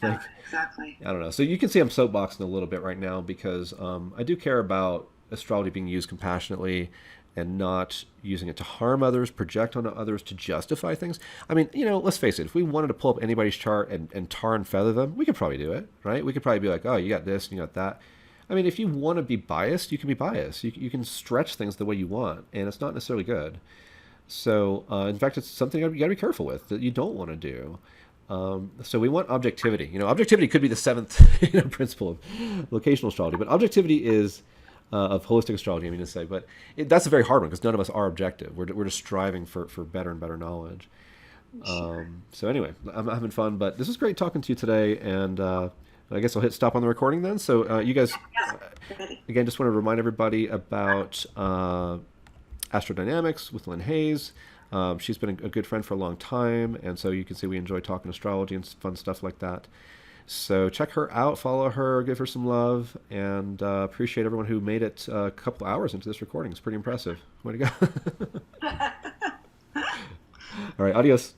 Yeah, Like, exactly. I don't know. So you can see I'm soapboxing a little bit right now because I do care about astrology being used compassionately and not using it to harm others, project onto others to justify things. I mean, you know, let's face it, if we wanted to pull up anybody's chart and tar and feather them, we could probably do it, right? We could probably be like, oh, you got this and you got that. I mean, if you want to be biased, you can be biased. You can stretch things the way you want, and it's not necessarily good. So, in fact, it's something you got to be careful with that you don't want to do. So we want objectivity. You know, objectivity could be the 7th principle of locational astrology, but objectivity is of holistic astrology. I mean to say, but that's a very hard one because none of us are objective. We're just striving for better and better knowledge. Sure. So anyway, I'm having fun, but this is great talking to you today, and I guess I'll hit stop on the recording then. So you guys, Yes. Ready. again, just want to remind everybody about Astrodynamics with Lynn Hayes. She's been a good friend for a long time, and so you can see we enjoy talking astrology and fun stuff like that. So check her out, follow her, give her some love, and appreciate everyone who made it a couple hours into this recording. It's pretty impressive. Way to go. All right, adios.